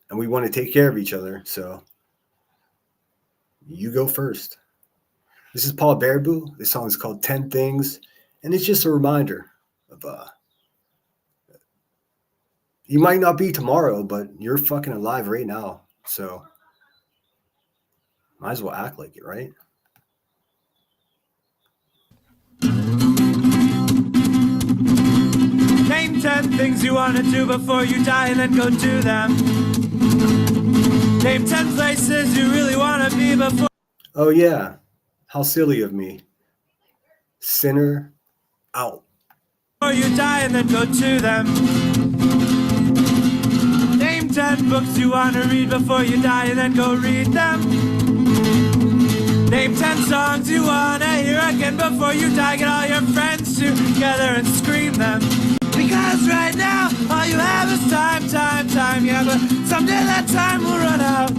And we want to take care of each other, so you go first. This is Paul Baraboo. This song is called 10 Things, and it's just a reminder of you might not be tomorrow, but you're fucking alive right now. So might as well act like it, right? Name 10 things you want to do before you die and then go do them. Name 10 places you really want to be before. Oh, yeah. How silly of me. Sinner out. Before you die and then go to them. Name 10 books you want to read before you die and then go read them. Name 10 songs you want to hear again before you die. Get all your friends together and scream them. Because right now, all you have is time. Yeah, but someday that time will run out.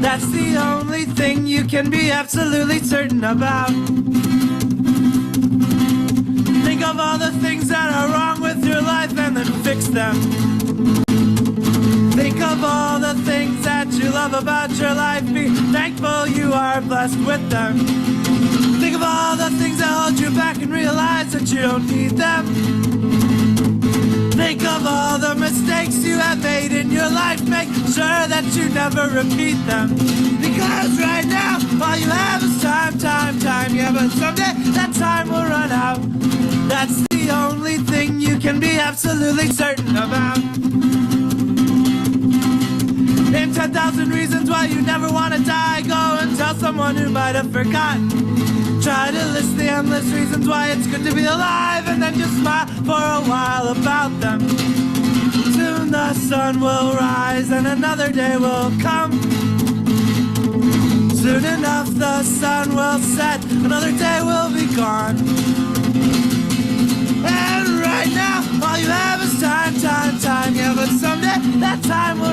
That's the only thing you can be absolutely certain about. Think of all the things that are wrong with your life and then fix them. Think of all the things that you love about your life. Be thankful you are blessed with them. Think of all the things that hold you back and realize that you don't need them. Think of all the mistakes you have made in your life. Make sure that you never repeat them. Because right now, all you have is time. Yeah, but someday that time will run out. That's the only thing you can be absolutely certain about. Name 10,000 reasons why you never want to die. Go and tell someone who might have forgotten. Try to list the endless reasons why it's good to be alive, and then just smile for a while about them. Soon the sun will rise and another day will come. Soon enough the sun will set, another day will be gone. And right now all you have is time. Yeah, but someday that time will